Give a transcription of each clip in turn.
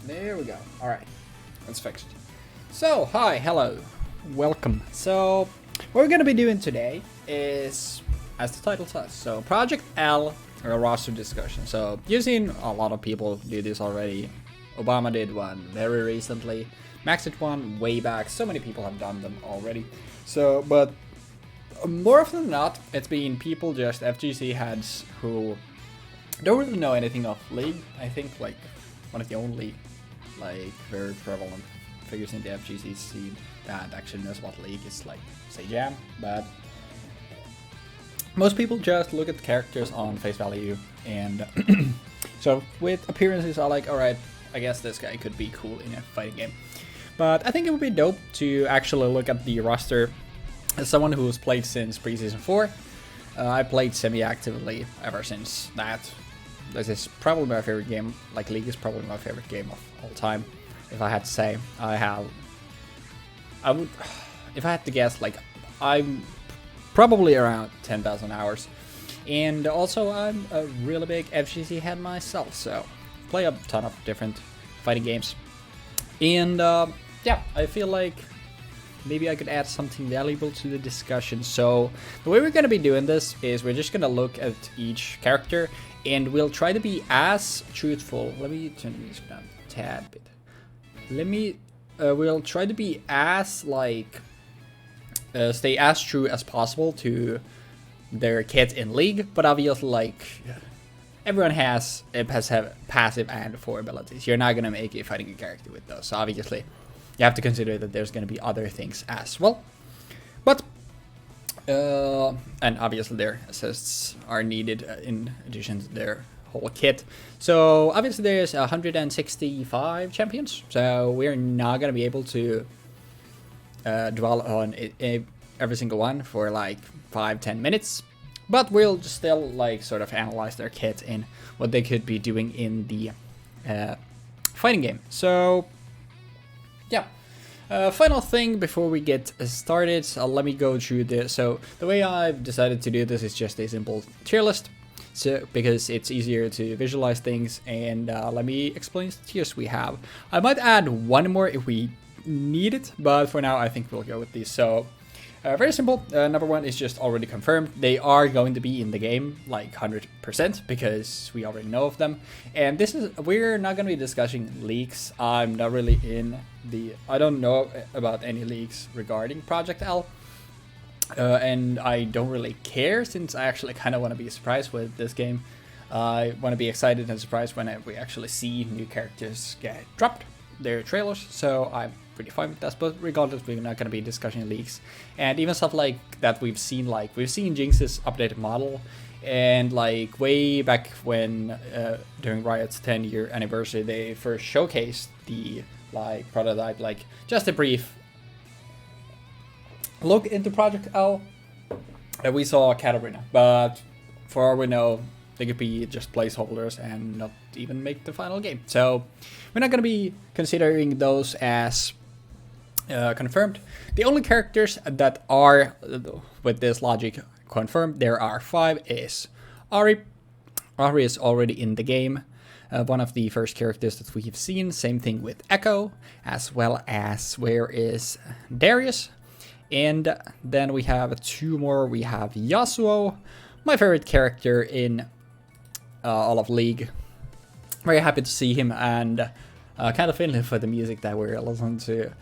There we go. Alright, that's fixed. So, hi, hello, welcome. So, what we're gonna be doing today is, as the title says, so Project L, a roster discussion. So, you've seen a lot of people do this already. Obama did one very recently. Max did one way back. So many people have done them already. So, but more often than not, it's been people just FGC heads who don't really know anything of League. I think like one of the only like very prevalent figures in the FGC scene that actually knows what League is, like say Jam, but most people just look at the characters on face value and so with appearances are like, alright, I guess this guy could be cool in a fighting game. But I think it would be dope to actually look at the roster as someone who's played since preseason 4. I played semi-actively ever since that. This is probably my favorite game. Like League is probably my favorite game of all time. If I had to say, I would, if I had to guess, like I'm probably around 10,000 hours. And also I'm a really big FGC head myself, so play a ton of different fighting games. And yeah, I feel like maybe I could add something valuable to the discussion. So the way we're going to be doing this is we're just going to look at each character and we'll try to be as truthful. Let me turn the music down a tad bit. We'll try to be as like, stay as true as possible to their kit in League, but obviously like everyone has passive and 4 abilities. You're not going to make a fighting character with those, so obviously you have to consider that there's going to be other things as well. But, and obviously their assists are needed in addition to their whole kit. So obviously there's 165 champions, so we're not going to be able to dwell on every single one for like 5-10 minutes. But we'll just still like sort of analyze their kit and what they could be doing in the fighting game. So yeah, final thing before we get started, let me go through this. So the way I've decided to do this is just a simple tier list, so because it's easier to visualize things. And let me explain the tiers we have. I might add one more if we need it, but for now I think we'll go with these. So very simple. Number one is just already confirmed. They are going to be in the game like 100% because we already know of them. And this is, we're not going to be discussing leaks. I'm not really I don't know about any leaks regarding Project L. And I don't really care since I actually kind of want to be surprised with this game. I want to be excited and surprised when we actually see new characters get dropped, their trailers. So I'm pretty fine with that, but regardless, we're not going to be discussing leaks. And even stuff like that we've seen Jinx's updated model, and like way back when during Riot's 10-year anniversary they first showcased the like prototype, like just a brief look into Project L. We saw Katarina, but for all we know they could be just placeholders and not even make the final game. So we're not going to be considering those as confirmed. The only characters that are, with this logic, confirmed, there are 5, is Ahri. Ahri is already in the game. One of the first characters that we've seen. Same thing with Echo, as well as where is Darius. And then we have 2 more. We have Yasuo, my favorite character in all of League. Very happy to see him, and kind of feeling for the music that we're listening to.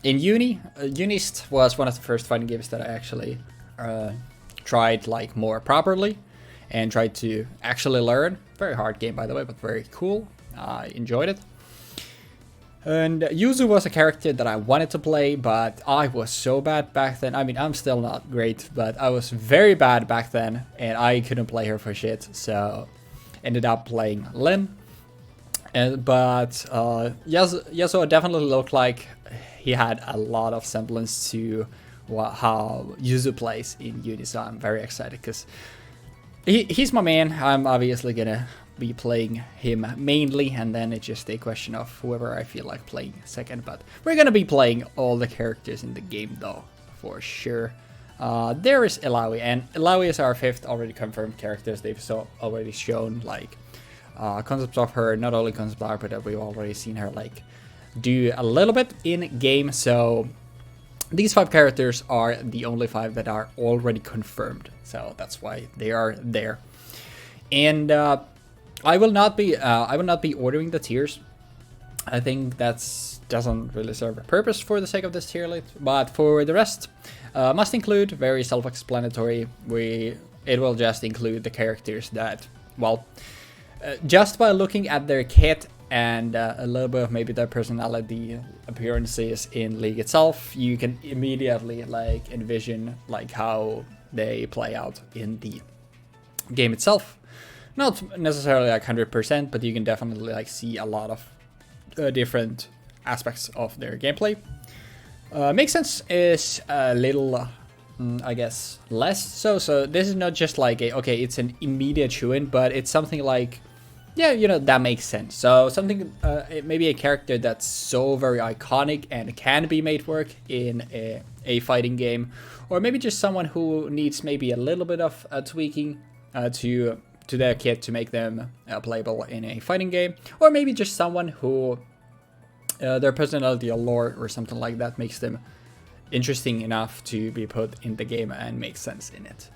In Uni, Unist was one of the first fighting games that I actually tried like more properly and tried to actually learn. Very hard game, by the way, but very cool. I enjoyed it. And Yuzu was a character that I wanted to play, but I was so bad back then. I mean, I'm still not great, but I was very bad back then, and I couldn't play her for shit, so ended up playing Lyn. But Yasuo definitely looked like he had a lot of semblance to how Yuzu plays in Uni, so I'm very excited because he's my man. I'm obviously gonna be playing him mainly, and then it's just a question of whoever I feel like playing second. But we're gonna be playing all the characters in the game though, for sure. There is Illaoi, and Illaoi is our 5th already confirmed characters. They've already shown like concepts of her, not only concept art, but that we've already seen her like do a little bit in game. So these 5 characters are the only 5 that are already confirmed, so that's why they are there. And I will not be ordering the tiers. I think that's doesn't really serve a purpose for the sake of this tier list, but for the rest, must include, very self-explanatory. It will just include the characters that, well, just by looking at their kit and a little bit of maybe their personality, appearances in League itself, you can immediately like envision like how they play out in the game itself. Not necessarily like 100%, but you can definitely like see a lot of different aspects of their gameplay. Makes sense is a little, I guess, less so. So this is not just like okay, it's an immediate chew-in, but it's something like, yeah, you know, that makes sense. So something, maybe a character that's so very iconic and can be made work in a fighting game, or maybe just someone who needs maybe a little bit of tweaking to their kit to make them playable in a fighting game, or maybe just someone who their personality or lore or something like that makes them interesting enough to be put in the game and make sense in it.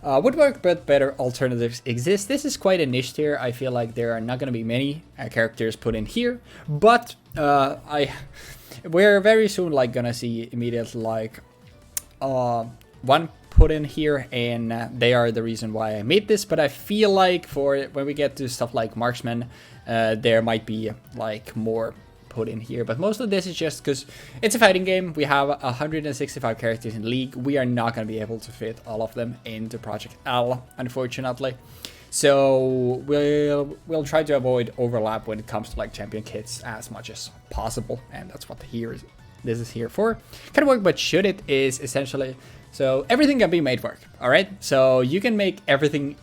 Would work, but better alternatives exist. This is quite a niche tier. I feel like there are not going to be many characters put in here, but we're very soon like gonna see immediately like one put in here, and they are the reason why I made this. But I feel like for when we get to stuff like marksman, there might be like more put in here, but most of this is just because it's a fighting game. We have 165 characters in League. We are not going to be able to fit all of them into Project L, unfortunately. So we'll try to avoid overlap when it comes to like champion kits as much as possible, and that's what this is here for. Can work, but should it is essentially, so everything can be made work. All right, so you can make anything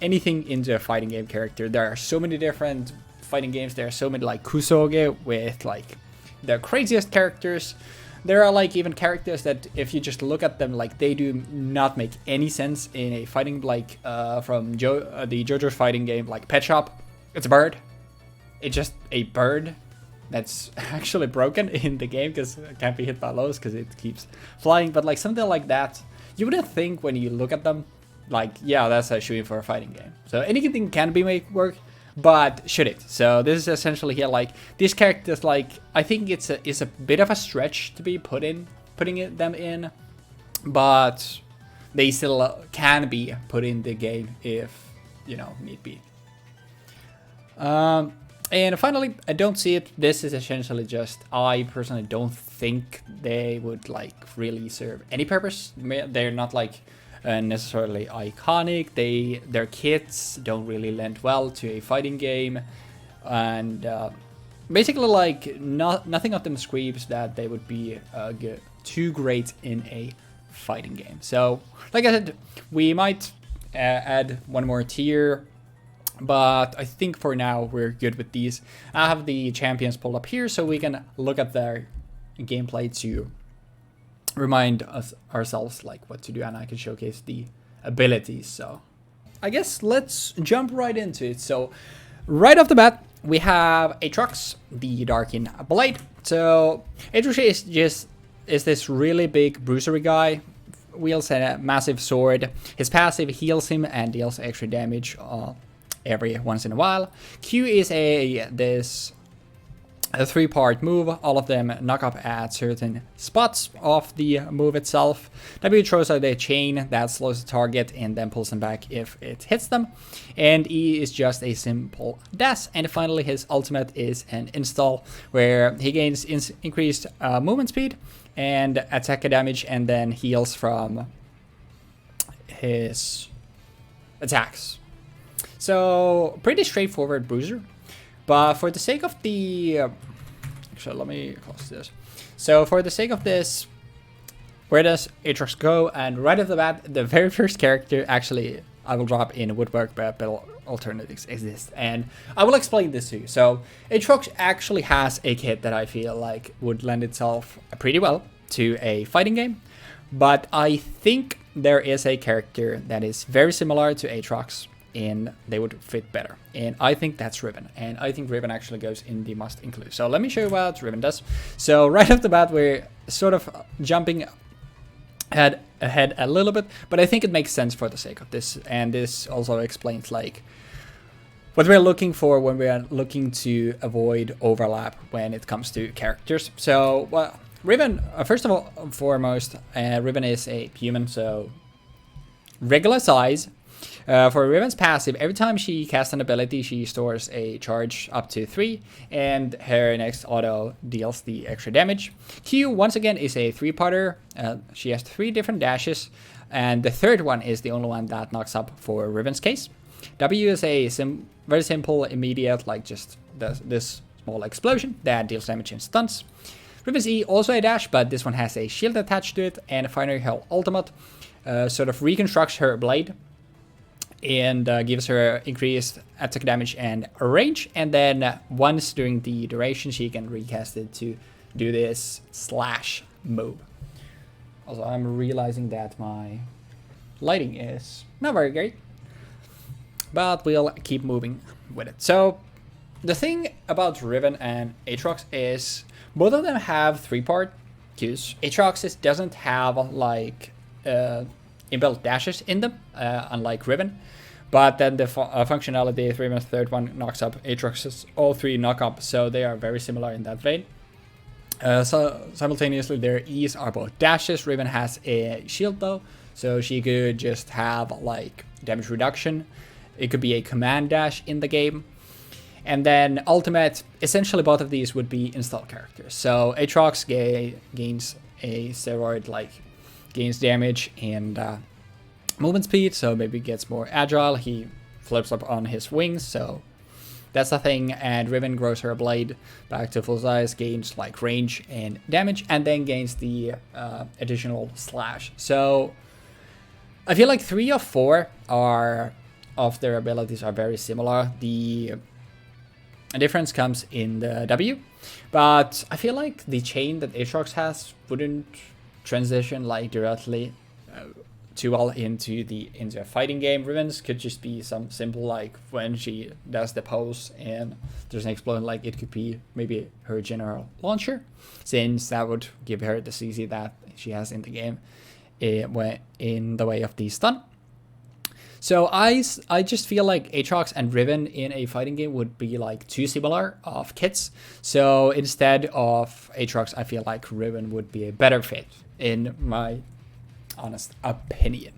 into a fighting game character. There are so many different fighting games. There are so many like Kusoge with like the craziest characters. There are like even characters that if you just look at them, like they do not make any sense in a fighting, like from the JoJo's fighting game, like Pet Shop. It's a bird. It's just a bird that's actually broken in the game because it can't be hit by lows because it keeps flying. But like something like that, you wouldn't think when you look at them, like, yeah, that's a shooting for a fighting game. So anything can be made work, but should it? So this is essentially here, like these characters, like I think it's a bit of a stretch to be putting them in, but they still can be put in the game if, you know, need be. And finally, I don't see it. This is essentially just, I personally don't think they would like really serve any purpose. They're not like necessarily iconic. Their kits don't really lend well to a fighting game, and basically like nothing of them screams that they would be too great in a fighting game. So like I said, we might add one more tier, but I think for now we're good with these. I have the champions pulled up here so we can look at their gameplay to remind ourselves like what to do, and I can showcase the abilities. So I guess let's jump right into it. So right off the bat, we have Aatrox, the Darkin Blade. So Aatrox is this really big bruisery guy, wields a massive sword. His passive heals him and deals extra damage every once in a while. Q is a 3-part move. All of them knock up at certain spots of the move itself. W throws out a chain that slows the target and then pulls them back if it hits them. And E is just a simple dash. And finally, his ultimate is an install where he gains increased movement speed and attack damage, and then heals from his attacks. So pretty straightforward bruiser. But for the sake of the... actually, let me close this. So for the sake of this, where does Aatrox go? And right off the bat, the very first character, actually, I will drop in woodwork, but alternatives exist. And I will explain this to you. So Aatrox actually has a kit that I feel like would lend itself pretty well to a fighting game. But I think there is a character that is very similar to Aatrox and they would fit better. And I think that's Riven. And I think Riven actually goes in the must include. So let me show you what Riven does. So right off the bat, we're sort of jumping ahead a little bit, but I think it makes sense for the sake of this. And this also explains like what we're looking for when we are looking to avoid overlap when it comes to characters. So, well, Riven, first of all, foremost, Riven is a human, so regular size. For Riven's passive, every time she casts an ability, she stores a charge up to 3, and her next auto deals the extra damage. Q, once again, is a 3-parter. She has 3 different dashes, and the third one is the only one that knocks up for Riven's case. W is a very simple, immediate, like just this small explosion that deals damage in stunts. Riven's E, also a dash, but this one has a shield attached to it, and finally her ultimate sort of reconstructs her blade and gives her increased attack damage and range, and then once during the duration she can recast it to do this slash move. Also, I'm realizing that my lighting is not very great, but we'll keep moving with it. So the thing about Riven and Aatrox is both of them have 3-part Qs. Aatrox doesn't have like inbuilt dashes in them, unlike Riven. But then the functionality, Riven's third one knocks up Aatrox's all 3 knock up, so they are very similar in that vein. So simultaneously, their E's are both dashes. Riven has a shield though, so she could just have like damage reduction. It could be a command dash in the game. And then ultimate, essentially both of these would be install characters. So Aatrox gains a steroid, like gains damage and movement speed, so maybe gets more agile. He flips up on his wings, so that's the thing. And Riven grows her blade back to full size, gains like range and damage, and then gains the additional slash. So I feel like 3 of 4 of their abilities are very similar. The difference comes in the W, but I feel like the chain that Aatrox has wouldn't transition like directly too well into a fighting game. Riven's could just be some simple, like when she does the pose and there's an explosion, like it could be maybe her general launcher, since that would give her the CC that she has in the game in the way of the stun. So I just feel like Aatrox and Riven in a fighting game would be like too similar of kits. So instead of Aatrox, I feel like Riven would be a better fit in my honest opinion.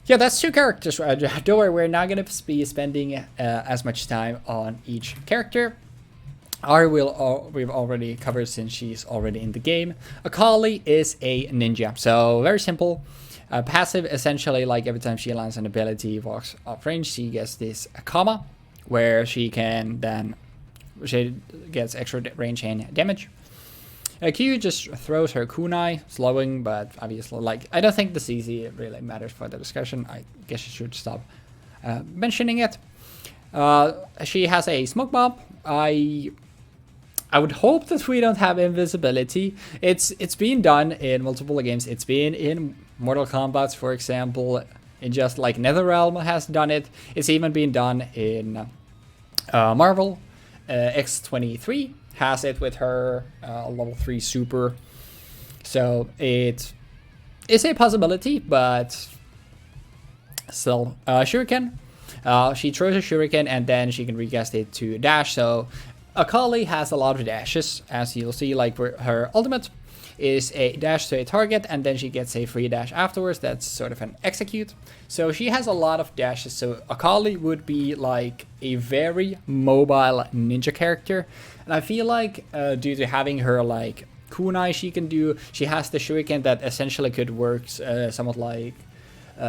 Yeah, that's 2 characters. Don't worry, we're not going to be spending as much time on each character. We've already covered since she's already in the game. Akali is a ninja, so very simple. Passive, essentially, like every time she lands an ability, walks off range, she gets this comma, where she gets extra range and damage. Q just throws her kunai, slowing, but obviously, like, I don't think the CC really matters for the discussion. I guess you should stop mentioning it. She has a smoke bomb. I would hope that we don't have invisibility. It's been done in multiple games. It's been in Mortal Kombat, for example, in just like NetherRealm has done it. It's even been done in Marvel. X23 has it with her level 3 super. So it is a possibility, but still. Shuriken. She throws a shuriken and then she can recast it to dash. So Akali has a lot of dashes, as you'll see, like her ultimate is a dash to a target, and then she gets a free dash afterwards. That's sort of an execute. So she has a lot of dashes. So Akali would be like a very mobile ninja character. And I feel like due to having her like kunai she has the shuriken that essentially could work somewhat like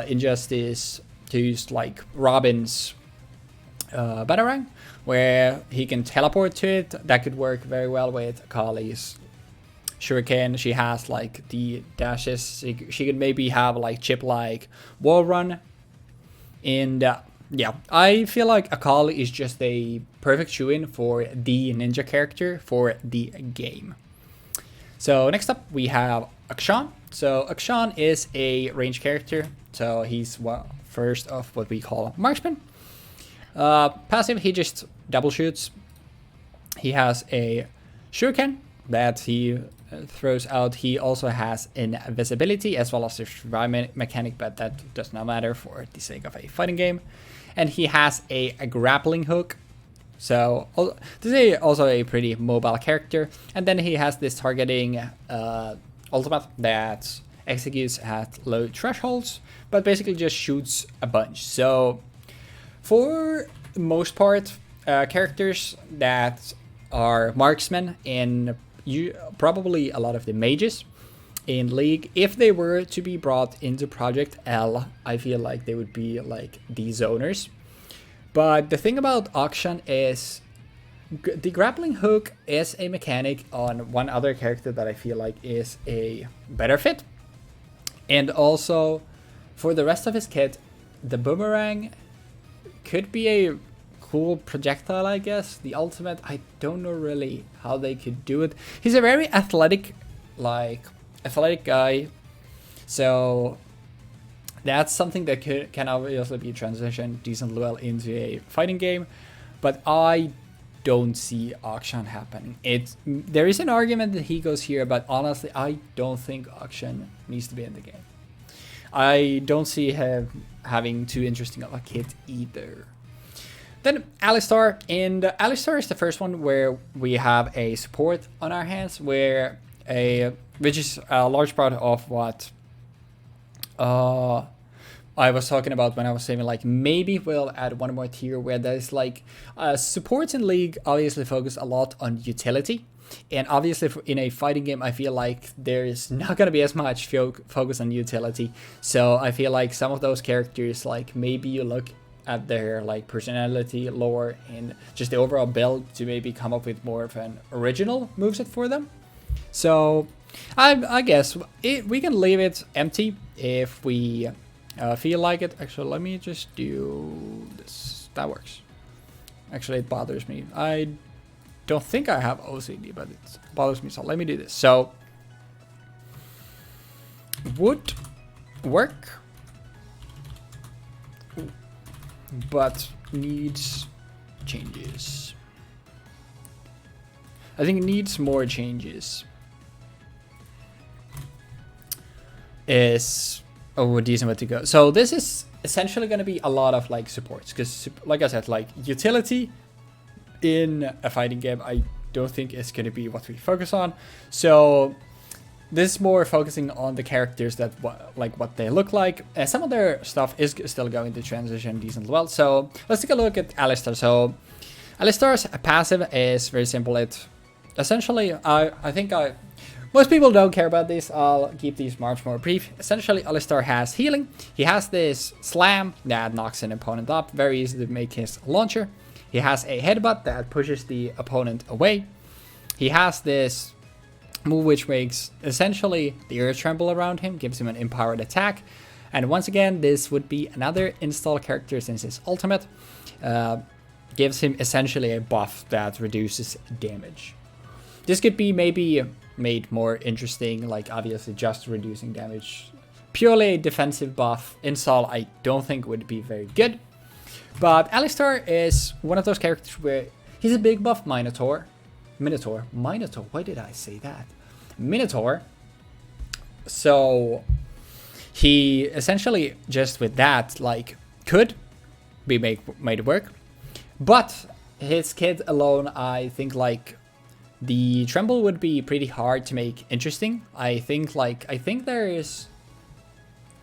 Injustice to use like Robin's Batarang, where he can teleport to it. That could work very well with Akali's shuriken. She has like the dashes. She could maybe have like chip like wall run. And yeah, I feel like Akali is just a perfect shoe-in for the ninja character for the game. So next up we have Akshan. So Akshan is a range character. So he's first of what we call marksman. Passive, he just double shoots. He has a shuriken that he throws out. He also has invisibility as well as a survival mechanic, but that does not matter for the sake of a fighting game. And he has a grappling hook. So this is also a pretty mobile character. And then he has this targeting ultimate that executes at low thresholds, but basically just shoots a bunch. So for the most part, characters that are marksmen in probably a lot of the mages in League, if they were to be brought into Project L, I feel like they would be like the zoners. But the thing about Auction is the grappling hook is a mechanic on one other character that I feel like is a better fit. And also for the rest of his kit, the boomerang could be a cool projectile, I guess. The ultimate, I don't know really how they could do it. He's a very athletic guy, so that's something that can obviously be transitioned decently well into a fighting game, but I don't see Auction happening. There is an argument that he goes here, but honestly, I don't think Auction needs to be in the game. I don't see him having too interesting of a kit either. Then Alistar, and Alistar is the first one where we have a support on our hands, which is a large part of what I was talking about when I was saying like maybe we'll add one more tier where there's like supports in League obviously focus a lot on utility, and obviously in a fighting game I feel like there is not going to be as much focus on utility. So I feel like some of those characters, like maybe you look at their like personality, lore, and just the overall build to maybe come up with more of an original moveset for them. So I guess we can leave it empty if we feel like it. Actually, let me just do this. That works. Actually, it bothers me. I don't think I have OCD, but it bothers me, so let me do this. So would work, but needs changes. I think it needs more changes. Is a decent way to go. So this is essentially going to be a lot of like supports, because like I said, like utility in a fighting game I don't think is going to be what we focus on. So this is more focusing on the characters that like what they look like. Some of their stuff is still going to transition decently well. So let's take a look at Alistar. So Alistar's passive is very simple. It essentially, I think most people don't care about this. I'll keep these much more brief. Essentially, Alistar has healing. He has this slam that knocks an opponent up, very easy to make his launcher. He has a headbutt that pushes the opponent away. He has this move which makes essentially the earth tremble around him, gives him an empowered attack. And once again, this would be another install character since his ultimate gives him essentially a buff that reduces damage. This could be maybe made more interesting, like obviously just reducing damage. Purely a defensive buff install I don't think would be very good. But Alistar is one of those characters where he's a big buff Minotaur, why did I say that? Minotaur. So he essentially just with that like could be made work. But his kit alone, I think like the tremble would be pretty hard to make interesting. I think there is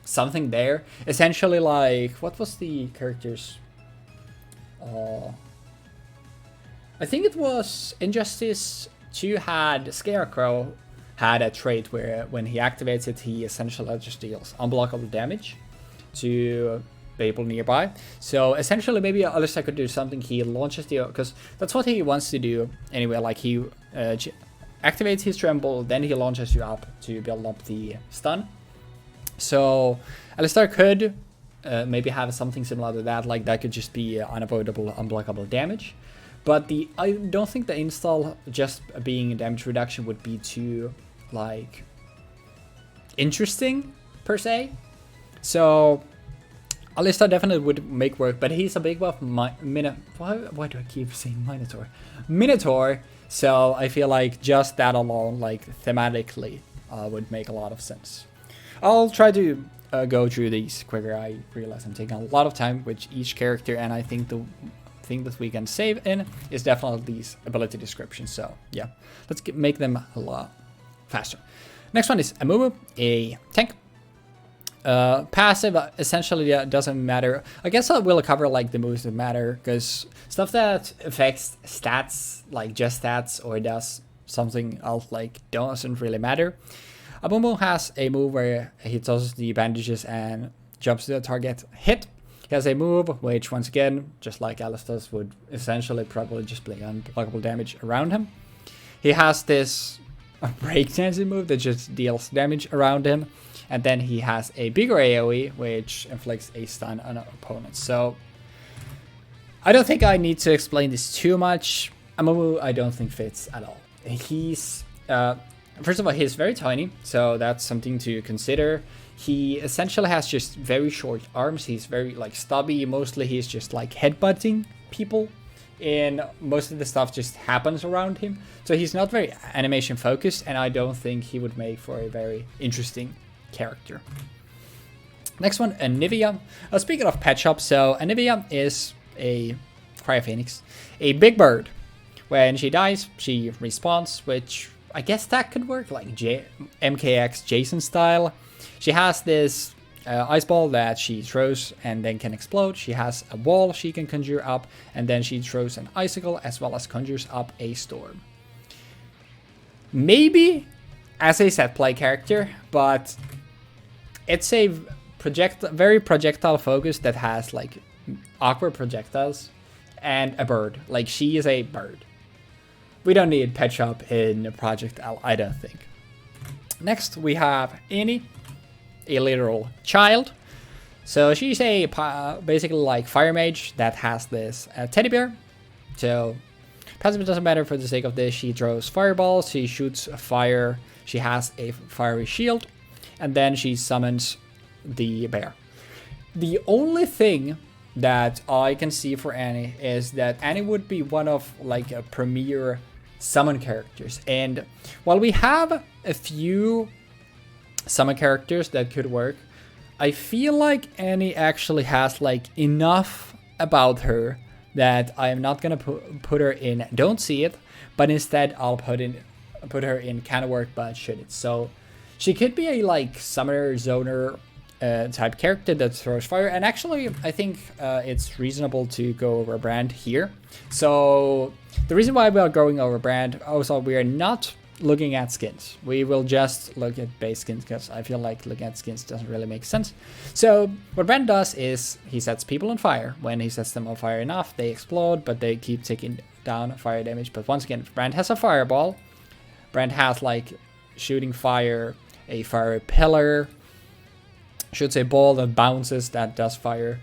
something there. Essentially like, what was the characters? I think it was Injustice 2 had Scarecrow had a trait where when he activates it, he essentially just deals unblockable damage to people nearby. So essentially maybe Alistar could do something. He launches the, because that's what he wants to do anyway, like he activates his tremble, then he launches you up to build up the stun. So Alistar could maybe have something similar to that, like that could just be unavoidable unblockable damage. But I don't think the install just being damage reduction would be too like interesting per se. So Alistar definitely would make work, but he's a big buff why do I keep saying Minotaur? Minotaur, so I feel like just that alone, like thematically, would make a lot of sense. I'll try to go through these quicker. I realize I'm taking a lot of time with each character, and I think the thing that we can save in is definitely these ability descriptions. So yeah, let's make them a lot faster. Next one is Amumu, a tank. Passive essentially doesn't matter. I guess I will cover like the moves that matter, because stuff that affects stats, like just stats, or does something else like doesn't really matter. Amumu has a move where he tosses the bandages and jumps to the target hit. He has a move which, once again, just like Alistar's, would essentially probably just play unblockable damage around him. He has this breakdancing move that just deals damage around him. And then he has a bigger AoE, which inflicts a stun on opponents. So I don't think I need to explain this too much. Amumu, I don't think fits at all. He's, first of all, he's very tiny, so that's something to consider. He essentially has just very short arms. He's very like stubby. Mostly he's just like headbutting people, and most of the stuff just happens around him. So he's not very animation focused, and I don't think he would make for a very interesting character. Next one, Anivia. Speaking of pet shops, so Anivia is a Cryophoenix, a big bird. When she dies, she respawns, which I guess that could work like MKX Jason style. She has this ice ball that she throws and then can explode. She has a wall she can conjure up, and then she throws an icicle as well as conjures up a storm. Maybe as a set play character, but it's a very projectile focus that has like awkward projectiles and a bird. Like, she is a bird. We don't need pet shop in projectile, I don't think. Next we have Annie, a literal child. So she's a basically like fire mage that has this teddy bear. So passive doesn't matter for the sake of this. She throws fireballs, she shoots fire, she has a fiery shield, and then she summons the bear. The only thing that I can see for Annie is that Annie would be one of like a premier summon characters. And while we have a few summon characters that could work, I feel like Annie actually has like enough about her that I'm not gonna put her in don't see it, but instead I'll put her in can work but should it. So she could be a like summoner zoner type character that throws fire, and actually I think it's reasonable to go over brand here. So the reason why we are going over brand, also we are not looking at skins. We will just look at base skins because I feel like looking at skins doesn't really make sense. So what brand does is he sets people on fire. When he sets them on fire enough, they explode, but they keep taking down fire damage. But once again, brand has a fireball. Brand has like shooting fire, a fire pillar, shoots a ball that bounces that does fire.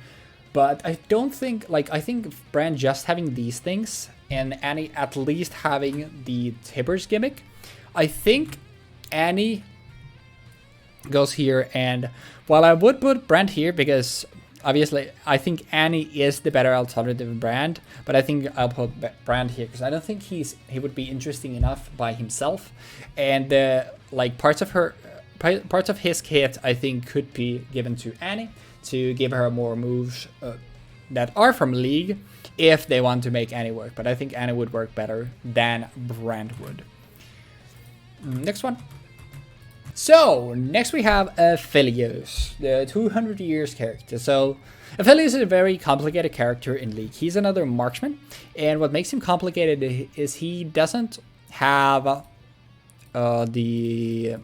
But I don't think, like, I think brand just having these things and Annie at least having the Tibbers gimmick, I think Annie goes here. And while I would put brand here because obviously I think Annie is the better alternative in brand, but I think I'll put brand here because I don't think he would be interesting enough by himself. And like parts of his kit I think could be given to Annie to give her more moves that are from League if they want to make Annie work. But I think Annie would work better than brand would. Next one. So next we have Aphelios, the 200 years character. So Aphelios is a very complicated character in League. He's another marksman, and what makes him complicated is he doesn't have he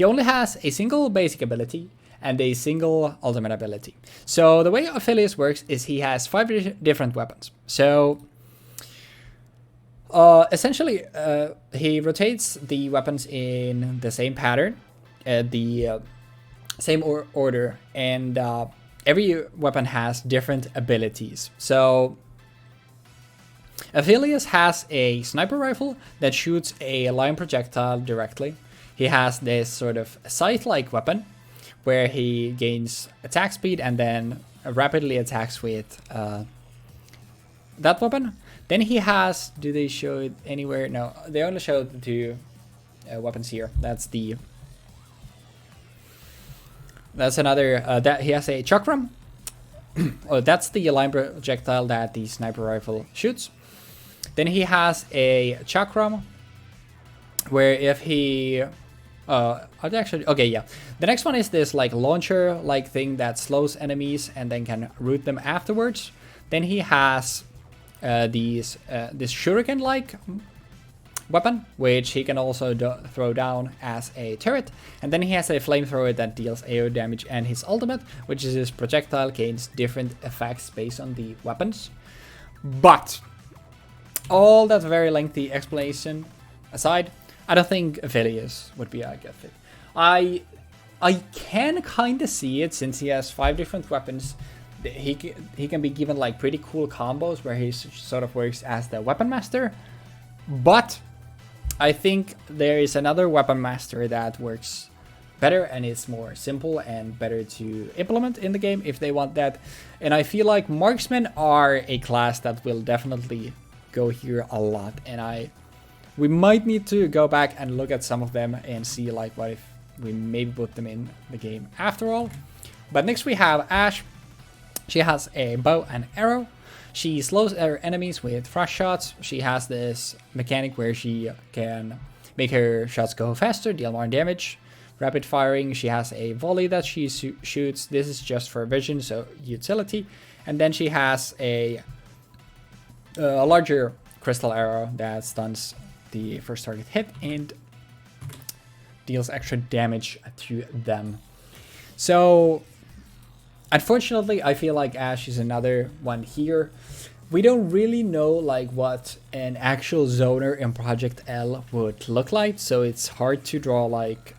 only has a single basic ability and a single ultimate ability. So the way Aphelios works is he has 5 different weapons. So essentially he rotates the weapons in the same pattern, the same order, and every weapon has different abilities. So Aphelios has a sniper rifle that shoots a line projectile directly. He has this sort of scythe-like weapon, where he gains attack speed and then rapidly attacks with that weapon. Then he has, do they show it anywhere? No, they only show the two weapons here. That's another, that he has a chakram. Oh, that's the line projectile that the sniper rifle shoots. Then he has a chakram, where if he, actually, okay, yeah. The next one is this like launcher like thing that slows enemies and then can root them afterwards. Then he has this shuriken like weapon, which he can also throw down as a turret. And then he has a flamethrower that deals AO damage, and his ultimate, which is his projectile, gains different effects based on the weapons. But all that very lengthy explanation aside, I don't think Aphelios would be a good fit. I can kind of see it, since he has 5 different weapons. He can be given like pretty cool combos where he sort of works as the weapon master. But I think there is another weapon master that works better and is more simple and better to implement in the game if they want that. And I feel like marksmen are a class that will definitely go here a lot. And we might need to go back and look at some of them and see like what if we maybe put them in the game after all. But next we have Ashe. She has a bow and arrow. She slows her enemies with thrust shots. She has this mechanic where she can make her shots go faster, deal more damage. Rapid firing, she has a volley that she shoots. This is just for vision, so utility. And then she has a larger crystal arrow that stuns the first target hit and deals extra damage to them. So unfortunately, I feel like Ashe is another one here. We don't really know like what an actual zoner in Project L would look like, so it's hard to draw like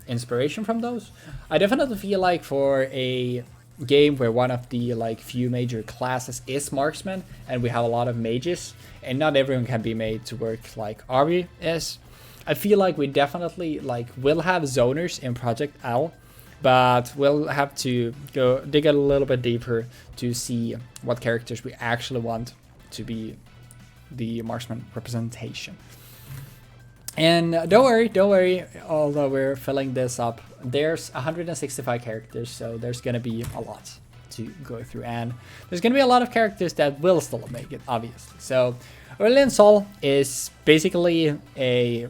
inspiration from those. I definitely feel like for a game where one of the like few major classes is marksman, and we have a lot of mages, and not everyone can be made to work like Ari is, I feel like we definitely like will have zoners in Project L. But we'll have to go dig a little bit deeper to see what characters we actually want to be the marksman representation. And don't worry, although we're filling this up, there's 165 characters, so there's going to be a lot to go through. And there's going to be a lot of characters that will still make it, obviously. So Aurelion Sol is basically a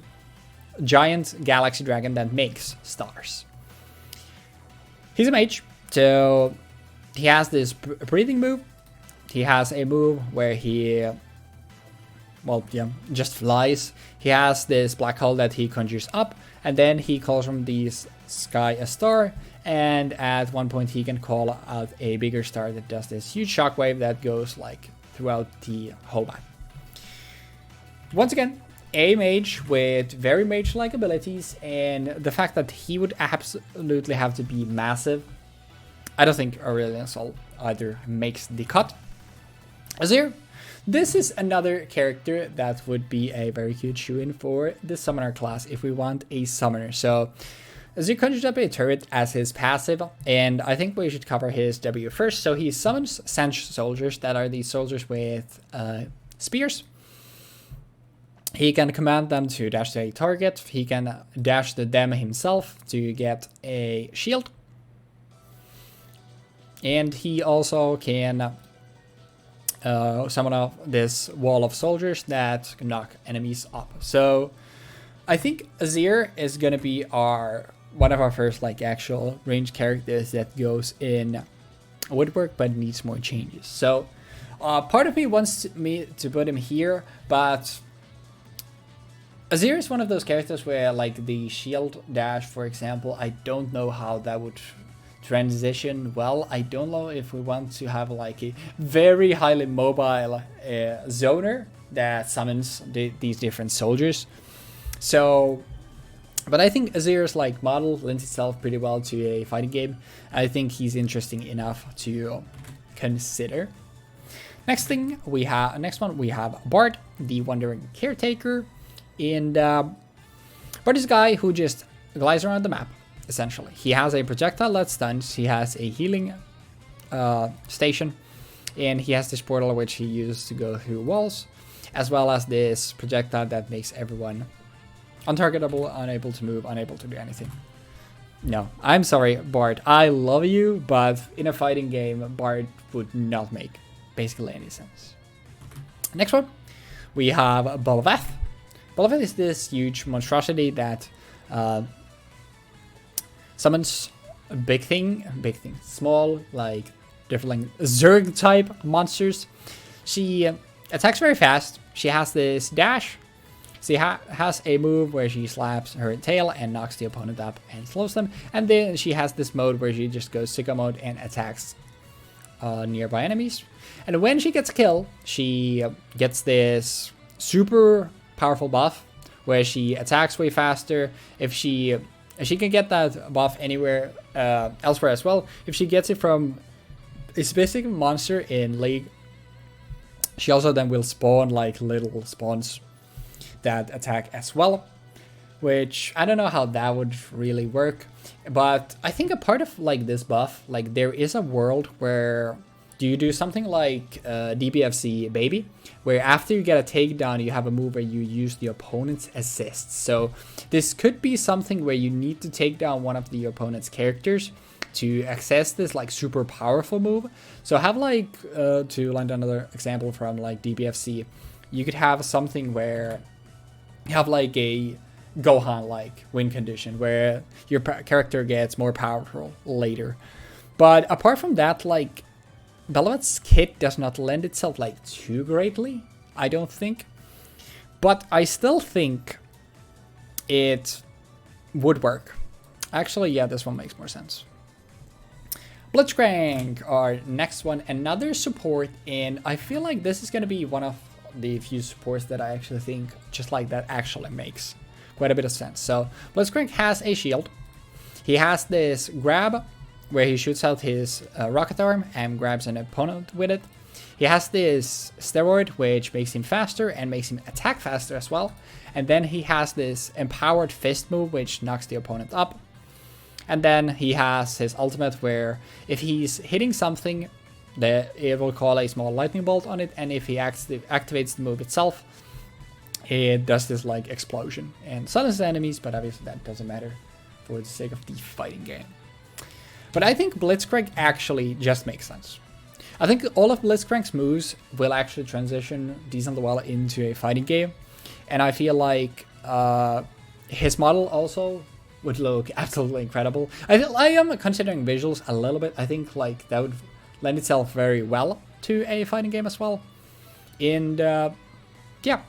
giant galaxy dragon that makes stars. He's a mage, so he has this breathing move. He has a move where he, well, yeah, just flies. He has this black hole that he conjures up, and then he calls from the sky a star, and at one point he can call out a bigger star that does this huge shockwave that goes like throughout the whole map. Once again, a mage with very mage-like abilities, and the fact that he would absolutely have to be massive, I don't think Aurelion Sol either makes the cut. Azir, this is another character that would be a very good shoe-in for the summoner class if we want a summoner. So Azir conjures up a turret as his passive, and I think we should cover his W first. So he summons Sench soldiers, that are the soldiers with spears. He can command them to dash to a target. He can dash to them himself to get a shield. And he also can summon up this wall of soldiers that knock enemies up. So I think Azir is going to be one of our first like actual range characters that goes in woodwork but needs more changes. So part of me wants me to put him here, but Azir is one of those characters where like the shield dash, for example, I don't know how that would transition well. I don't know if we want to have like a very highly mobile zoner that summons these different soldiers. So, but I think Azir's like model lends itself pretty well to a fighting game. I think he's interesting enough to consider. Next one we have Bard, the Wandering Caretaker. And Bard is a guy who just glides around the map. essentially. He has a projectile that stuns, he has a healing station, and he has this portal which he uses to go through walls, as well as this projectile that makes everyone untargetable, unable to move, unable to do anything. No, I'm sorry, Bard. I love you, but in a fighting game, Bard would not make basically any sense. Next one, we have Bolavath. Bolavath is this huge monstrosity that summons a big thing, small, like different like Zerg type monsters. She attacks very fast. She has this dash. She has a move where she slaps her tail and knocks the opponent up and slows them. And then she has this mode where she just goes sicko mode and attacks nearby enemies. And when she gets a kill, she gets this super powerful buff where she attacks way faster. If she can get that buff anywhere elsewhere as well. If she gets it from a specific monster in League, she also then will spawn like little spawns that attack as well, which I don't know how that would really work, but I think a part of like this buff, like there is a world where you do something like DBFC Baby, where after you get a takedown, you have a move where you use the opponent's assists. So this could be something where you need to take down one of the opponent's characters to access this like super powerful move. So have like, to lend another example from like DBFC, you could have something where you have like a Gohan like win condition where your character gets more powerful later. But apart from that, like Bolavath's kit does not lend itself like too greatly, I don't think. But I still think it would work. Actually, yeah, this one makes more sense. Blitzcrank, our next one, another support, and I feel like this is going to be one of the few supports that I actually think just like that actually makes quite a bit of sense. So Blitzcrank has a shield. He has this grab where he shoots out his rocket arm and grabs an opponent with it. He has this steroid which makes him faster and makes him attack faster as well. And then he has this empowered fist move which knocks the opponent up. And then he has his ultimate where if he's hitting something, it will call a small lightning bolt on it, and if he activates the move itself, it does this like explosion and silences enemies, but obviously that doesn't matter for the sake of the fighting game. But I think Blitzcrank actually just makes sense. I think all of Blitzcrank's moves will actually transition decently well into a fighting game, and I feel like his model also would look absolutely incredible. I am considering visuals a little bit. I think like that would lend itself very well to a fighting game as well. And yeah,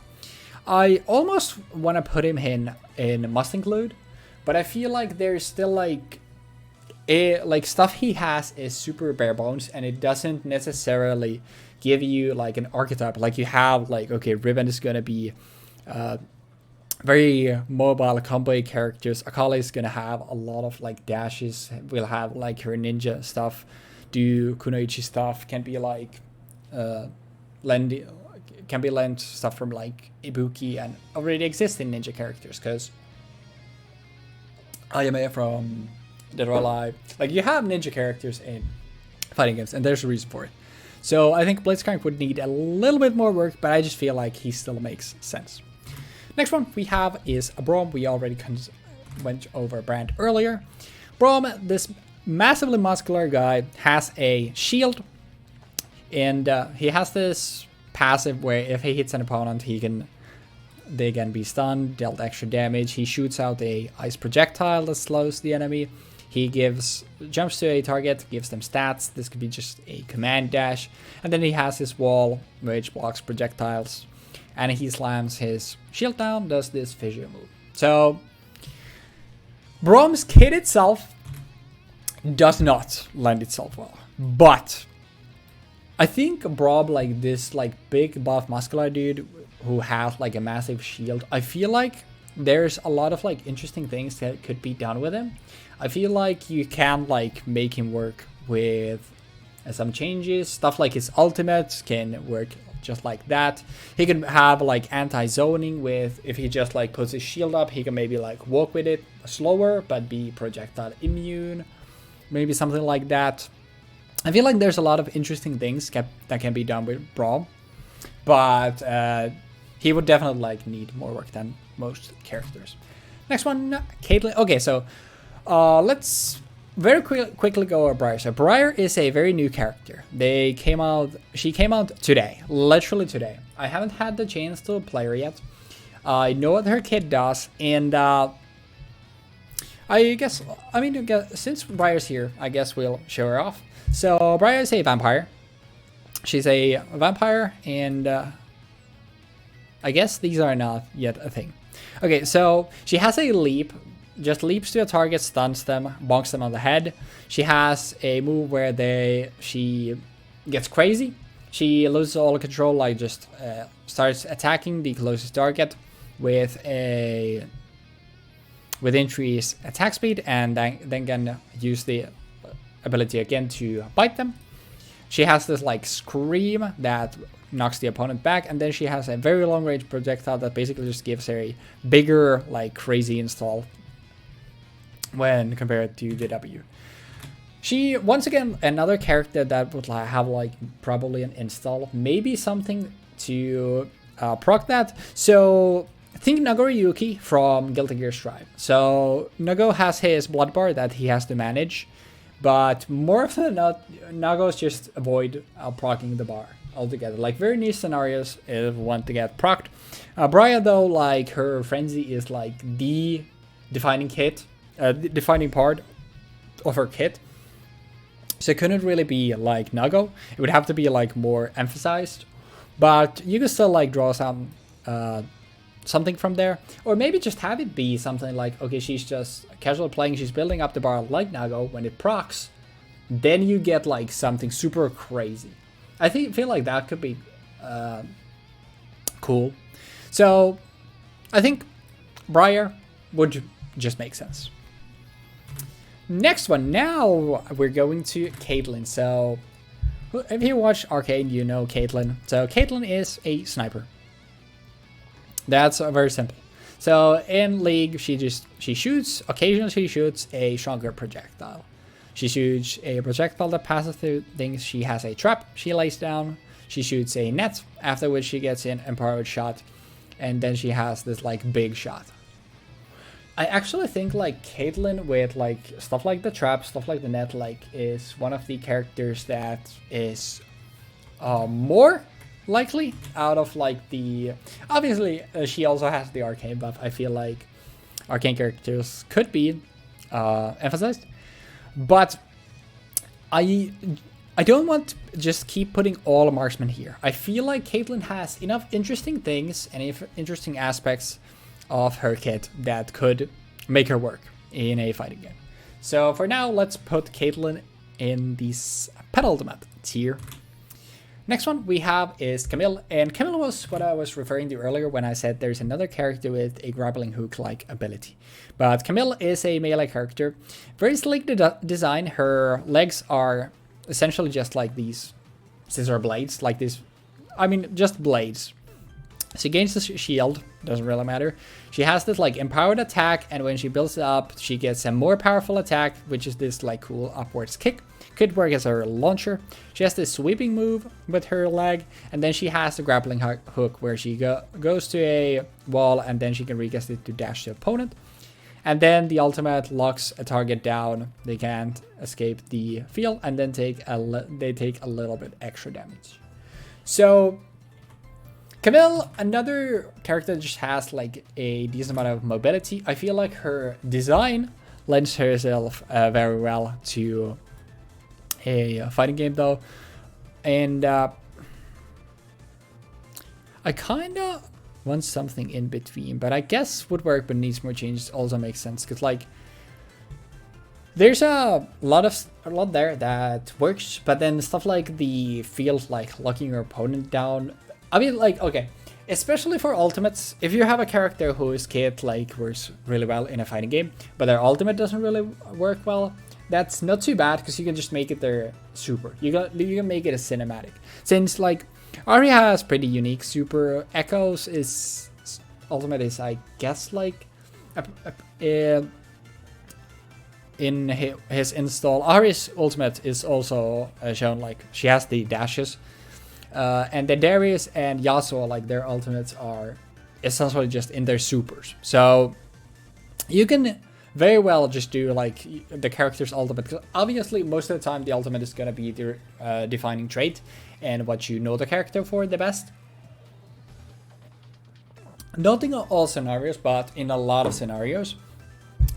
I almost want to put him in must include, but I feel like there's still like stuff he has is super bare bones, and it doesn't necessarily give you like an archetype. Like you have like, okay, Riven is gonna be very mobile combo characters. Akali is gonna have a lot of like dashes. We'll have like her ninja stuff. Do Kunoichi stuff, can be like lend stuff from like Ibuki and already existing ninja characters, because Ayame from Dead or Alive, like you have ninja characters in fighting games, and there's a reason for it. So I think Blitzcrank would need a little bit more work, but I just feel like he still makes sense. Next one we have is a Braum. We already went over Brand earlier. Braum, this massively muscular guy, has a shield, and he has this passive where if he hits an opponent, they can be stunned, dealt extra damage. He shoots out a ice projectile that slows the enemy. He jumps to a target, gives them stats. This could be just a command dash, and then he has his wall which blocks projectiles, and he slams his shield down, does this fissure move. So Braum's kit itself does not lend itself well, but I think Braum, like this like big buff muscular dude who has like a massive shield, I feel like there's a lot of like interesting things that could be done with him. I feel like you can like make him work with some changes. Stuff like his ultimate can work just like that. He can have like anti-zoning with, if he just like puts his shield up, he can maybe like walk with it slower but be projectile immune, maybe something like that. I feel like there's a lot of interesting things that can be done with Braum, but he would definitely like need more work than most characters. Next one, Caitlyn. Okay, so let's very quickly go over Briar. So Briar is a very new character. She came out today, literally today. I haven't had the chance to play her yet. I know what her kit does, and since Briar's here, I guess we'll show her off. So Briar is a vampire. She's a vampire, and I guess these are not yet a thing. Okay, so she has a leap. Just leaps to a target, stuns them, bonks them on the head. She has a move where she gets crazy. She loses all control, like just starts attacking the closest target with increased attack speed, and then can use the ability again to bite them. She has this like scream that knocks the opponent back, and then she has a very long range projectile that basically just gives her a bigger like crazy install when compared to the W. She, once again, another character that would have like probably an install, maybe something to proc that. So think Nagoriyuki from Guilty Gear Strive. So Nago has his blood bar that he has to manage, but more often than not, Nagos just avoid proccing the bar altogether. Like very niche scenarios if want to get procced. Briar though, like her frenzy is like the defining part of her kit. So it couldn't really be like Nago. It would have to be like more emphasized, but you can still like draw something from there, or maybe just have it be something like, okay, she's just casually playing, she's building up the bar like Nago. When it procs, then you get like something super crazy. I feel like that could be cool. So I think Briar would just make sense. Next one, now we're going to Caitlyn. So if you watch Arcane, you know Caitlyn. So Caitlyn is a sniper. That's very simple. So in League, she shoots, occasionally she shoots a stronger projectile. She shoots a projectile that passes through things. She has a trap she lays down. She shoots a net, after which she gets an empowered shot. And then she has this like big shot. I actually think like Caitlyn with like stuff like the trap, stuff like the net, like is one of the characters that is more likely out of like the, obviously she also has the arcane buff. I feel like arcane characters could be emphasized, but I don't want to just keep putting all marksmen here. I feel like Caitlyn has enough interesting things and interesting aspects of her kit that could make her work in a fighting game. So for now, let's put Caitlyn in this penultimate tier. Next one we have is Camille, and Camille was what I was referring to earlier when I said there's another character with a grappling hook-like ability. But Camille is a melee character. Very sleek design. Her legs are essentially just like these scissor blades, like this. I mean, just blades. She gains the shield, doesn't really matter. She has this like empowered attack, and when she builds it up, she gets a more powerful attack, which is this like cool upwards kick. Could work as her launcher. She has this sweeping move with her leg, and then she has the grappling hook where she goes to a wall, and then she can recast it to dash the opponent. And then the ultimate locks a target down. They can't escape the field, and then they take a little bit extra damage. So Camille, another character that just has like a decent amount of mobility. I feel like her design lends herself very well to a fighting game though. And I kind of want something in between, but I guess would work but needs more changes also makes sense, because like there's a lot there that works, but then stuff like the field, like locking your opponent down. I mean, like, okay, especially for ultimates, if you have a character whose kit like works really well in a fighting game, but their ultimate doesn't really work well, that's not too bad, because you can just make it their super. You can make it a cinematic. Since like Ahri has pretty unique super. Echoes is ultimate is, I guess, like in his install. Ahri's ultimate is also shown like she has the dashes, and then Darius and Yasuo, like their ultimates are essentially just in their supers. So you can very well just do like the character's ultimate, because obviously most of the time the ultimate is gonna be the defining trait and what you know the character for the best. Not in all scenarios, but in a lot of scenarios.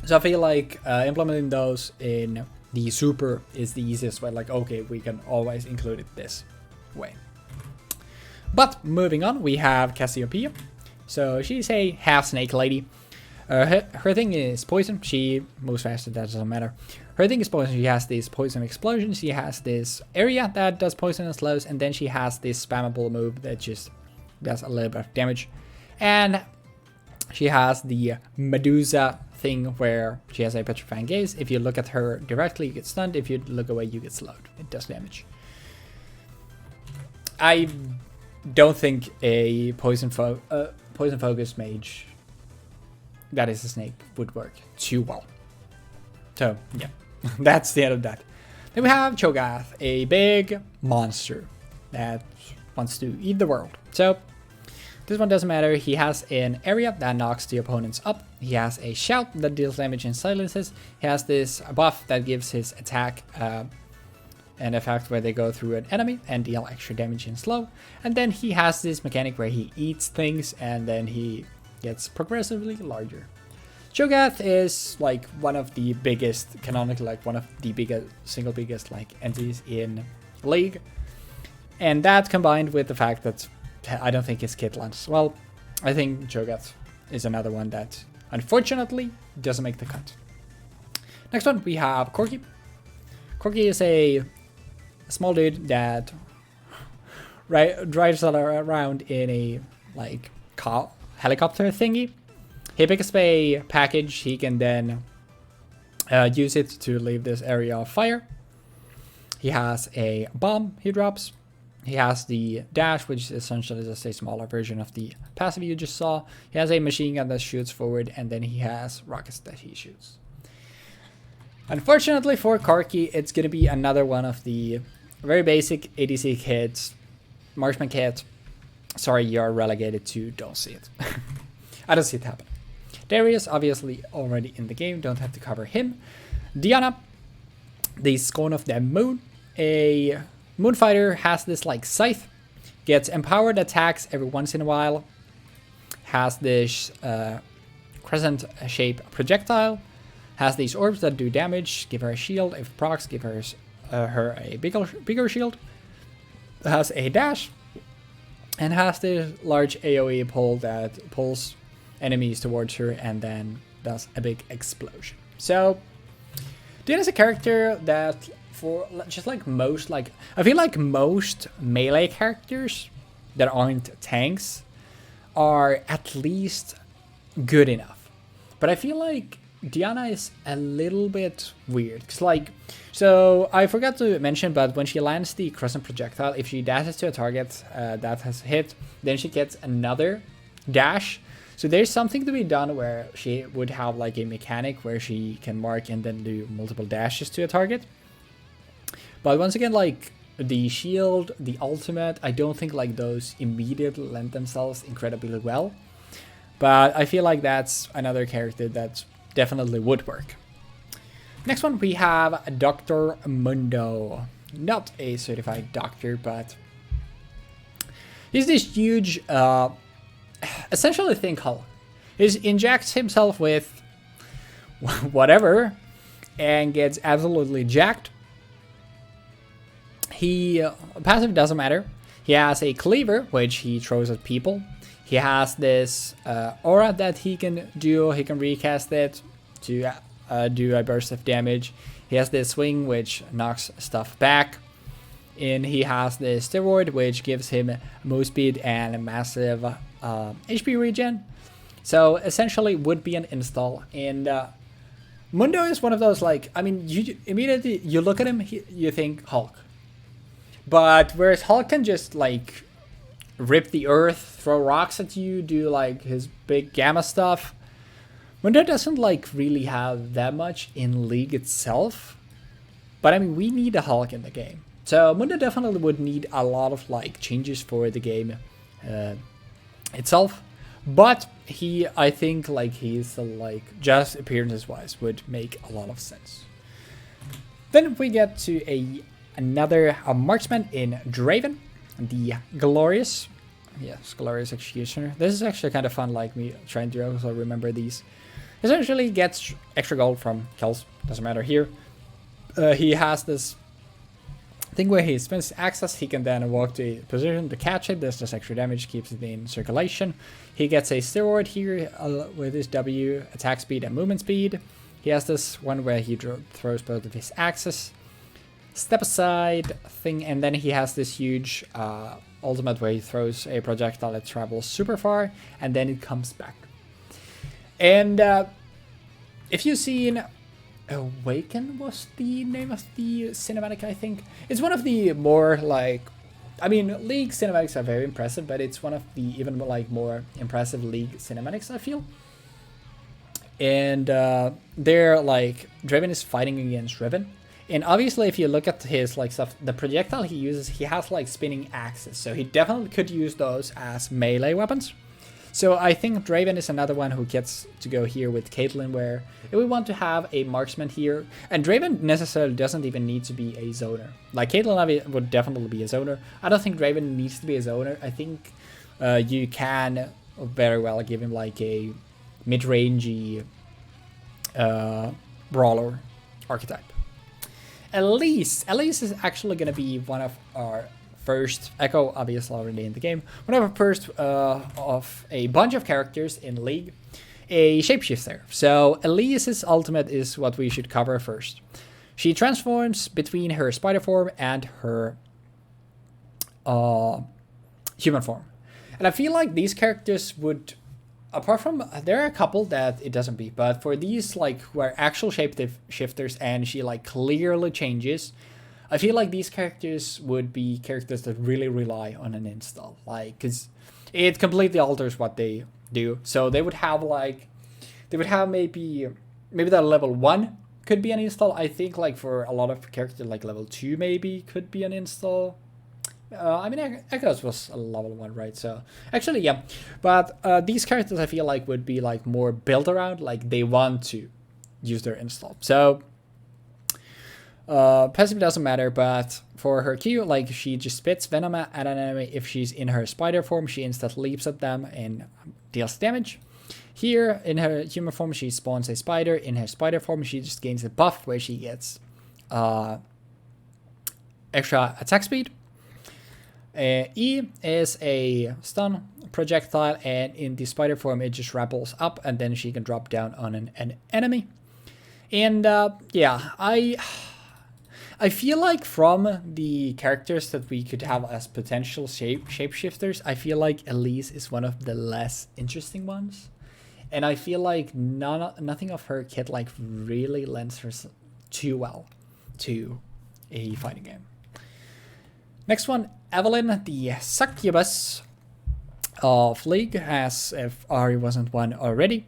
So I feel like implementing those in the super is the easiest way. Like, okay, we can always include it this way. But moving on, we have Cassiopeia. So she's a half snake lady. Her thing is poison. She moves faster, that doesn't matter. Her thing is poison. She has this poison explosion. She has this area that does poison and slows. And then she has this spammable move that just does a little bit of damage. And she has the Medusa thing where she has a petrifying gaze. If you look at her directly, you get stunned. If you look away, you get slowed. It does damage. I don't think a poison focus mage that is a snake would work too well. So yeah, that's the end of that. Then we have Cho'Gath, a big monster that wants to eat the world. So this one doesn't matter. He has an area that knocks the opponents up. He has a shout that deals damage and silences. He has this buff that gives his attack an effect where they go through an enemy and deal extra damage in slow. And then he has this mechanic where he eats things and then he gets progressively larger. Cho'Gath is like one of the biggest, canonically like one of the biggest, single biggest like entities in League. And that combined with the fact that I don't think his kit lands well, I think Cho'Gath is another one that unfortunately doesn't make the cut. Next one we have Corki. Corki is a small dude that drives around in a like helicopter thingy. He picks up a package. He can then use it to leave this area of fire. He has a bomb he drops. He has the dash, which is essentially just a smaller version of the passive you just saw. He has a machine gun that shoots forward, and then he has rockets that he shoots. Unfortunately for Corki, it's going to be another one of the very basic ADC kits. Marksman kit. Sorry, you're relegated to don't see it. I don't see it happen. Darius, obviously already in the game, don't have to cover him. Diana, the Scorn of the Moon. A Moonfighter, has this like scythe, gets empowered attacks every once in a while, has this crescent shape projectile, has these orbs that do damage, give her a shield, if procs give her a bigger shield, has a dash, and has this large AoE pull that pulls enemies towards her and then does a big explosion. So Diana's a character that for just like most, like I feel like most melee characters that aren't tanks are at least good enough. But I feel like Diana is a little bit weird. Cause like, so I forgot to mention, but when she lands the crescent projectile, if she dashes to a target that has hit, then she gets another dash. So there's something to be done where she would have like a mechanic where she can mark and then do multiple dashes to a target. But once again, like the shield, the ultimate, I don't think like those immediately lend themselves incredibly well. But I feel like that's another character that definitely would work. Next one we have Dr. Mundo. Not a certified doctor, but he's this huge, essentially think Hulk. He injects himself with whatever and gets absolutely jacked. He passive doesn't matter. He has a cleaver which he throws at people. He has this aura that he can do. He can recast it to do a burst of damage. He has this swing which knocks stuff back. And he has this steroid which gives him move speed and massive HP regen. So essentially would be an install. And Mundo is one of those like, I mean, you immediately you look at him, you think Hulk. But whereas Hulk can just like rip the earth, throw rocks at you, do like his big gamma stuff. Mundo doesn't like really have that much in League itself, but I mean we need a Hulk in the game, so Mundo definitely would need a lot of like changes for the game itself. But I think like he's like just appearances wise would make a lot of sense. Then we get to another marksman in Draven, the Glorious. Yes, Glorious Executioner. This is actually kind of fun, like me trying to also remember these. Essentially gets extra gold from kills, doesn't matter here. He has this thing where he spends access, he can then walk to a position to catch it, does extra damage, keeps it in circulation. He gets a steroid here with his W, attack speed and movement speed. He has this one where he throws both of his axes, step aside thing, and then he has this huge ultimate where he throws a projectile that travels super far, and then it comes back. And if you've seen Awaken was the name of the cinematic, I think. It's one of the more like, I mean, League cinematics are very impressive, but it's one of the even like more impressive League cinematics, I feel. And they're like, Draven is fighting against Riven. And obviously if you look at his like stuff, the projectile he uses, he has like spinning axes. So he definitely could use those as melee weapons. So I think Draven is another one who gets to go here with Caitlyn, where if we want to have a marksman here, and Draven necessarily doesn't even need to be a zoner. Like Caitlyn would definitely be a zoner. I don't think Draven needs to be a zoner. I think you can very well give him like a mid-rangey brawler archetype. Elise is actually going to be one of our first, Echo obviously already in the game, one of our first of a bunch of characters in League, a shapeshifter. So Elise's ultimate is what we should cover first. She transforms between her spider form and her human form. And I feel like these characters would, apart from, there are a couple that it doesn't be, but for these like who are actual shapeshifters and she like clearly changes, I feel like these characters would be characters that really rely on an install, like, because it completely alters what they do. So they would have like, maybe that level 1 could be an install. I think like for a lot of characters like level 2 maybe could be an install. I mean, Echoes was a level 1, right? So actually, yeah. But these characters I feel like would be like more built around, like they want to use their install. So passive doesn't matter, but for her Q, like she just spits venom at an enemy. If she's in her spider form, she instead leaps at them and deals damage. Here, in her human form, she spawns a spider. In her spider form, she just gains a buff where she gets extra attack speed. E is a stun projectile, and in the spider form, it just rappels up, and then she can drop down on an enemy. And yeah, I feel like from the characters that we could have as potential shapeshifters, I feel like Elise is one of the less interesting ones. And I feel like nothing of her kit like really lends her too well to a fighting game. Next one, Evelynn, the succubus of League, as if Ahri wasn't one already.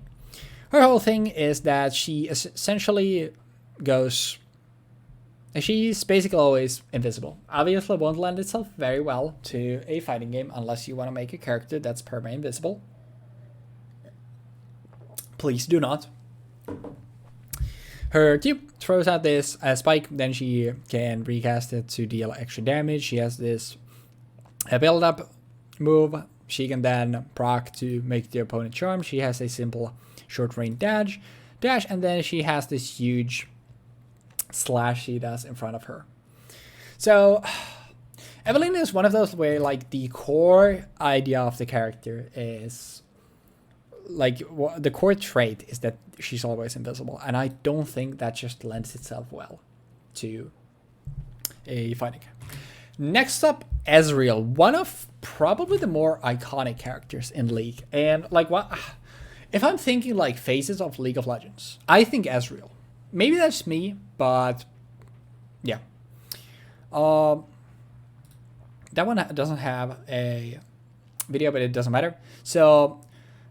Her whole thing is that she essentially goes... She's basically always invisible. Obviously won't lend itself very well to a fighting game unless you want to make a character that's perma-invisible. Please do not. Her Q throws out this spike, then she can recast it to deal extra damage. She has this build-up move. She can then proc to make the opponent charm. She has a simple short-range dash, and then she has this huge slash she does in front of her. So Evelynn is one of those where like the core idea of the character is like the core trait is that she's always invisible, and I don't think that just lends itself well to a fighting game. Next up, Ezreal, one of probably the more iconic characters in League. And like, what if I'm thinking like phases of League of Legends, I think Ezreal. Maybe that's me, but yeah. That one doesn't have a video, but it doesn't matter. So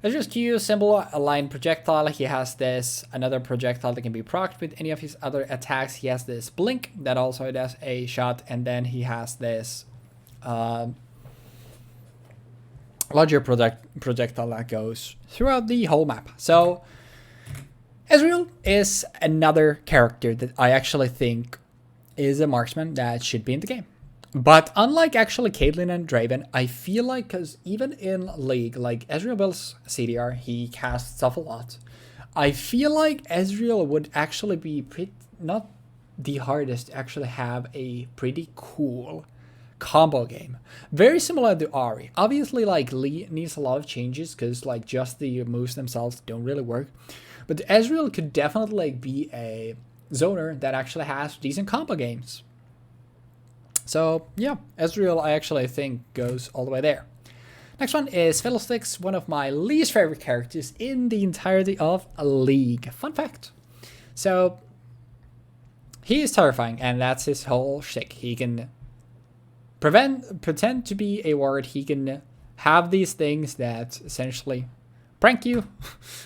let's just use simple align projectile. He has this another projectile that can be procced with any of his other attacks. He has this blink that also does a shot, and then he has this larger projectile that goes throughout the whole map. So Ezreal is another character that I actually think is a marksman that should be in the game. But unlike actually Caitlyn and Draven, I feel like, because even in League, like Ezreal builds CDR, he casts stuff a lot. I feel like Ezreal would actually be not the hardest to actually have a pretty cool combo game. Very similar to Ahri. Obviously, like Lee needs a lot of changes because like just the moves themselves don't really work. But Ezreal could definitely like be a zoner that actually has decent combo games. So yeah, Ezreal I actually think goes all the way there. Next one is Fiddlesticks, one of my least favorite characters in the entirety of a League. Fun fact. So he is terrifying, and that's his whole shtick. He can pretend to be a ward. He can have these things that essentially prank you.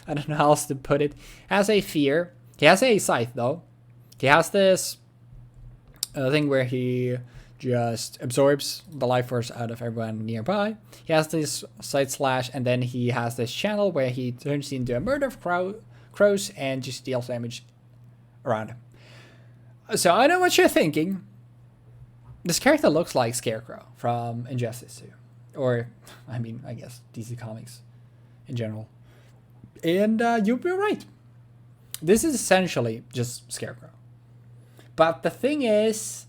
I don't know how else to put it. Has a fear. He has a scythe though. He has this thing where he just absorbs the life force out of everyone nearby. He has this side slash, and then he has this channel where he turns into a murder of crows and just deals damage around him. So I know what you're thinking. This character looks like Scarecrow from Injustice 2. Or, I mean, I guess DC Comics in general. And you'll be right. This is essentially just Scarecrow. But the thing is,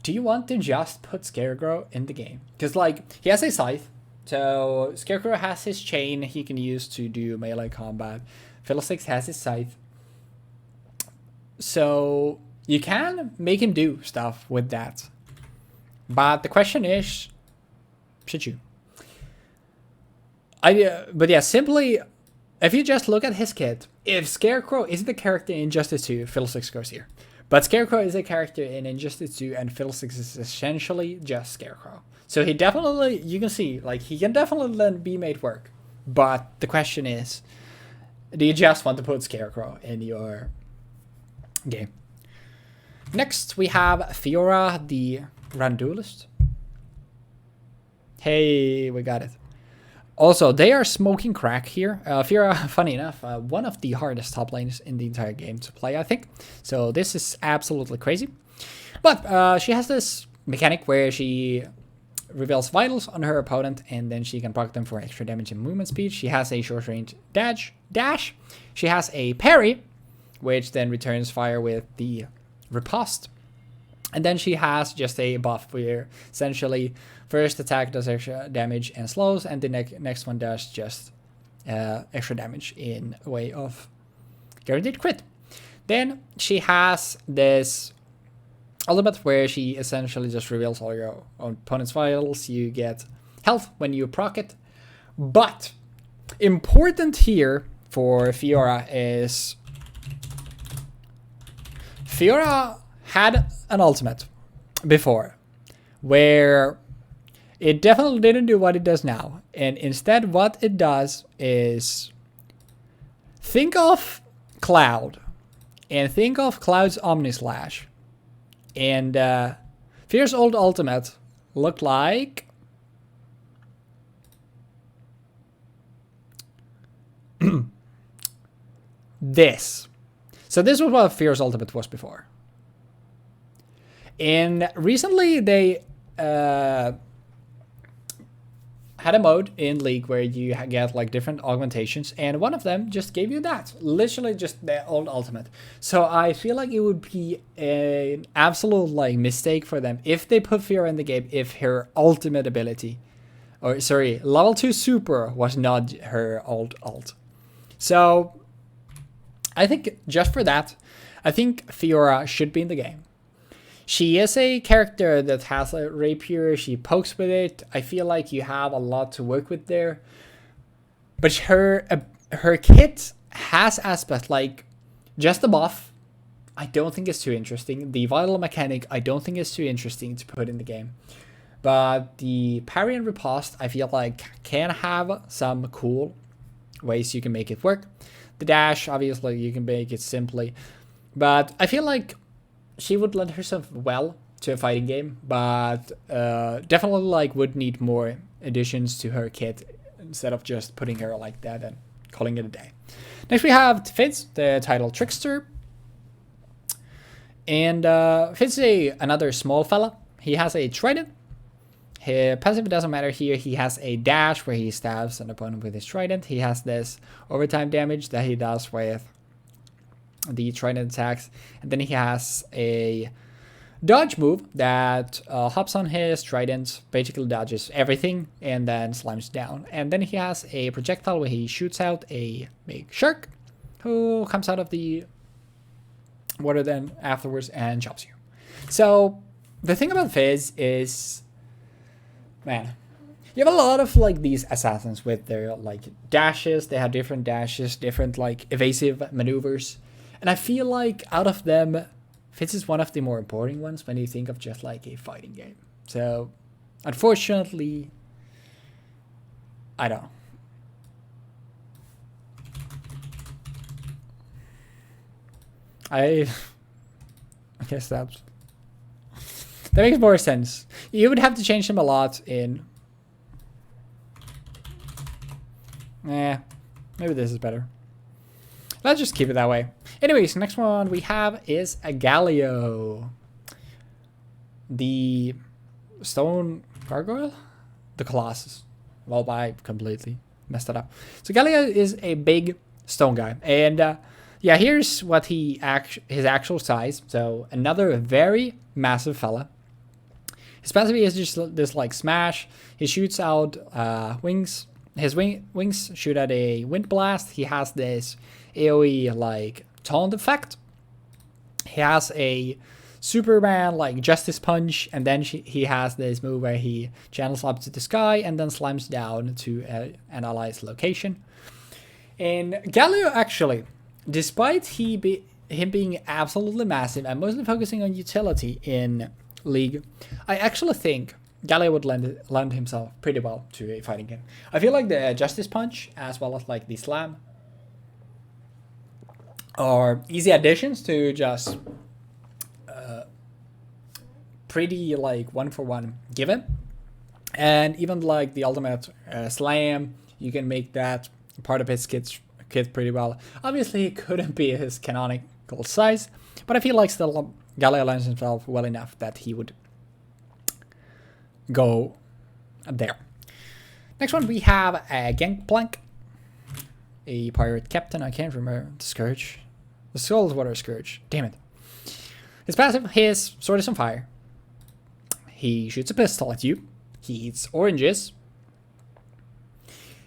do you want to just put Scarecrow in the game? Because, like, he has a scythe. So, Scarecrow has his chain he can use to do melee combat. Fiddlesticks has his scythe. So, you can make him do stuff with that. But the question is, should you? But yeah, simply, if you just look at his kit, if Scarecrow is the character in Injustice 2, Fiddlesticks goes here. But Scarecrow is a character in Injustice 2, and Fiddlesticks is essentially just Scarecrow. So he definitely, you can see, like, he can definitely then be made work. But the question is, do you just want to put Scarecrow in your game? Next, we have Fiora, the Randuilist. Hey, we got it. Also, they are smoking crack here. Fiora, funny enough, one of the hardest top lanes in the entire game to play, I think. So this is absolutely crazy. But she has this mechanic where she reveals vitals on her opponent, and then she can proc them for extra damage and movement speed. She has a short range dash. She has a parry, which then returns fire with the riposte. And then she has just a buff where essentially first attack does extra damage and slows, and the next one does just extra damage in a way of guaranteed crit. Then she has this ultimate where she essentially just reveals all your own opponent's vitals. You get health when you proc it. But important here for Fiora is Fiora had an ultimate before where it definitely didn't do what it does now. And instead what it does is think of Cloud and think of Cloud's Omnislash. And Fiora's old ultimate looked like this. So this was what Fiora's ultimate was before. And recently they had a mode in League where you get like different augmentations, and one of them just gave you that. Literally just the old ultimate. So I feel like it would be an absolute like mistake for them if they put Fiora in the game if her ultimate ability, or sorry, level 2 super was not her old ult. So I think just for that, I think Fiora should be in the game. She is a character that has a rapier. She pokes with it. I feel like you have a lot to work with there. But her kit has aspects like just the buff. I don't think it's too interesting. The vital mechanic, I don't think is too interesting to put in the game. But the parry and riposte, I feel like, can have some cool ways you can make it work. The dash, obviously, you can make it simply. But I feel like she would lend herself well to a fighting game, but definitely like would need more additions to her kit instead of just putting her like that and calling it a day. Next we have Fizz, the title Trickster. And Fizz is another small fella. He has a trident. His passive doesn't matter here. He has a dash where he stabs an opponent with his trident. He has this overtime damage that he does with the trident attacks. And then he has a dodge move that hops on his trident, basically dodges everything, and then slimes down. And then he has a projectile where he shoots out a big shark who comes out of the water then afterwards and chops you. So the thing about Fizz is, man, you have a lot of like these assassins with their like dashes. They have different dashes, different like evasive maneuvers. And I feel like out of them, Fizz is one of the more important ones when you think of just like a fighting game. So, unfortunately, I don't know. I guess that makes more sense. You would have to change them a lot in... maybe this is better. Let's just keep it that way. Anyways, next one we have is a Galio. The stone gargoyle? The Colossus. Well, I completely messed it up. So Galio is a big stone guy. And yeah, here's what his actual size. So another very massive fella. His passive is just this like smash. He shoots out wings. His wings shoot at a wind blast. He has this AoE like taunt effect. He has a Superman like Justice Punch, and then he has this move where he channels up to the sky and then slimes down to an ally's location. And Galio actually, despite him being absolutely massive and mostly focusing on utility in League, I actually think Galio would lend himself pretty well to a fighting game. I feel like the Justice Punch as well as like the Slam are easy additions to just pretty like one-for-one given. And even like the ultimate Slam, you can make that part of his kit pretty well. Obviously, it couldn't be his canonical size, but I feel like still Galio lends himself well enough that he would go there. Next one, we have a Gangplank, a pirate captain. I can't remember the Scourge. The Saltwater Scourge. Damn it. His passive, his sword is on fire. He shoots a pistol at you. He eats oranges.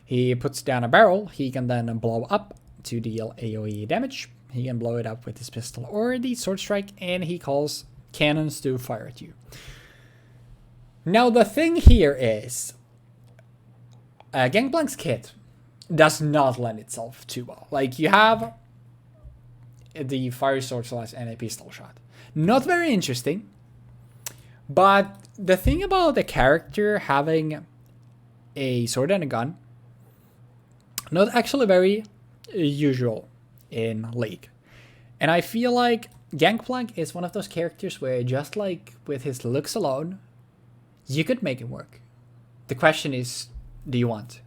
He puts down a barrel. He can then blow up to deal AoE damage. He can blow it up with his pistol or the sword strike, and he calls cannons to fire at you. Now the thing here is, Gangplank's kit does not lend itself too well. Like, you have the fire sword slash and a pistol shot. Not very interesting, but the thing about the character having a sword and a gun, not actually very usual in League. And I feel like Gangplank is one of those characters where just like with his looks alone, you could make it work. The question is, do you want to?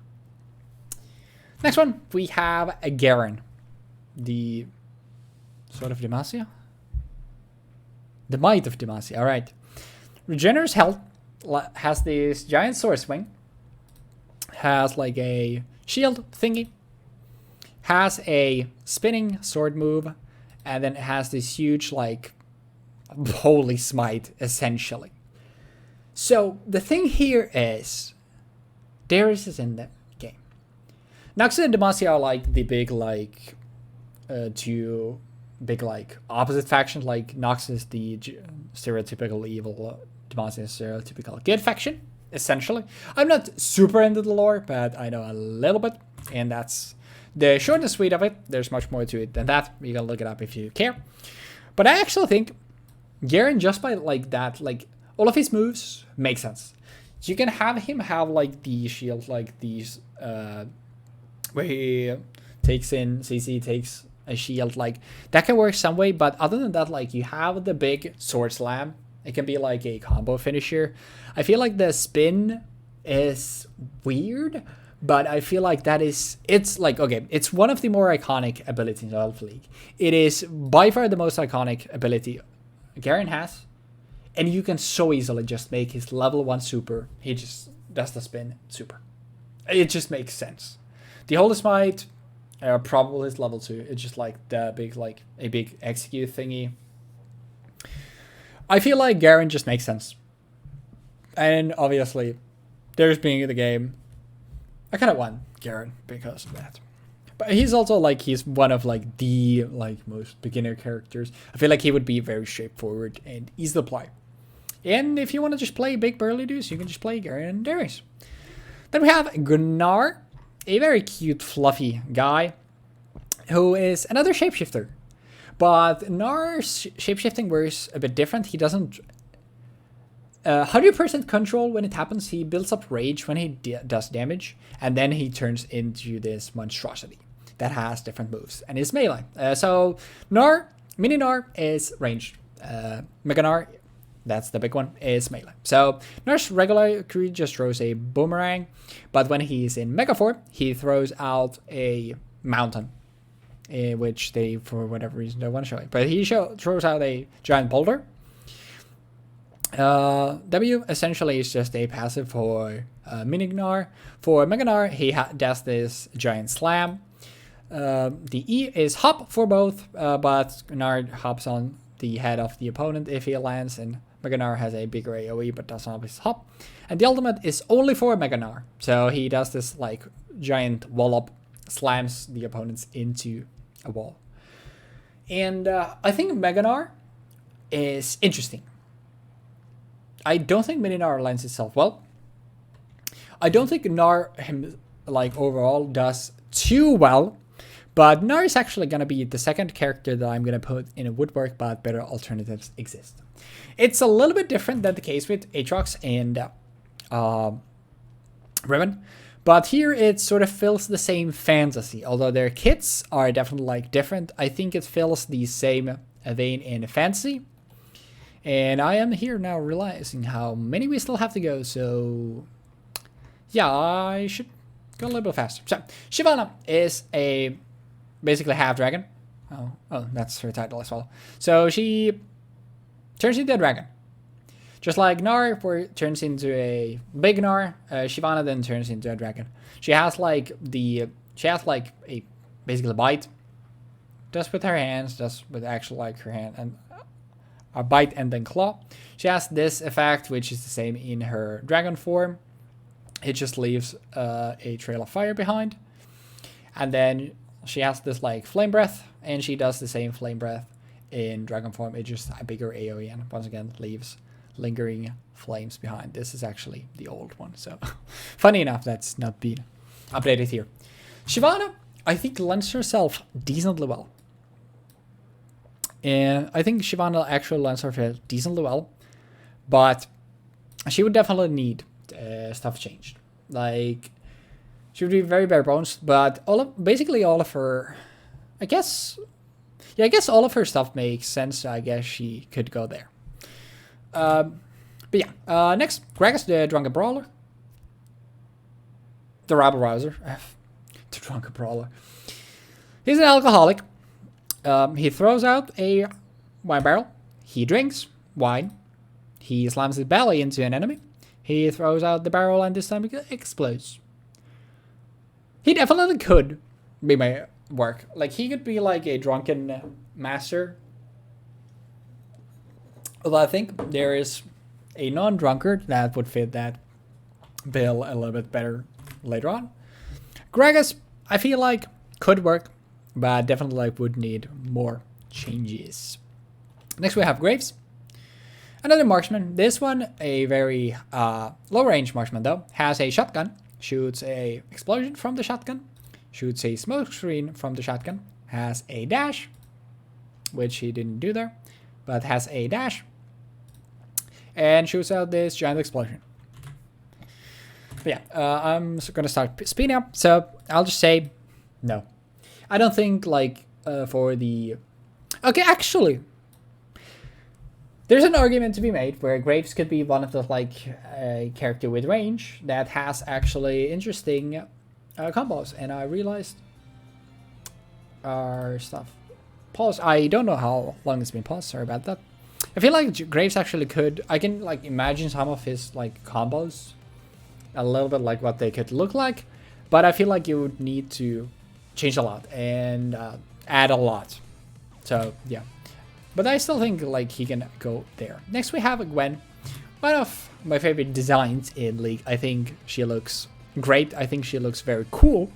Next one, we have a Garen. The Sword of Demacia? The Might of Demacia, alright. Regenerates health, has this giant sword swing, has like a shield thingy, has a spinning sword move, and then it has this huge like holy smite essentially. So the thing here is, Darius is in the game. Noxus and Demacia are like the big like two big like opposite factions. Like Noxus is the stereotypical evil, Demacia is stereotypical good faction essentially. I'm not super into the lore, but I know a little bit, and that's the short and sweet of it. There's much more to it than that. You can look it up if you care. But I actually think Garen, just by like that, like all of his moves make sense. you can have him have like the shield like these where he takes in CC, takes a shield, like that can work some way, but other than that, like you have the big sword slam, it can be like a combo finisher. I feel like the spin is weird, but I feel like it's like, okay, it's one of the more iconic abilities in Alpha League. It is by far the most iconic ability Garen has, and you can so easily just make his level 1 super, he just does the spin super. It just makes sense. The Holy Smite, probably is level 2. It's just like the big, like a big execute thingy. I feel like Garen just makes sense. And obviously, there's being in the game, I kind of want Garen because of that. But he's also like, he's one of like the like most beginner characters. I feel like he would be very straightforward and easy to play. And if you want to just play big burly dudes, you can just play Garen and Darius. Then we have Gnar, a very cute, fluffy guy who is another shapeshifter. But Gnar's shapeshifting works a bit different. He doesn't 100% control when it happens. He builds up rage when he does damage, and then he turns into this monstrosity that has different moves and is melee. So Gnar, Mini Gnar is ranged. Mega Gnar, that's the big one, is melee. So Gnar's regular crew just throws a boomerang, but when he's in Mega form, he throws out a mountain, which they, for whatever reason, don't want to show it. But he throws out a giant boulder. W essentially is just a passive for Mini Gnar. For Mega Gnar, he does this giant slam. The E is hop for both, but Gnar hops on the head of the opponent if he lands, and Mega Gnar has a bigger AoE but does not always hop. And the ultimate is only for Mega Gnar, so he does this like giant wallop, slams the opponents into a wall. And I think Mega Gnar is interesting. I don't think Mini Gnar lends itself well. I don't think Gnar him like overall does too well, but Gnar is actually gonna be the second character that I'm gonna put in a woodwork, but better alternatives exist. It's a little bit different than the case with Aatrox and Riven, but here it sort of fills the same fantasy. Although their kits are definitely like different, I think it fills the same vein in fantasy. And I am here now realizing how many we still have to go, so yeah, I should go a little bit faster. So, Shyvana is a basically half dragon. Oh, that's her title as well. So she turns into a dragon. Just like Gnar, where it turns into a big Gnar, Shyvana then turns into a dragon. She has like a basically bite. Does with her hands, does with actual like her hand and a bite and then claw. She has this effect, which is the same in her dragon form. It just leaves a trail of fire behind. And then she has this like flame breath, and she does the same flame breath in dragon form. It just a bigger AoE, and once again leaves lingering flames behind. This is actually the old one, so funny enough that's not been updated here. Shyvana, I think, lends herself decently well. And I think Shyvana actually lends herself decently well, but she would definitely need stuff changed. Like, she would be very bare bones, but basically all of her, I guess all of her stuff makes sense. So I guess she could go there. But yeah, next, Gragas, the Drunken Brawler. The Rabble Rouser. The Drunken Brawler. He's an alcoholic. He throws out a wine barrel. He drinks wine. He slams his belly into an enemy. He throws out the barrel, and this time it explodes. He definitely could be my work. Like, he could be like a drunken master. Although I think there is a non-drunkard that would fit that bill a little bit better later on. Gragas, I feel like, could work, but definitely like would need more changes. Next we have Graves. Another marksman. This one, a very low range marksman though. Has a shotgun. Shoots a explosion from the shotgun. Shoots a smoke screen from the shotgun. Has a dash, which he didn't do there, but has a dash. And shoots out this giant explosion. But yeah, I'm gonna start speeding up. So I'll just say no. I don't think like for the. Okay, actually, there's an argument to be made where Graves could be one of the like character with range that has actually interesting combos, and I realized our stuff. Pause. I don't know how long it's been paused. Sorry about that. I feel like Graves actually could. I can like imagine some of his like combos, a little bit like what they could look like, but I feel like you would need to change a lot and add a lot. So yeah. But I still think like he can go there. Next we have Gwen. One of my favorite designs in League. I think she looks great. I think she looks very cool.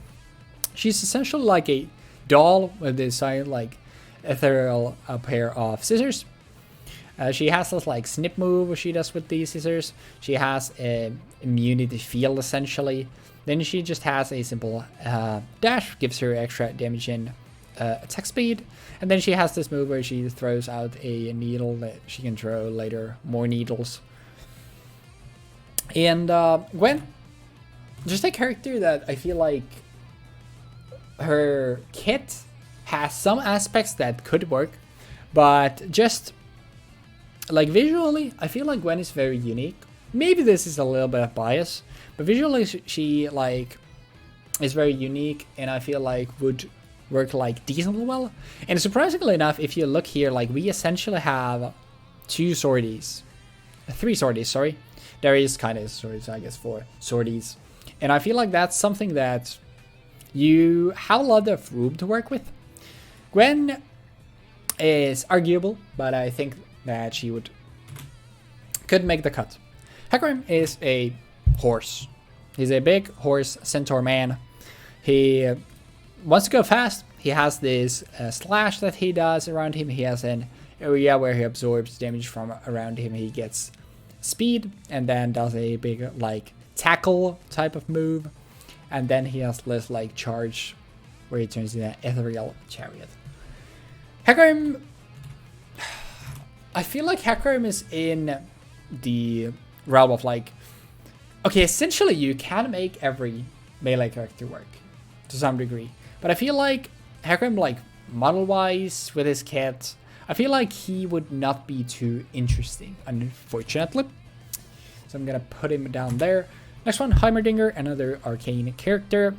She's essentially like a doll with this like ethereal pair of scissors. She has this like snip move she does with these scissors. She has an immunity field essentially. Then she just has a simple dash, gives her extra damage and attack speed. And then she has this move where she throws out a needle that she can throw later, more needles. And Gwen, just a character that I feel like her kit has some aspects that could work, but just like visually, I feel like Gwen is very unique. Maybe this is a little bit of bias, but visually she like is very unique, and I feel like would work like decently well. And surprisingly enough, if you look here, like we essentially have three sorties, sorry. There is kind of sorties, I guess, for sorties, and I feel like that's something that you have a lot of room to work with. Gwen is arguable, but I think that she could make the cut. Hecarim is a horse. He's a big horse centaur man. He wants to go fast. He has this slash that he does around him. He has an area where he absorbs damage from around him. He gets speed and then does a big like tackle type of move. And then he has this like charge where he turns into an ethereal chariot. Hecarim, I feel like Hecarim is in the realm of like, okay, essentially you can make every melee character work to some degree. But I feel like Hecarim, like model-wise with his kit, I feel like he would not be too interesting, unfortunately. So I'm gonna put him down there. Next one, Heimerdinger, another arcane character.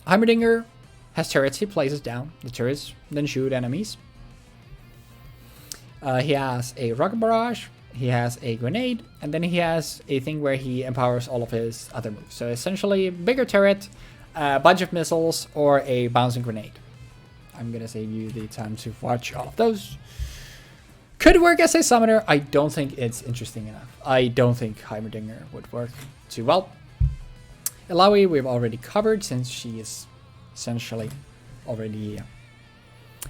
Heimerdinger has turrets he places down. The turrets then shoot enemies. He has a rocket barrage, he has a grenade, and then he has a thing where he empowers all of his other moves. So essentially, bigger turret, a bunch of missiles, or a bouncing grenade. I'm gonna save you the time to watch all of those. Could work as a summoner. I don't think it's interesting enough. I don't think Heimerdinger would work too well. Illaoi we've already covered since she is essentially already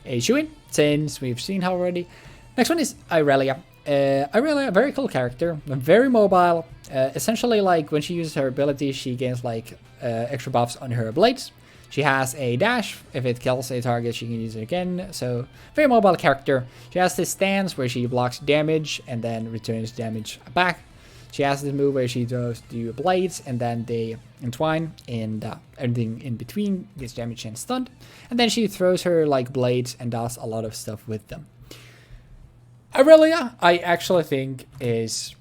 a shoo-in, since we've seen her already. Next one is Irelia. Irelia, a very cool character, very mobile. Essentially, like when she uses her ability, she gains like extra buffs on her blades. She has a dash. If it kills a target, she can use it again. So, very mobile character. She has this stance where she blocks damage and then returns damage back. She has this move where she does do blades and then they entwine, and everything in between gets damaged and stunned. And then she throws her like blades and does a lot of stuff with them. Irelia, I actually think is...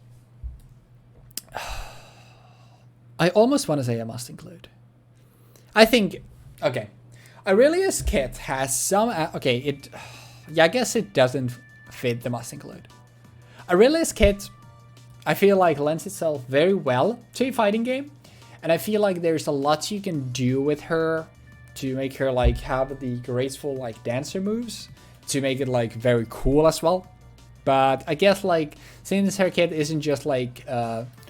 I almost want to say I must include. I think... Okay. Irelia's kit has some... Okay, it... Yeah, I guess it doesn't fit the must include. Irelia's kit, I feel like, lends itself very well to a fighting game. And I feel like there's a lot you can do with her to make her, like, have the graceful, like, dancer moves. To make it, like, very cool as well. But I guess, like, since her kit isn't just, like,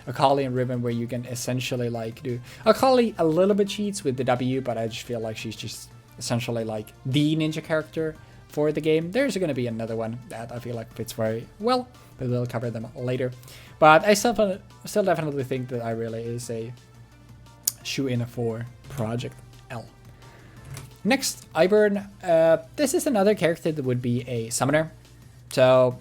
Akali and Riven, where you can essentially, like, do... Akali a little bit cheats with the W, but I just feel like she's just essentially, like, the ninja character for the game. There's going to be another one that I feel like fits very well, but we'll cover them later. But I still definitely think that Irelia is a shoe-in for Project L. Next, Ivern. This is another character that would be a summoner. So...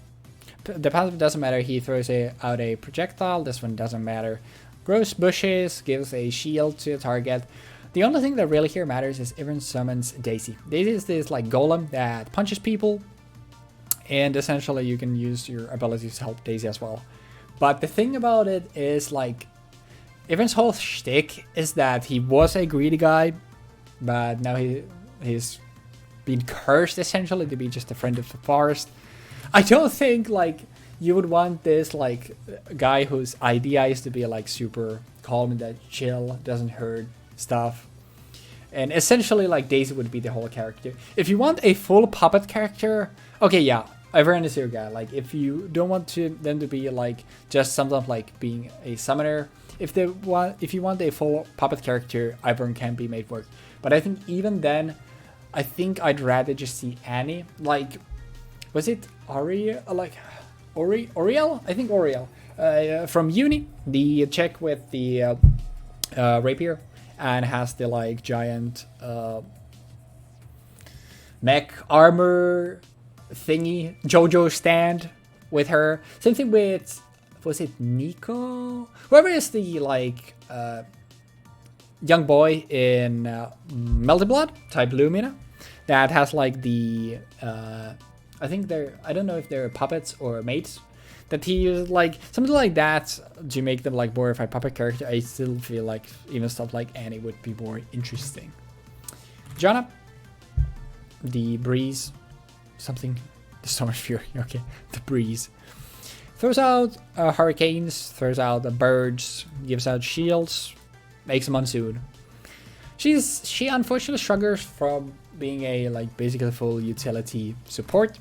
The passive doesn't matter, he throws out a projectile. This one doesn't matter. Grows bushes, gives a shield to a target. The only thing that really here matters is Ivern summons Daisy. Daisy is this like golem that punches people, and essentially you can use your abilities to help Daisy as well. But the thing about it is like, Ivern's whole shtick is that he was a greedy guy, but now he's been cursed essentially to be just a friend of the forest. I don't think like you would want this like guy whose idea is to be like super calm and that chill, doesn't hurt stuff. And essentially like Daisy would be the whole character. If you want a full puppet character, okay, yeah, Ivern is your guy. Like if you don't want them to be like just something like being a summoner, if you want a full puppet character, Ivern can be made work. But I think even then, I think I'd rather just see Annie. Like, was it Ariel? Like Oriel? I think Oriel from Uni, the chick with the rapier and has the like giant mech armor thingy JoJo stand with her. Same thing with, was it Neeko? Whoever is the like young boy in Melted Blood type Lumina that has like the I think I don't know if they're puppets or mates, that he uses like something like that to make them like more of a puppet character. I still feel like even stuff like Annie would be more interesting. Janna, the breeze, something, the Storm's Fury, okay, the breeze. Throws out hurricanes, throws out the birds, gives out shields, makes a monsoon. She unfortunately struggles from being a like basically full utility support.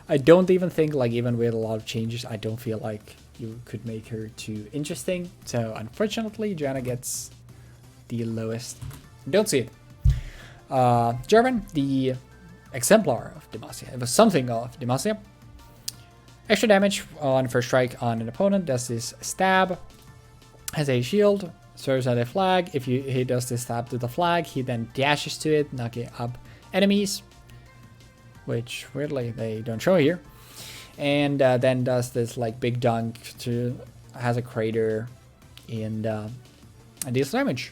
I don't even think like even with a lot of changes, I don't feel like you could make her too interesting. So unfortunately, Janna gets the lowest. Don't see it. German, the exemplar of Demacia. It was something of Demacia. Extra damage on first strike on an opponent. Does this stab. Has a shield. Serves at a flag. If he does this stab to the flag, he then dashes to it, knocking up enemies, which weirdly they don't show here. And then does this like big dunk to has a crater and deals damage.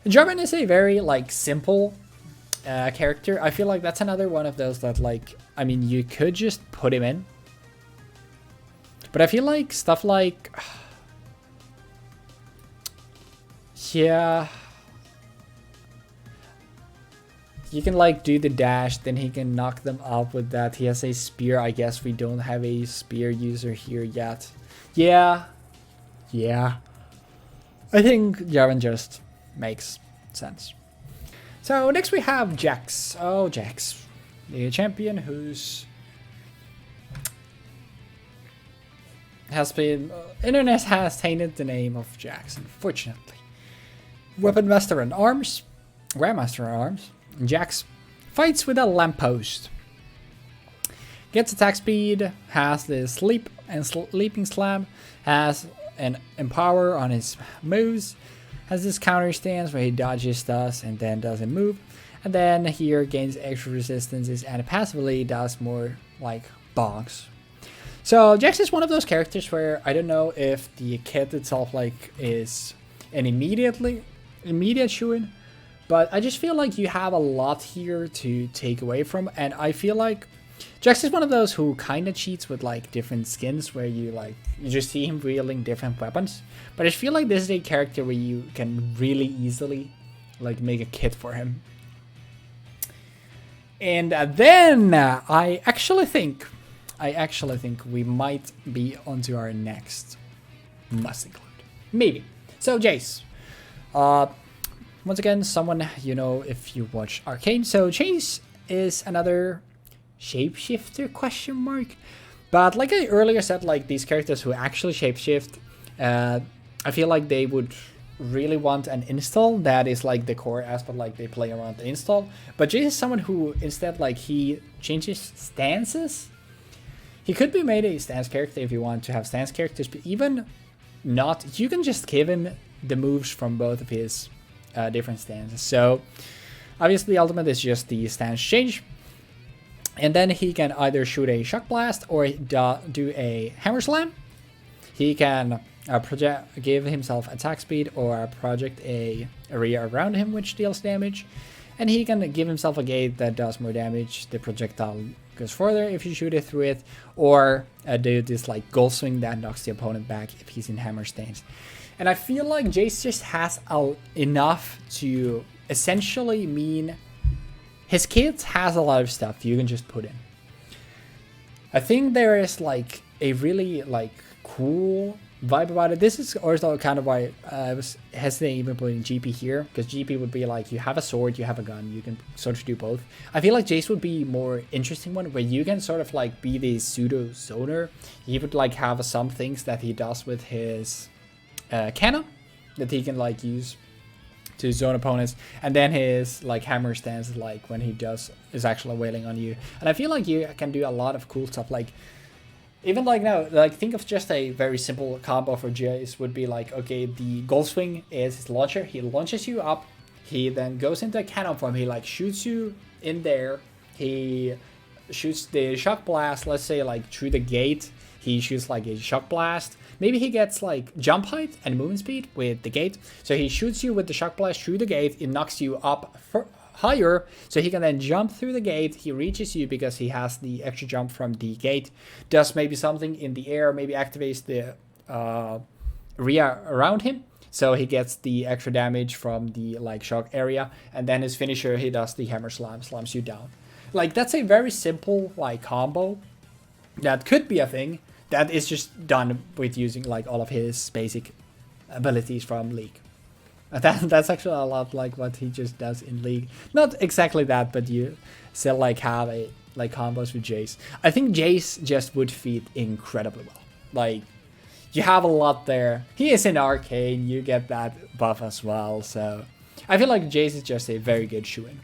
German is a very like simple character. I feel like that's another one of those that like, I mean, you could just put him in, but I feel like stuff like yeah, you can like do the dash, then he can knock them up with that. He has a spear. I guess we don't have a spear user here yet. Yeah. I think Yaren just makes sense. So next we have Jax. Oh, Jax, the champion who's has been internet has tainted the name of Jax, unfortunately. Weapon Master and Arms, Grandmaster and Arms. Jax fights with a lamppost. Gets attack speed, has the sleep and sleeping slam, has an empower on his moves, has this counter stance where he dodges stuff and then doesn't move, and then here gains extra resistances and passively does more like bonks. So Jax is one of those characters where I don't know if the kit itself like is an immediate shoo-in, but I just feel like you have a lot here to take away from, and I feel like Jax is one of those who kind of cheats with like different skins where you just see him wielding different weapons, but I feel like this is a character where you can really easily like make a kit for him. And then I actually think we might be onto our next must include, maybe. So Jace, once again, someone you know if you watch Arcane. So Jace is another shapeshifter question mark, but like I earlier said, like these characters who actually shapeshift, I feel like they would really want an install that is like the core aspect, like they play around the install. But Jace is someone who instead like he changes stances. He could be made a stance character if you want to have stance characters, but even not, you can just give him the moves from both of his different stances. So obviously the ultimate is just the stance change, and then he can either shoot a shock blast or do a hammer slam. He can give himself attack speed, or project a area around him which deals damage. And he can give himself a gate that does more damage. The projectile goes further if you shoot it through it, or do this like goal swing that knocks the opponent back if he's in hammer stance. And I feel like Jace just has enough to essentially mean his kit has a lot of stuff you can just put in. I think there is like a really like cool vibe about it. This is also kind of why I was hesitating even putting GP here, because GP would be like, you have a sword, you have a gun, you can sort of do both. I feel like Jace would be more interesting one, where you can sort of like be the pseudo zoner. He would like have some things that he does with his cannon that he can like use to zone opponents, and then his like hammer stance, like when he is actually wailing on you. And I feel like you can do a lot of cool stuff, like even like now, like think of just a very simple combo for Jace would be like, okay, the goal swing is his launcher. He launches you up. He then goes into a cannon form. He like shoots you in there. He shoots the shock blast, let's say like through the gate. He shoots like a shock blast. Maybe he gets like jump height and movement speed with the gate. So he shoots you with the shock blast through the gate. It knocks you up higher, so he can then jump through the gate. He reaches you because he has the extra jump from the gate. Does maybe something in the air, maybe activates the area around him, so he gets the extra damage from the like shock area. And then his finisher, he does the hammer slam, slams you down. Like that's a very simple like combo that could be a thing that is just done with using like all of his basic abilities from League. That's actually a lot like what he just does in League. Not exactly that, but you still like have a like combos with Jace. I think Jace just would fit incredibly well. Like you have a lot there. He is in Arcane, you get that buff as well. So I feel like Jace is just a very good shoe-in.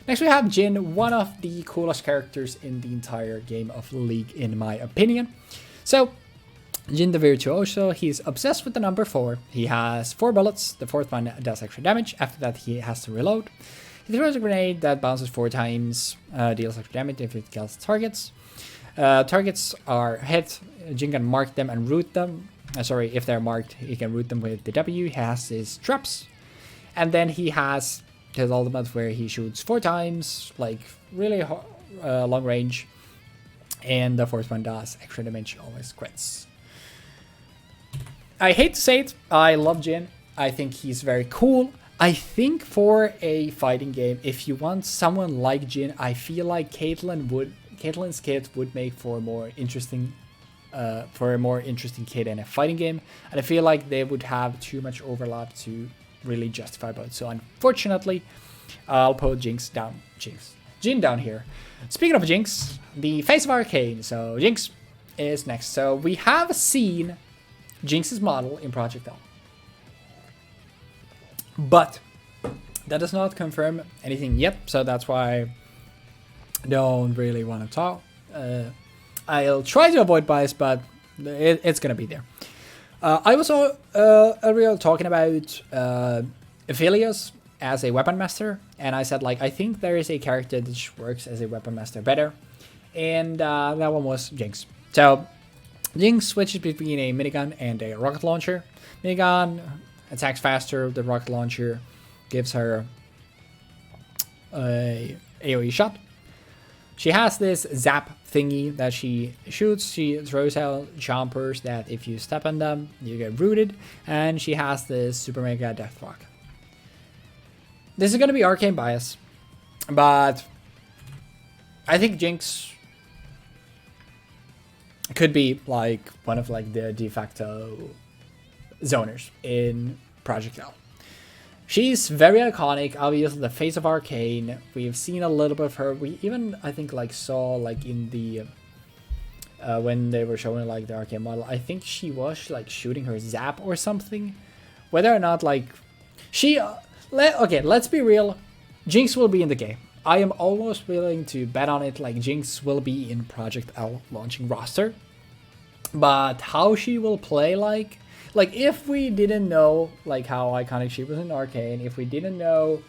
Next we have Jhin, one of the coolest characters in the entire game of League in my opinion. So Jhin the Virtuoso, he's obsessed with the number 4. He has 4 bullets, the 4th one does extra damage, after that he has to reload. He throws a grenade that bounces 4 times, deals extra damage if it kills targets. Targets are hit, Jhin can mark them and root them. If they're marked, he can root them with the W. He has his traps. And then he has his ultimate where he shoots 4 times, like really long range. And the 4th one does extra damage, always crits. I hate to say it, I love Jhin. I think he's very cool. I think for a fighting game, if you want someone like Jhin, I feel like Caitlyn's kit would make for a more interesting kit in a fighting game. And I feel like they would have too much overlap to really justify both. So unfortunately, I'll put Jhin down here. Speaking of Jinx, the face of Arcane. So Jinx is next. So we have seen Jinx's model in Project L, but that does not confirm anything yet, so that's why I don't really want to talk. I'll try to avoid bias, but it's gonna be there. I was earlier talking about Aphelios as a weapon master, and I said like I think there is a character that works as a weapon master better, and that one was Jinx. So Jinx switches between a minigun and a rocket launcher. Minigun attacks faster. The rocket launcher gives her a AoE shot. She has this zap thingy that she shoots. She throws out jumpers that if you step on them, you get rooted. And she has this super mega death rock. This is going to be arcane bias, but I think Jinx could be like one of like the de facto zoners in Project L. She's very iconic, obviously the face of Arcane. We've seen a little bit of her. We even I think like saw like in the when they were showing like the Arcane model, I think she was like shooting her zap or something. Whether or not like she okay, let's be real, Jinx will be in the game. I am almost willing to bet on it, like Jinx will be in Project L launching roster. But how she will play, like if we didn't know like how iconic she was in Arcane, if we didn't know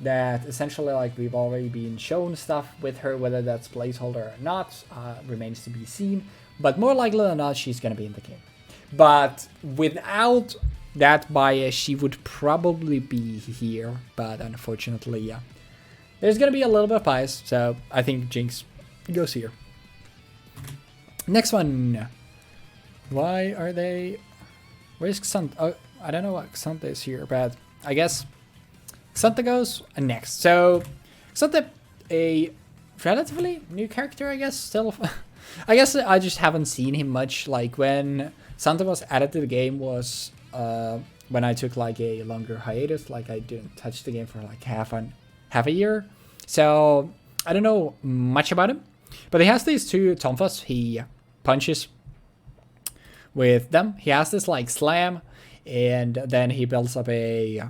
that essentially like we've already been shown stuff with her, whether that's placeholder or not, remains to be seen. But more likely than not, she's gonna be in the game. But without that bias, she would probably be here. But unfortunately, yeah. There's going to be a little bit of bias, so I think Jinx goes here. Next one. Why are they... Where's Xant? Oh, I don't know what Xanta is here, but I guess Xanta goes next. So, Xanta, a relatively new character, I guess, still. I guess I just haven't seen him much. Like, when Xanta was added to the game was when I took, like, a longer hiatus. Like, I didn't touch the game for, like, half a year. So, I don't know much about him. But he has these two tonfas. He punches with them. He has this like slam, and then he builds up a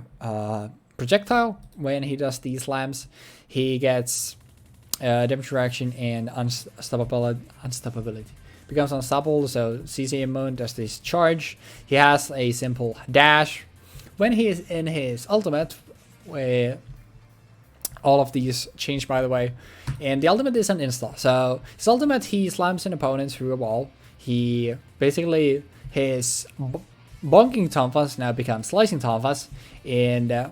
projectile. When he does these slams, he gets damage reaction and unstoppability. Becomes unstoppable, so CC immune does this charge. He has a simple dash. When he is in his ultimate, all of these change, by the way, and the ultimate is an insta. So his ultimate, he slams an opponent through a wall. He basically, his bonking tonfas now become slicing tonfas, and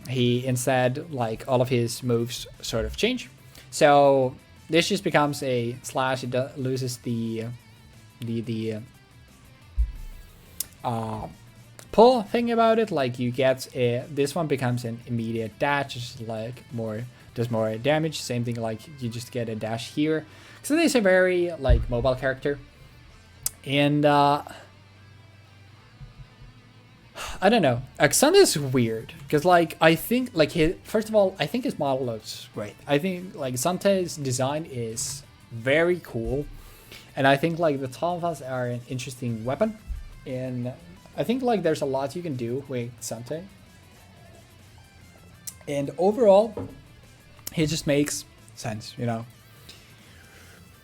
he instead, like, all of his moves sort of change. So this just becomes a slash. It loses the pull thing about it. Like, you get this one becomes an immediate dash, just like does more damage. Same thing, like you just get a dash here. So this is a very like mobile character. And I don't know. Xayah is weird because, like, I think, like, first of all, I think his model looks great. I think, like, Xayah's design is very cool, and I think, like, the tonfas are an interesting weapon, and I think, like, there's a lot you can do with Xayah. And overall, he just makes sense, you know.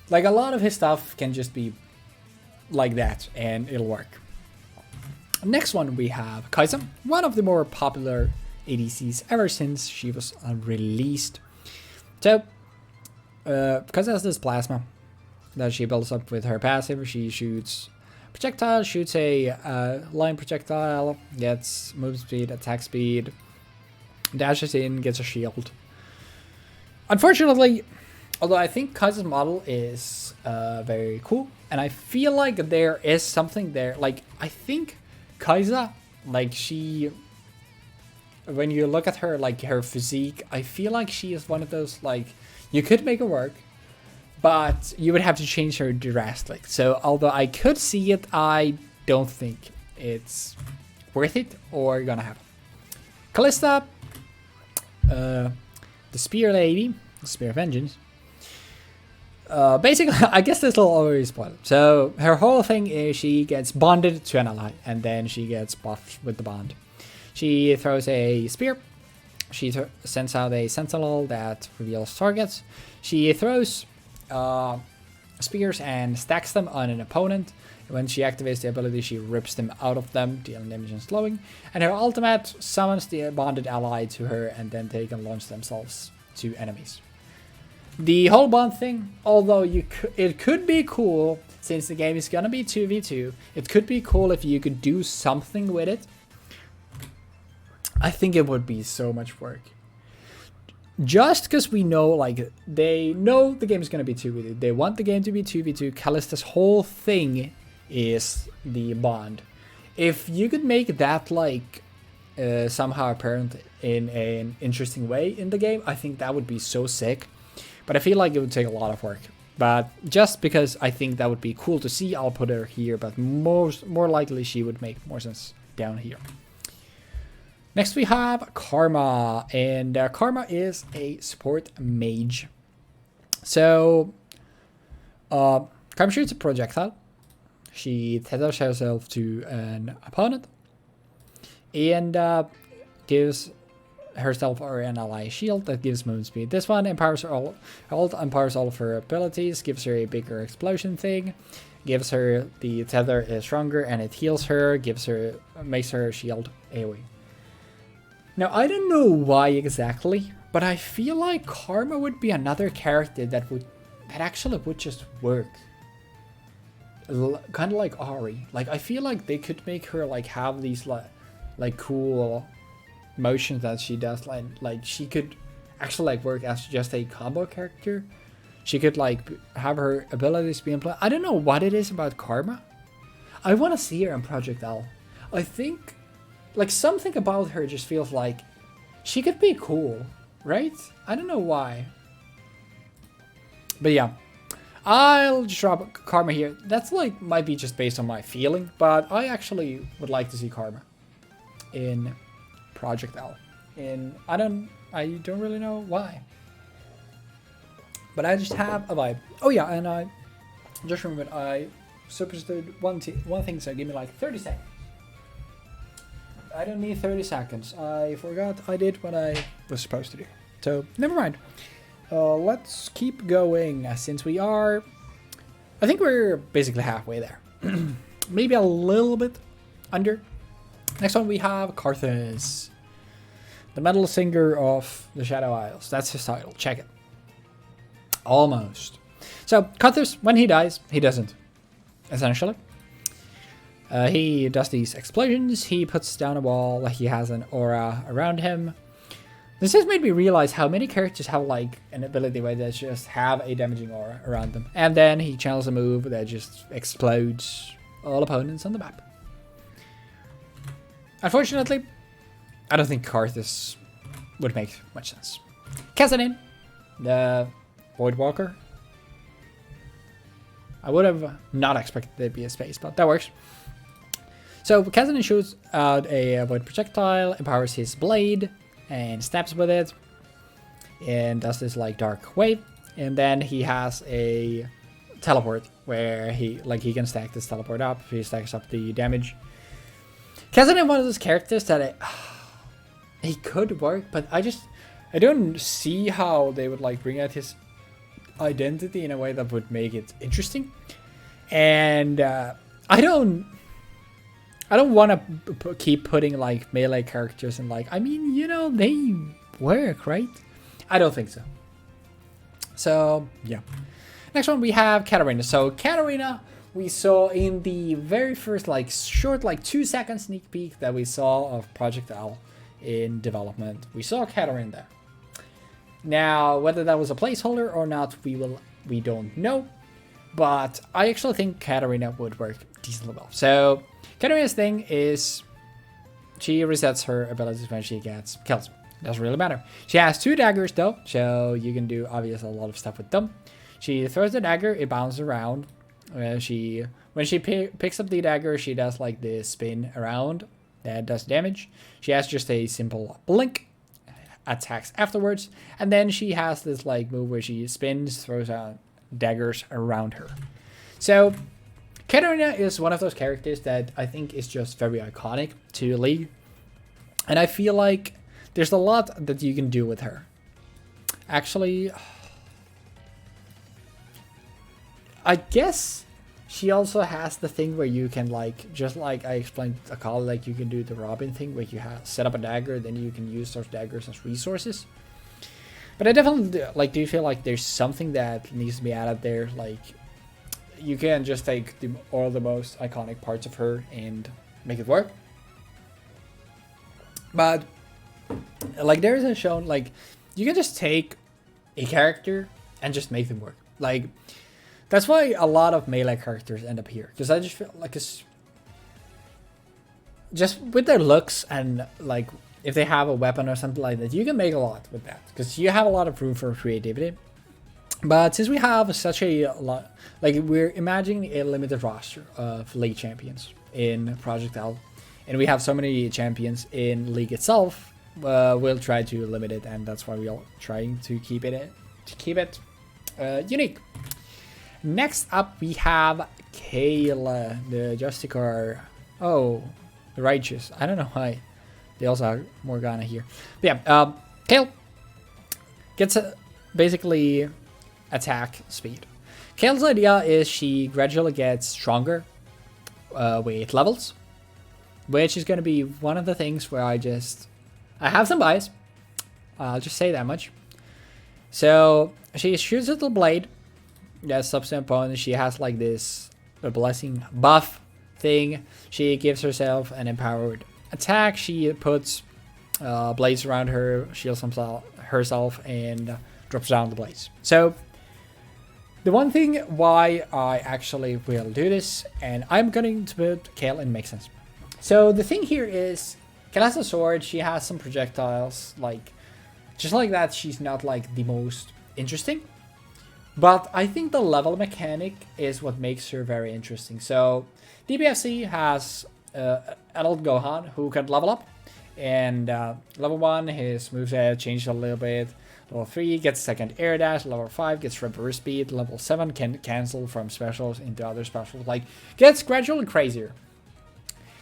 Like, a lot of his stuff can just be like that, and it'll work. Next one we have Xayah, one of the more popular ADCs ever since she was released. So, Xayah has this plasma that she builds up with her passive. She shoots projectile, shoots a line projectile, gets move speed, attack speed, dashes in, gets a shield. Unfortunately, although I think Xayah's model is very cool, and I feel like there is something there. Like, I think Xayah, like, she, when you look at her, like, her physique, I feel like she is one of those, like, you could make it work, but you would have to change her drastically. So, although I could see it, I don't think it's worth it or gonna happen. Kalista, the Spear Lady, the Spear of Vengeance. Basically, I guess this will already spoil it. So, her whole thing is she gets bonded to an ally, and then she gets buffed with the bond. She throws a spear. She sends out a sentinel that reveals targets. She throws spears and stacks them on an opponent. When she activates the ability, she rips them out of them, dealing damage and slowing. And her ultimate summons the bonded ally to her, and then they can launch themselves to enemies. The whole bond thing, although it could be cool, since the game is gonna be 2v2, it could be cool if you could do something with it. I think it would be so much work. Just because we know, like, they know the game is gonna be 2v2. They want the game to be 2v2. Kalista's whole thing is the bond. If you could make that, like, somehow apparent in an interesting way in the game, I think that would be so sick. But I feel like it would take a lot of work. But just because I think that would be cool to see, I'll put her here. But more likely she would make more sense down here. Next we have Karma. And Karma is a support mage. So, Karma shoots a projectile. She tethers herself to an opponent. And gives herself or an ally shield that gives movement speed. This one empowers all of her abilities, gives her a bigger explosion thing, gives her the tether is stronger and it heals her, makes her shield AoE. Now I don't know why exactly, but I feel like Karma would be another character that actually would just work. kind of like Ari. Like I feel like they could make her like have these like cool motions that she does. Like she could actually like work as just a combo character. She could like have her abilities be employed. I don't know what it is about Karma. I want to see her in Project L. I think like something about her just feels like she could be cool, right? I don't know why. But yeah, I'll just drop Karma here. That's like might be just based on my feeling, but I actually would like to see Karma in Project L. And I don't really know why. But I just have a vibe. Oh yeah, and I just remembered I substituted one thing, so give me like 30 seconds. I don't need 30 seconds. I forgot I did what I was supposed to do. So, never mind. Let's keep going, since we are... I think we're basically halfway there. Maybe a little bit under. Next one we have Karthus. The Metal Singer of the Shadow Isles. That's his title. Check it. Almost. So, Karthus, when he dies, he doesn't. Essentially. He does these explosions, he puts down a wall, he has an aura around him. This has made me realize how many characters have like an ability where they just have a damaging aura around them. And then he channels a move that just explodes all opponents on the map. Unfortunately, I don't think Karthus would make much sense. Kazanin, the Voidwalker. I would have not expected there to be a space, but that works. So Kazanin shoots out a void projectile, empowers his blade, and stabs with it, and does this like dark wave. And then he has a teleport where he can stack this teleport up. He stacks up the damage. Kazanin, one of those characters that he could work, but I don't see how they would like bring out his identity in a way that would make it interesting. And I don't want to keep putting like melee characters in like, I mean, you know, they work, right? I don't think so. So yeah. Next one we have Katarina. So Katarina we saw in the very first like short like 2-second sneak peek that we saw of Project L in development. We saw Katarina there. Now, whether that was a placeholder or not, we don't know. But I actually think Katarina would work decently well. So, Katarina's thing is she resets her abilities when she gets kills. Doesn't really matter. She has 2 daggers though, so you can do obviously a lot of stuff with them. She throws the dagger, it bounces around. When she picks up the dagger, she does like this spin around that does damage. She has just a simple blink. Attacks afterwards, and then she has this like move where she spins, throws out daggers around her. So Katarina is one of those characters that I think is just very iconic to League, and I feel like there's a lot that you can do with her. Actually, I guess she also has the thing where you can like, just like I explained Akali, like you can do the Robin thing where you set up a dagger, then you can use those daggers as resources. But I definitely like do feel like there's something that needs to be added there. Like you can just take all the most iconic parts of her and make it work. But like there isn't shown like you can just take a character and just make them work. Like that's why a lot of melee characters end up here, because I just feel like it's just with their looks and like if they have a weapon or something like that, you can make a lot with that because you have a lot of room for creativity. But since we have such a lot, like we're imagining a limited roster of League champions in Project L, and we have so many champions in League itself, we'll try to limit it, and that's why we're trying to keep it unique. Next up, we have Kayle, the Justicar. Oh, the Righteous. I don't know why they also have Morgana here. But yeah, Kayle gets basically attack speed. Kayle's idea is she gradually gets stronger with levels, which is going to be one of the things where I have some bias. I'll just say that much. So she shoots with the blade. Yeah, substance opponent. She has like this a blessing buff thing. She gives herself an empowered attack. She puts blades around her, shields herself, and drops down the blades. So the one thing why I actually will do this, and I'm going to put Kayle in, makes sense. So the thing here is, Kayle has a sword, she has some projectiles, like, just like that, she's not like the most interesting. But I think the level mechanic is what makes her very interesting. So DBFC has adult Gohan who can level up. And level 1, his moveset changed a little bit. Level 3 gets second air dash. Level 5 gets reverse speed. Level 7 can cancel from specials into other specials. Like, gets gradually crazier.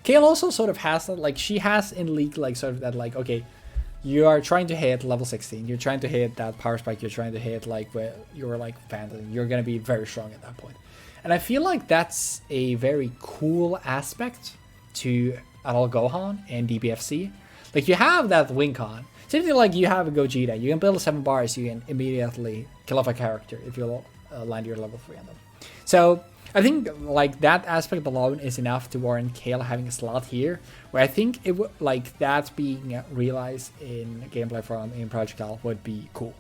Kayle also sort of has that, like, she has in League, like, sort of that, like, okay, you are trying to hit level 16. You're trying to hit that power spike. You're trying to hit, like, where you're, like, Phantom. You're going to be very strong at that point. And I feel like that's a very cool aspect to adult Gohan and DBFC. Like, you have that win con. Same thing like you have a Gogeta. You can build 7 bars, you can immediately kill off a character if you land your level 3 on them. So I think like that aspect alone is enough to warrant Kayle having a slot here, where I think it would, like, that being realized in gameplay from in Projectile would be cool.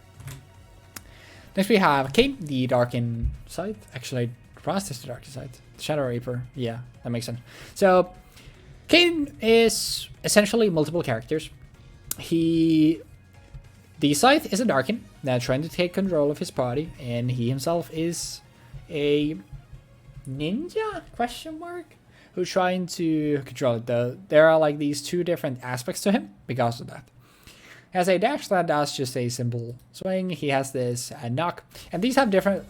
Next we have Kayn, the Darkened Side. Actually, Frost is the Darkened Side. Shadow Reaper, yeah, that makes sense. So Kayn is essentially multiple characters. The Scythe is a Darkin that's trying to take control of his body, and he himself is a ninja, question mark, who's trying to control it. There are like these two different aspects to him because of that. He has a dash that does just a simple swing. He has this knock, and these have different,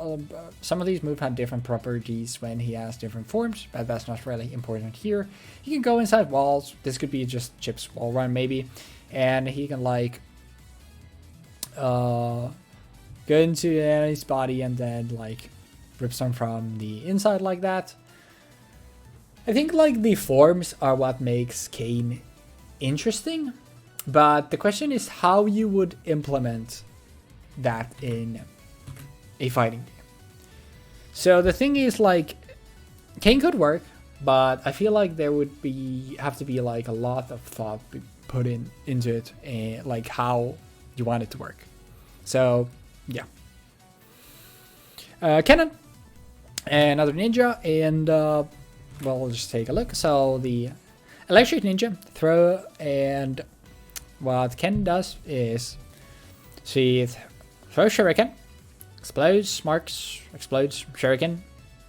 some of these moves have different properties when he has different forms, but that's not really important here. He can go inside walls. This could be just Chip's wall run maybe, and he can like go into the enemy's body and then like rip some from the inside like that. I think like the forms are what makes Kayn interesting. But the question is how you would implement that in a fighting game. So the thing is, like, Kayn could work, but I feel like there would have to be like a lot of thought put into it, and like how you want it to work. So yeah, Cannon, another ninja, and well, we'll just take a look. So the electric ninja throw, and what Ken does is she throws shuriken, explodes, marks, explodes, shuriken,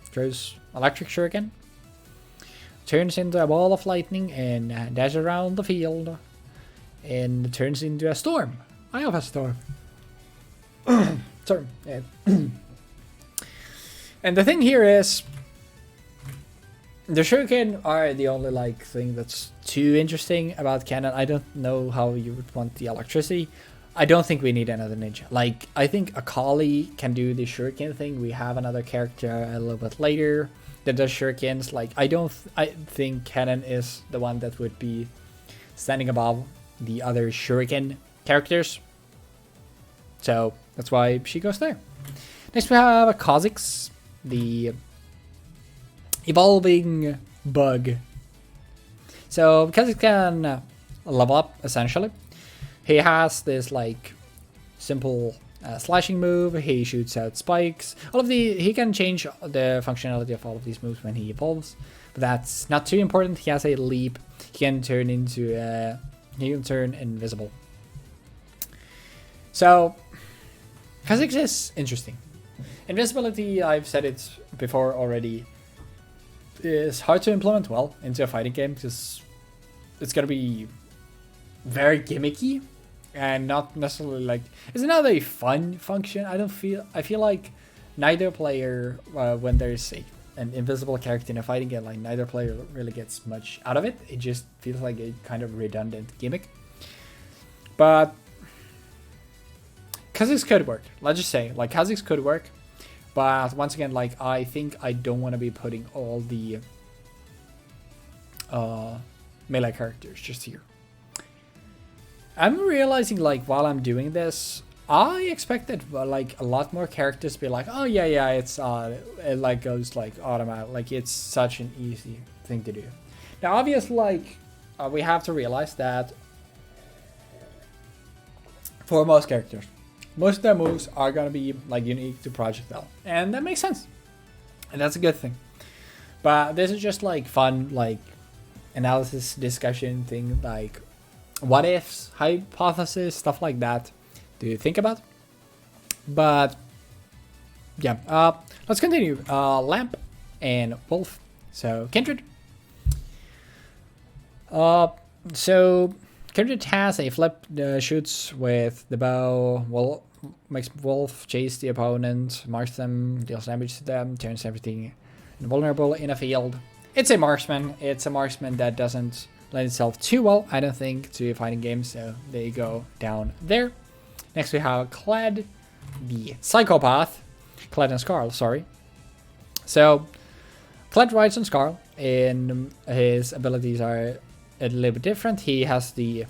throws electric shuriken, turns into a ball of lightning and dashes around the field, and turns into a storm. I have a storm. Storm. Yeah. And the thing here is, the shuriken are the only like thing that's too interesting about Cannon. I don't know how you would want the electricity. I don't think we need another ninja. Like, I think Akali can do the shuriken thing. We have another character a little bit later that does shurikens. Like, I think Cannon is the one that would be standing above the other shuriken characters. So that's why she goes there. Next we have a Kha'Zix, the evolving bug. So because it can level up essentially, he has this like simple slashing move. He shoots out spikes. He can change the functionality of all of these moves when he evolves, but that's not too important. He has a leap. He can turn invisible. So Kha'Zix is interesting. Invisibility, I've said it before already, is hard to implement well into a fighting game because it's gonna be very gimmicky and not necessarily like, it's not a fun function. I feel like neither player, when there's an invisible character in a fighting game, like neither player really gets much out of it. It just feels like a kind of redundant gimmick. But Kha'Zix could work. Let's just say like Kha'Zix could work. But once again, like, I think I don't want to be putting all the melee characters just here. I'm realizing, like, while I'm doing this, I expected like a lot more characters to be like, oh yeah, it's it like goes like automatic, like it's such an easy thing to do. Now, obviously, like we have to realize that for most characters, most of their moves are gonna be like unique to Project L, and that makes sense, and that's a good thing. But this is just like fun, like analysis discussion thing, like what ifs, hypothesis, stuff like that to think about. But yeah, let's continue. Lamp and Wolf. So Kindred. So Kindred has a flip, shoots with the bow. Well, makes Wolf chase the opponent, marks them, deals damage to them, turns everything invulnerable in a field. It's a marksman. It's a marksman that doesn't lend itself too well, I don't think, to fighting games. So they go down there. Next we have Kled, the psychopath. Kled and Skarl, sorry. So Kled rides on Skarl, and his abilities are a little bit different. He has the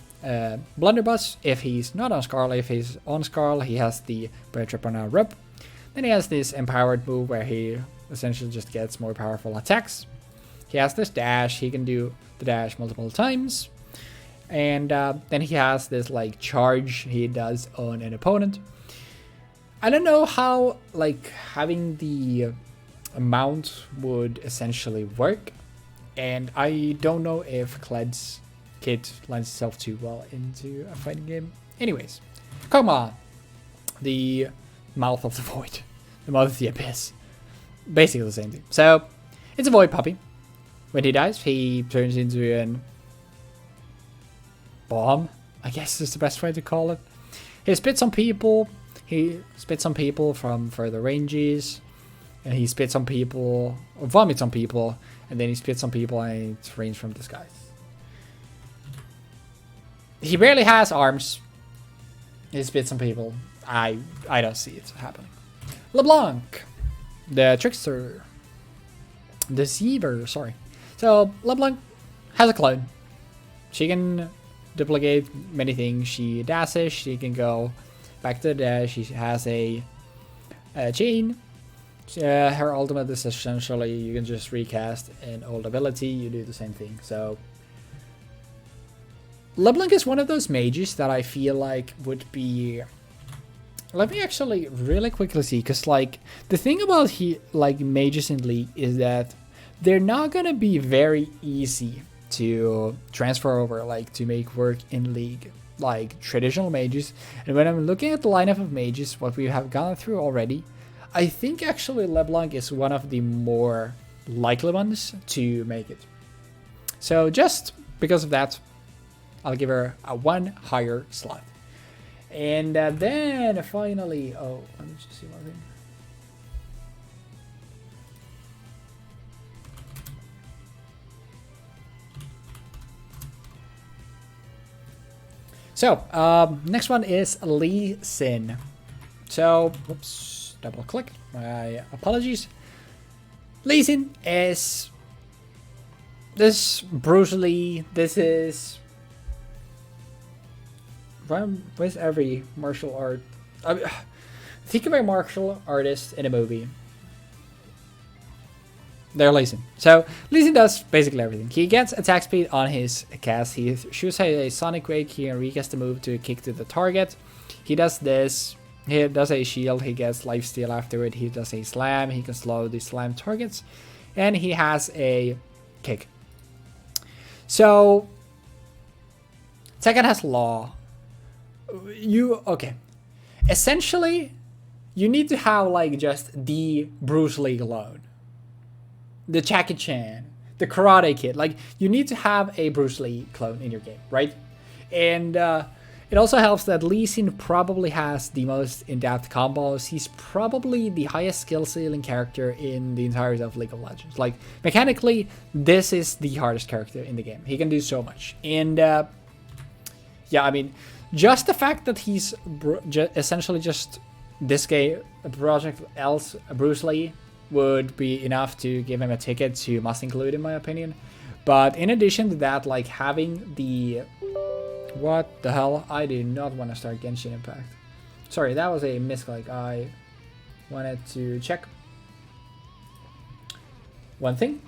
blunderbuss if he's not on Skarl. If he's on Skarl, he has the bird trip on a rope. Then he has this empowered move where he essentially just gets more powerful attacks. He has this dash. He can do the dash multiple times. And then he has this like charge he does on an opponent. I don't know how like having the mount would essentially work. And I don't know if Kled's kit lends itself too well into a fighting game. Anyways, come on. The mouth of the void. The mouth of the abyss. Basically the same thing. So it's a void puppy. When he dies, he turns into an bomb, I guess is the best way to call it. He spits on people. He spits on people from further ranges. And he spits on people, or vomits on people. And then he spits on people and it's range from the skies. He barely has arms. He spits on people. I don't see it happening. LeBlanc, the trickster. Deceiver, sorry. So LeBlanc has a clone. She can duplicate many things. She dashes. She can go back to the dash. She has a chain. Her ultimate is essentially you can just recast an old ability. You do the same thing. So LeBlanc is one of those mages that I feel like would be. Let me actually really quickly see, because like the thing about mages in League is that they're not gonna be very easy to transfer over, like to make work in League, like traditional mages. And when I'm looking at the lineup of mages, what we have gone through already, I think actually LeBlanc is one of the more likely ones to make it. So just because of that, I'll give her a 1 higher slot. And then finally, oh, let me just see one thing. So, next one is Lee Sin. So, whoops, double click. My apologies. Lee Sin is this Bruce Lee. This is with every martial art. Think of a martial artist in a movie. They're Lee Sin. So Lee Sin does basically everything. He gets attack speed on his cast. He shoots a sonic wave. He can recast the move to kick to the target. He does this. He does a shield. He gets lifesteal after it. He does a slam. He can slow the slam targets. And he has a kick. So Tekken has law. Okay. Essentially, you need to have like just the Bruce Lee alone. The Jackie Chan, the Karate Kid. Like, you need to have a Bruce Lee clone in your game, right? And it also helps that Lee Sin probably has the most in-depth combos. He's probably the highest skill ceiling character in the entirety of League of Legends. Like, mechanically, this is the hardest character in the game. He can do so much. And, yeah, I mean, just the fact that he's essentially just this game, Project L's Bruce Lee, would be enough to give him a ticket to must include, in my opinion. But in addition to that, like having the... What the hell? I do not want to start Genshin Impact. Sorry, that was a misclick. I wanted to check one thing.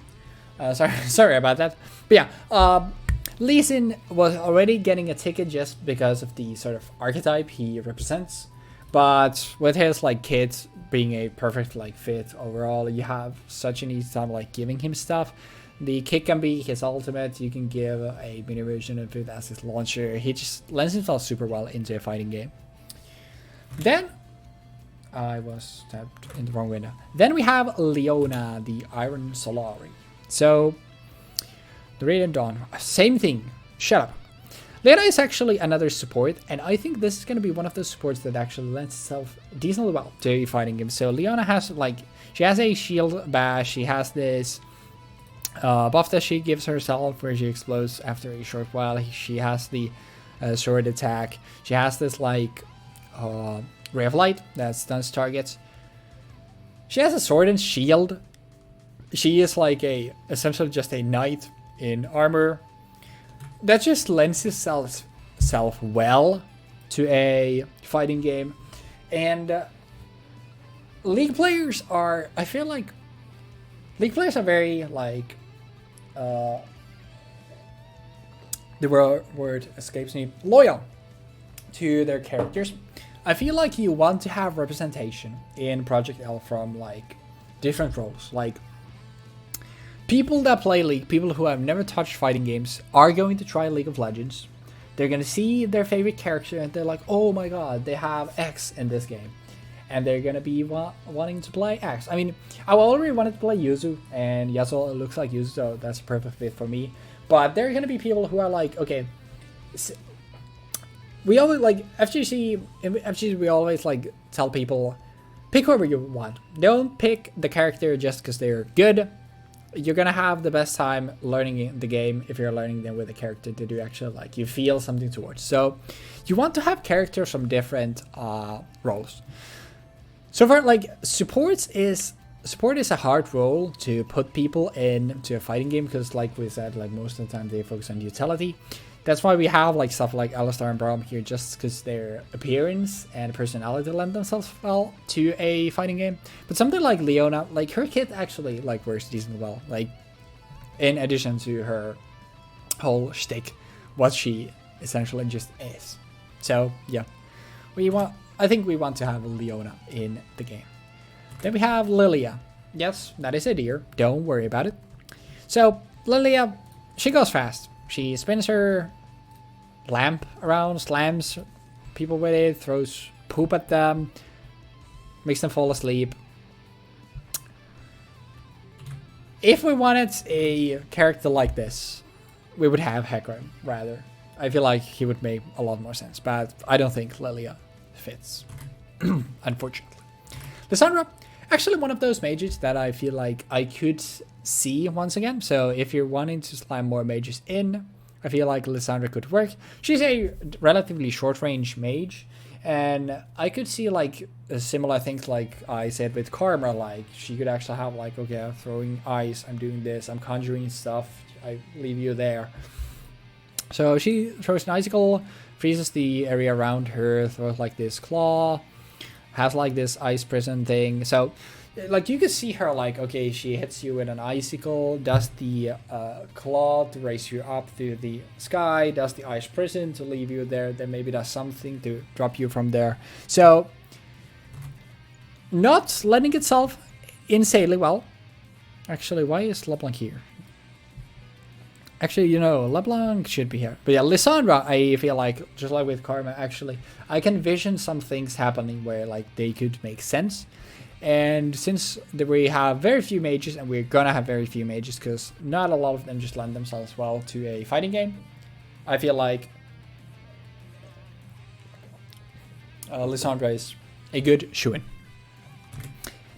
Sorry about that. But yeah, Lee Sin was already getting a ticket just because of the sort of archetype he represents. But with his like kit being a perfect like fit overall, you have such an easy time like giving him stuff. The kit can be his ultimate. You can give a mini version of it as his launcher. He just lends himself super well into a fighting game. Then I was tapped in the wrong window. Then we have Leona, the Iron Solari. So the Radiant Dawn, same thing. Shut up. Leona is actually another support, and I think this is going to be one of those supports that actually lends itself decently well to a fighting game. So Leona has like, she has a shield bash, she has this buff that she gives herself where she explodes after a short while. She has the sword attack. She has this like ray of light that stuns targets. She has a sword and shield. She is like essentially just a knight in armor. That just lends itself well to a fighting game. And League players are, I feel like, League players are very like, the word escapes me, loyal to their characters. I feel like you want to have representation in Project L from like different roles. Like people that play League, people who have never touched fighting games, are going to try League of Legends. They're going to see their favorite character and they're like, oh my god, they have X in this game. And they're going to be wanting to play X. I mean, I already wanted to play Yuzu, and Yasuo looks like Yuzu, so that's a perfect fit for me. But there are going to be people who are like, okay, we always like, FGC, we always like tell people, pick whoever you want. Don't pick the character just because they're good. You're gonna have the best time learning the game if you're learning them with a character that you actually like, you feel something towards. So you want to have characters from different roles. So for like support is a hard role to put people into a fighting game because like we said, like most of the time they focus on utility. That's why we have like stuff like Alistar and Braum here, just because their appearance and personality lend themselves well to a fighting game. But something like Leona, like her kit actually like works decently well. Like in addition to her whole shtick, what she essentially just is. So yeah, I think we want to have Leona in the game. Then we have Lilia. Yes, that is a deer. Don't worry about it. So Lilia, she goes fast. She spins her lamp around, slams people with it, throws poop at them, makes them fall asleep. If we wanted a character like this, we would have Hecarim, rather. I feel like he would make a lot more sense, but I don't think Lilia fits, unfortunately. Lissandra, actually one of those mages that I feel like I could see once again. So if you're wanting to slam more mages in, I feel like Lissandra could work. She's a relatively short range mage, and I could see like similar things like I said with Karma. Like she could actually have like, okay, I'm throwing ice, I'm doing this, I'm conjuring stuff, I leave you there. So she throws an icicle, freezes the area around her, throws like this claw, has like this ice prison thing. So like you can see her like, okay, she hits you with an icicle, does the claw to raise you up through the sky, does the ice prison to leave you there, then maybe does something to drop you from there. So not lending itself insanely well. Actually, why is LeBlanc here? Actually, you know, LeBlanc should be here. But yeah, Lissandra, I feel like, just like with Karma, actually, I can vision some things happening where like they could make sense. And since we have very few mages, and we're gonna have very few mages because not a lot of them just lend themselves well to a fighting game, I feel like Lissandra is a good shoo-in.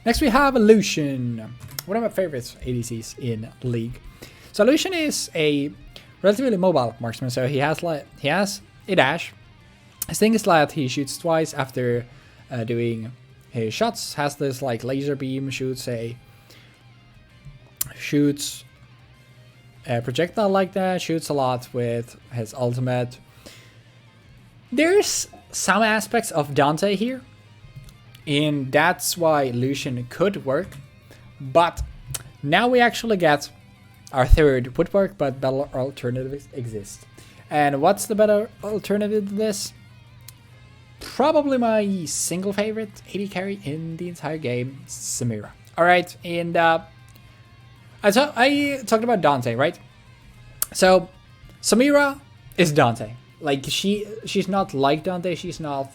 Next we have Lucian, one of my favorite ADCs in League. So Lucian is a relatively mobile marksman, so he has a dash. His thing is that he shoots twice after doing his shots, has this like laser beam, shoots a projectile like that, shoots a lot with his ultimate. There's some aspects of Dante here, and that's why Lucian could work. But now we actually get our third would work, but better alternatives exist. And what's the better alternative to this? Probably my single favorite AD carry in the entire game, Samira. Alright, and I talked about Dante, right? So, Samira is Dante. Like, she's not like Dante, she's not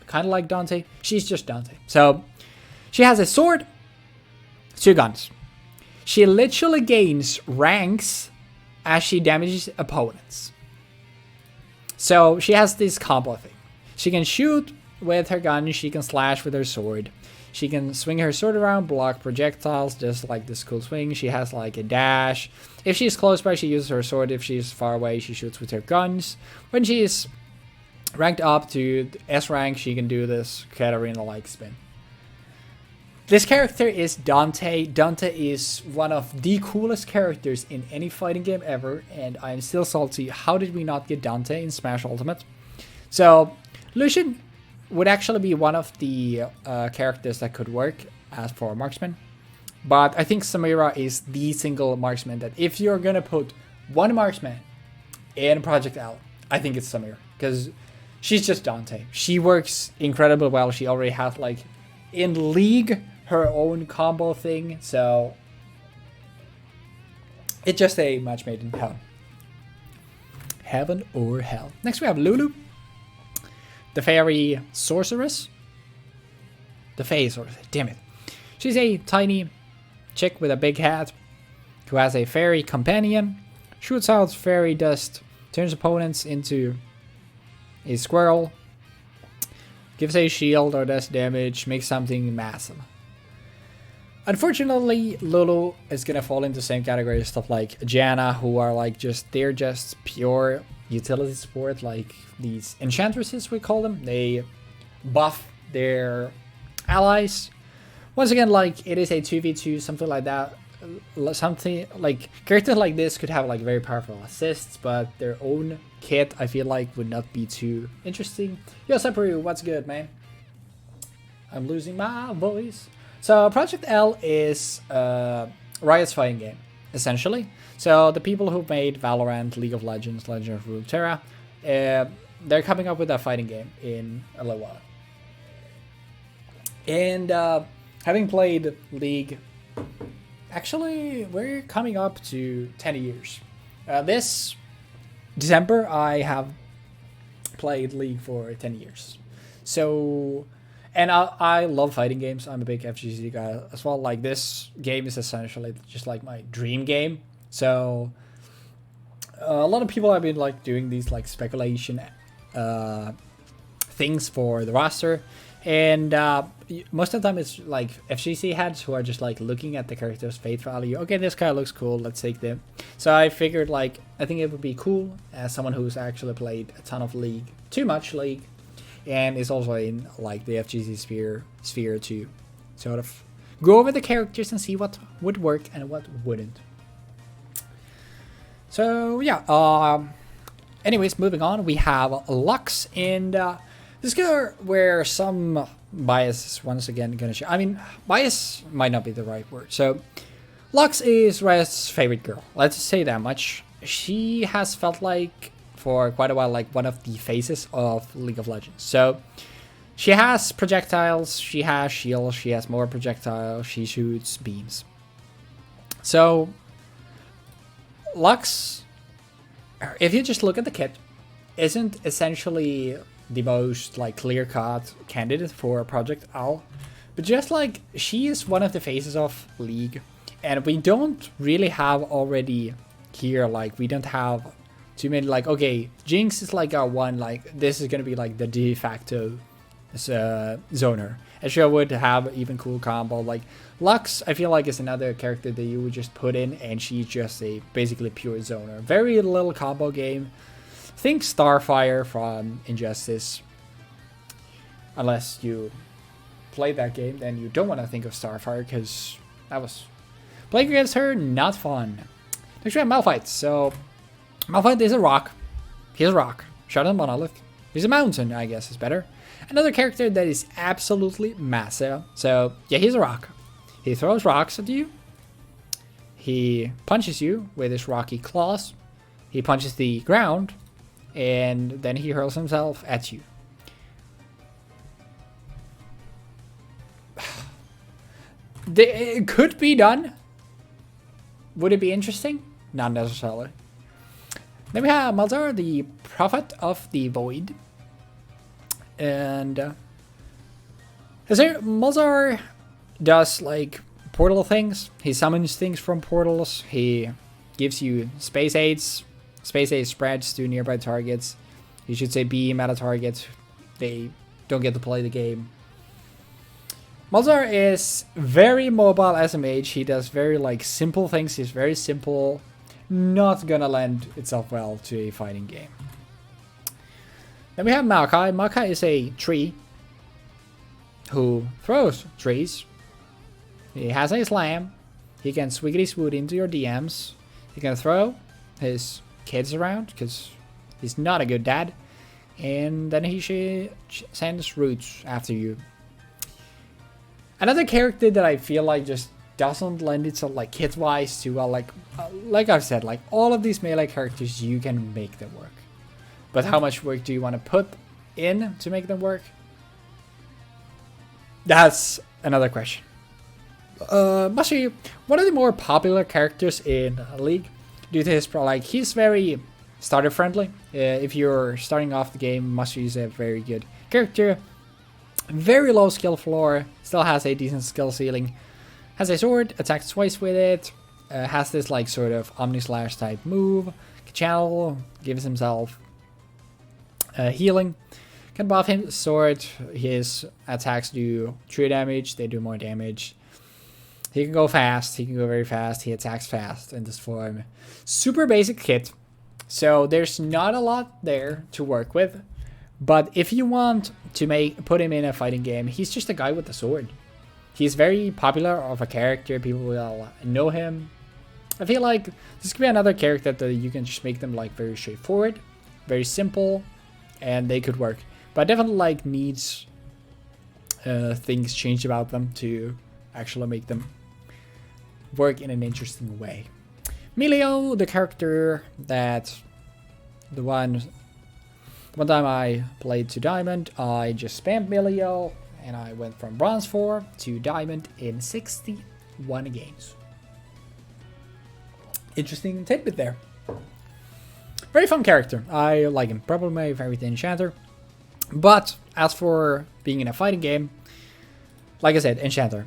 kind of like Dante, she's just Dante. So, she has a sword, 2 guns. She literally gains ranks as she damages opponents. So, she has this combo thing. She can shoot with her gun, she can slash with her sword. She can swing her sword around, block projectiles, just like this cool swing. She has like a dash. If she's close by, she uses her sword. If she's far away, she shoots with her guns. When she's ranked up to S rank, she can do this Katarina-like spin. This character is Dante. Dante is one of the coolest characters in any fighting game ever, and I'm still salty. How did we not get Dante in Smash Ultimate? So, Lucian would actually be one of the characters that could work as for a marksman. But I think Samira is the single marksman that if you're going to put one marksman in Project L, I think it's Samira. Because she's just Dante. She works incredibly well. She already has, like, in League, her own combo thing. So, it's just a match made in heaven. Heaven or hell. Next we have Lulu. The fairy sorceress. The fairy sorceress. Damn it. She's a tiny chick with a big hat who has a fairy companion. Shoots out fairy dust. Turns opponents into a squirrel. Gives a shield or does damage. Makes something massive. Unfortunately, Lulu is gonna fall into the same category as stuff like Janna, who are like they're just pure utility support, like these enchantresses we call them. They buff their allies. Once again, like it is a 2v2, something like that. Something like characters like this could have like very powerful assists, but their own kit I feel like would not be too interesting. Yo, Saparu, what's good, man? I'm losing my voice. So Project L is Riot's fighting game, essentially. So the people who made Valorant, League of Legends, Legend of Runeterra, they're coming up with a fighting game in a little while. And having played League, actually we're coming up to 10 years. This December I have played League for 10 years. So... And I love fighting games. I'm a big FGC guy as well. Like, this game is essentially just like my dream game. So a lot of people have been like doing these like speculation things for the roster. And most of the time it's like FGC heads who are just like looking at the character's face value. Okay, this guy looks cool. Let's take them. So I figured like I think it would be cool as someone who's actually played a ton of League, too much League, and is also in like the FGC sphere to sort of go over the characters and see what would work and what wouldn't. So yeah, anyways, moving on, we have Lux, and this is where some bias is once again gonna show. I mean, bias might not be the right word. So Lux is Riot's favorite girl. Let's say that much. She has felt like for quite a while like one of the faces of League of Legends. So she has projectiles, she has shields, she has more projectiles, she shoots beams. So Lux, if you just look at the kit, isn't essentially the most like clear-cut candidate for Project L, but just like she is one of the faces of League, and we don't really have already here, like we don't have too many, like, okay, Jinx is like our one, like this is gonna be like the de facto zoner, and she would have even cool combo. Like Lux, I feel like is another character that you would just put in, and she's just a basically pure zoner. Very little combo game. Think Starfire from Injustice. Unless you play that game, then you don't want to think of Starfire, because that was playing against her not fun. Next we have Malphite. So Malphite is a rock. He's a rock. Shadow Monolith. He's a mountain, I guess is better. Another character that is absolutely massive. So, yeah, he's a rock. He throws rocks at you. He punches you with his rocky claws. He punches the ground. And then he hurls himself at you. It could be done. Would it be interesting? Not necessarily. Then we have Malzahar, the Prophet of the Void. And Malzahar does like portal things. He summons things from portals. He gives you space aids. Space aid spreads to nearby targets. You should say beam at a target. They don't get to play the game. Malzahar is very mobile as a mage. He does very like simple things. He's very simple. Not gonna lend itself well to a fighting game. Then we have Maokai. Maokai is a tree who throws trees. He has a slam. He can swiggity swoot into your DMs. He can throw his kids around because he's not a good dad. And then he sends roots after you. Another character that I feel like just doesn't lend itself like kit wise to well, like I've said, like all of these melee characters, you can make them work. But how much work do you want to put in to make them work? That's another question. Mashi, one of the more popular characters in League due to his he's very starter friendly. If you're starting off the game, Mashi is a very good character. Very low skill floor, still has a decent skill ceiling. Has a sword, attacks twice with it. Has this like sort of Omnislash type move. Channel, gives himself healing. Can buff him sword. His attacks do 3 damage, they do more damage. He can go fast, he can go very fast, he attacks fast in this form. Super basic kit. So there's not a lot there to work with. But if you want to put him in a fighting game, he's just a guy with a sword. He's very popular of a character, people will know him. I feel like this could be another character that you can just make them like very straightforward, very simple, and they could work. But definitely like needs things changed about them to actually make them work in an interesting way. Milio, the character that the one time I played to Diamond, I just spammed Milio, and I went from Bronze 4 to Diamond in 61 games. Interesting tidbit there. Very fun character. I like him. Probably my favorite enchanter. But as for being in a fighting game, like I said, enchanter.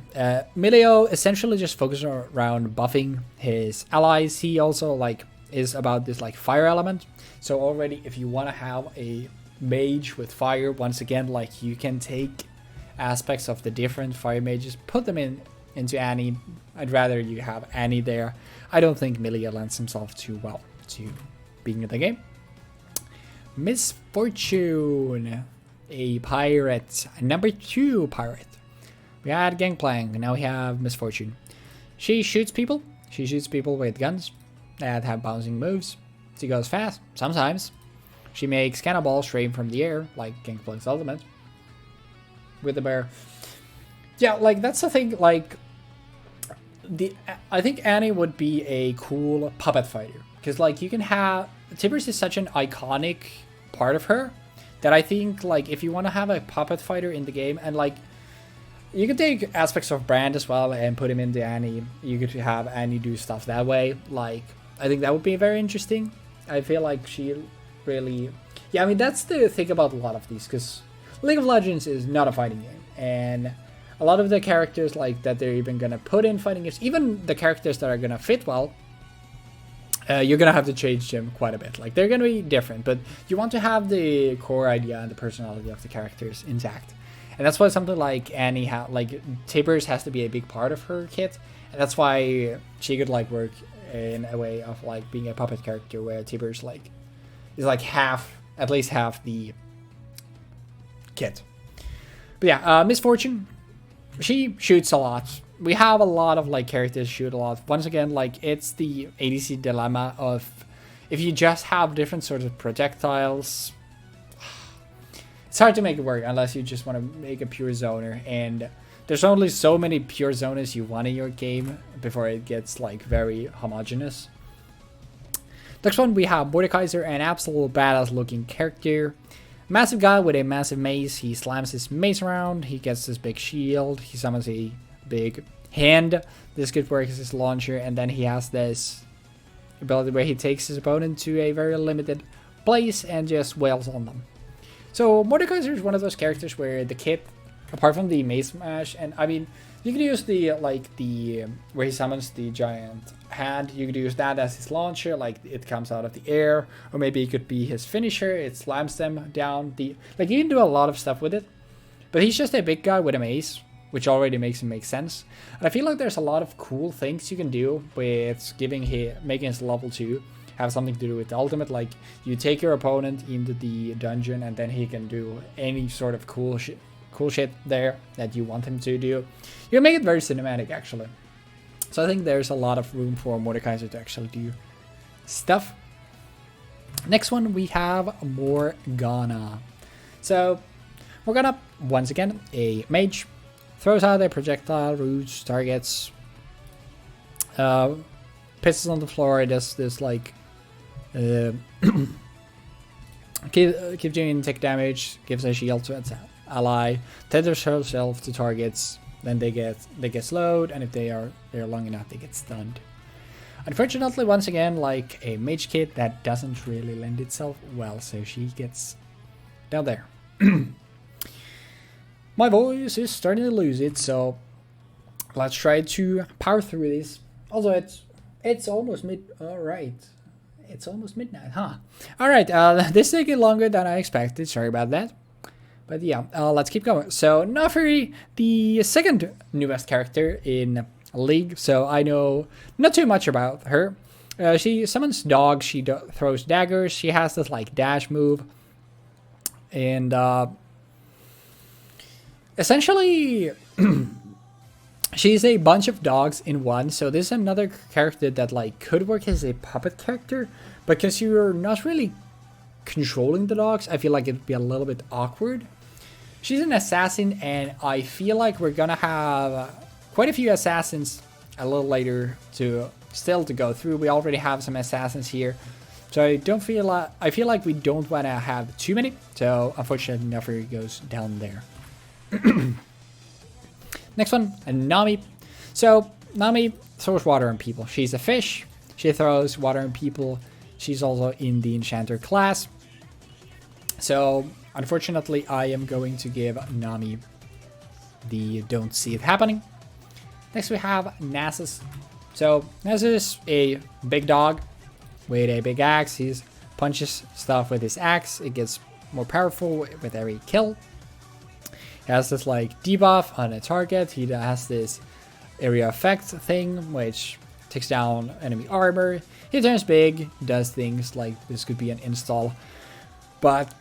Milio essentially just focuses around buffing his allies. He also like is about this like fire element. So already if you want to have a mage with fire, once again, like you can take aspects of the different fire mages, put them into Annie. I'd rather you have Annie there. I don't think Milio lends himself too well to being in the game. Misfortune, a pirate, a number 2 pirate. We had Gangplank, now we have Misfortune. She shoots people. She shoots people with guns that have bouncing moves. She goes fast, sometimes. She makes cannonballs straight from the air, like Gangplank's ultimate. With the bear. Yeah, like that's the thing, like I think Annie would be a cool puppet fighter. Because like you can have Tibbers is such an iconic part of her that I think like if you want to have a puppet fighter in the game, and like you could take aspects of Brand as well and put him into Annie. You could have Annie do stuff that way. Like I think that would be very interesting. I feel like she really, yeah, I mean that's the thing about a lot of these, because League of Legends is not a fighting game, and a lot of the characters like that they're even gonna put in fighting games, even the characters that are gonna fit well, you're gonna have to change them quite a bit. Like they're gonna be different, but you want to have the core idea and the personality of the characters intact, and that's why something like Annie, like Tibbers has to be a big part of her kit, and that's why she could like work in a way of like being a puppet character, where Tibbers like is like at least half the kit. But yeah, Misfortune, she shoots a lot. We have a lot of like characters shoot a lot. Once again, like it's the ADC dilemma of if you just have different sorts of projectiles, it's hard to make it work unless you just want to make a pure zoner, and there's only so many pure zoners you want in your game before it gets like very homogeneous. Next one we have Mordekaiser, an absolute badass looking character. Massive guy with a massive mace. He slams his mace around, he gets this big shield, he summons a big hand. This could work as his launcher, and then he has this ability where he takes his opponent to a very limited place and just wails on them. So Mordekaiser is one of those characters where the kit, apart from the mace smash, and I mean, you could use the where he summons the giant hand, you could use that as his launcher, like it comes out of the air, or maybe it could be his finisher, it slams them down. Like you can do a lot of stuff with it, but he's just a big guy with a mace, which already makes him make sense. And I feel like there's a lot of cool things you can do with making his level 2 have something to do with the ultimate. Like you take your opponent into the dungeon and then he can do any sort of cool shit there that you want him to do. You can make it very cinematic actually. So I think there's a lot of room for Mordekaiser to actually do stuff. Next one we have Morgana. So Morgana, once again, a mage. Throws out a projectile, roots, targets, pisses on the floor, does this like, keeps doing tick damage, gives a shield to its ally, tethers herself to targets, then they get slowed, and if they're long enough, they get stunned. Unfortunately, once again, like a mage kit that doesn't really lend itself well, so she gets down there. My voice is starting to lose it, so let's try to power through this. Also, it's almost it's almost midnight, huh? All right, this is taking longer than I expected. Sorry about that, but yeah, let's keep going. So Naafiri, the second newest character in League, so I know not too much about her. She summons dogs. She throws daggers. She has this like dash move, and essentially, she's a bunch of dogs in one. So this is another character that like could work as a puppet character, but because you're not really controlling the dogs, I feel like it'd be a little bit awkward. She's an assassin, and I feel like we're gonna have quite a few assassins a little later to go through. We already have some assassins here, so I feel like we don't want to have too many. So unfortunately, Naafiri goes down there. Next one, Nami. So Nami throws water on people. She's a fish. She throws water on people. She's also in the Enchanter class. So unfortunately, I am going to give Nami the don't see it happening. Next we have Nasus. So Nasus is a big dog with a big axe. He punches stuff with his axe. It gets more powerful with every kill. He has this like debuff on a target. He has this area effect thing which takes down enemy armor. He turns big, does things like this could be an install, but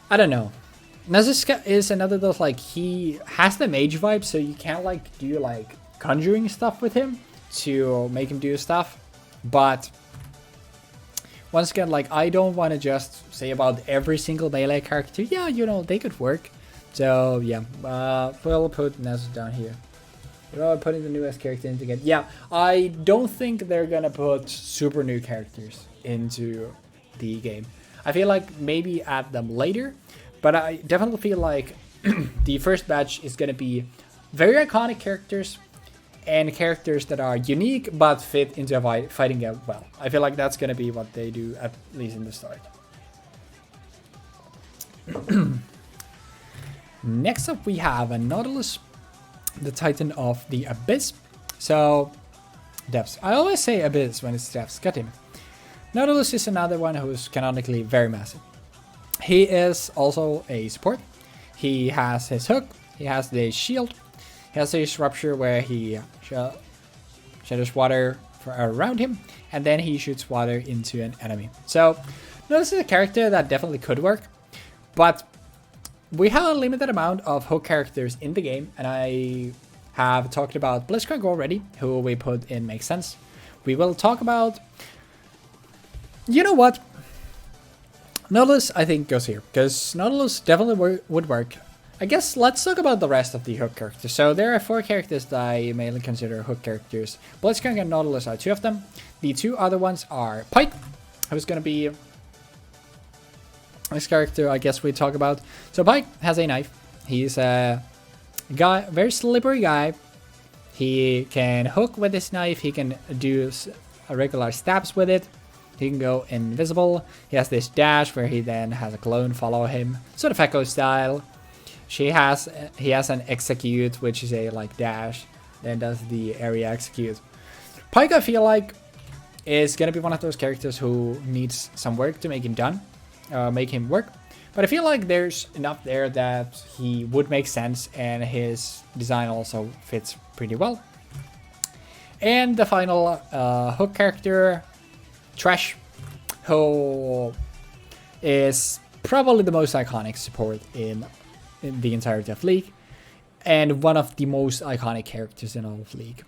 I don't know. Nasus is another of those like he has the mage vibe, so you can't like do like conjuring stuff with him to make him do stuff, but once again, like, I don't want to just say about every single melee character, yeah, you know, they could work. So, yeah, we'll put Nasus down here. We're putting the newest character in again. Yeah, I don't think they're going to put super new characters into the game. I feel like maybe add them later, but I definitely feel like the first batch is going to be very iconic characters and characters that are unique but fit into a fighting game well. I feel like that's going to be what they do, at least in the start. Next up we have a Nautilus, the Titan of the Abyss. So, depths. I always say Abyss when it's depths. Got him. Nautilus is another one who's canonically very massive. He is also a support. He has his hook. He has the shield. He has this rupture where he shatters water around him, and then he shoots water into an enemy. So, this is a character that definitely could work, but we have a limited amount of hook characters in the game, and I have talked about Blitzcrank already, who we put in makes sense. We will talk about... You know what? Nautilus, I think, goes here, because Nautilus definitely would work. I guess let's talk about the rest of the hook characters. So there are 4 characters that I mainly consider hook characters. Blitzcrank and Nautilus are 2 of them. The 2 other ones are Pike, who's going to be this character I guess we talk about. So Pike has a knife. He's a guy, very slippery guy. He can hook with his knife. He can do regular stabs with it. He can go invisible. He has this dash where he then has a clone follow him, sort of Echo style. He has an execute, which is a like dash, then does the area execute. Pike, I feel like, is gonna be one of those characters who needs some work to make him make him work. But I feel like there's enough there that he would make sense, and his design also fits pretty well. And the final hook character, Trash, who is probably the most iconic support in the entirety of League, and one of the most iconic characters in all of League.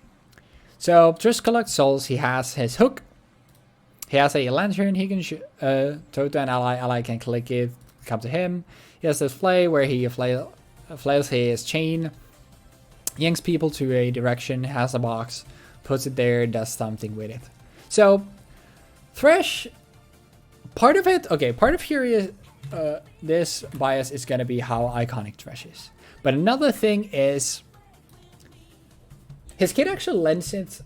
So Trash collects souls. He has his hook. He has a lantern. He can throw to an ally. Ally can click it, come to him. He has this flay where he flails his chain, yanks people to a direction, has a box, puts it there, does something with it. So Thresh, part of it, okay, part of here is this bias is going to be how iconic Thresh is. But another thing is his kit actually lends it,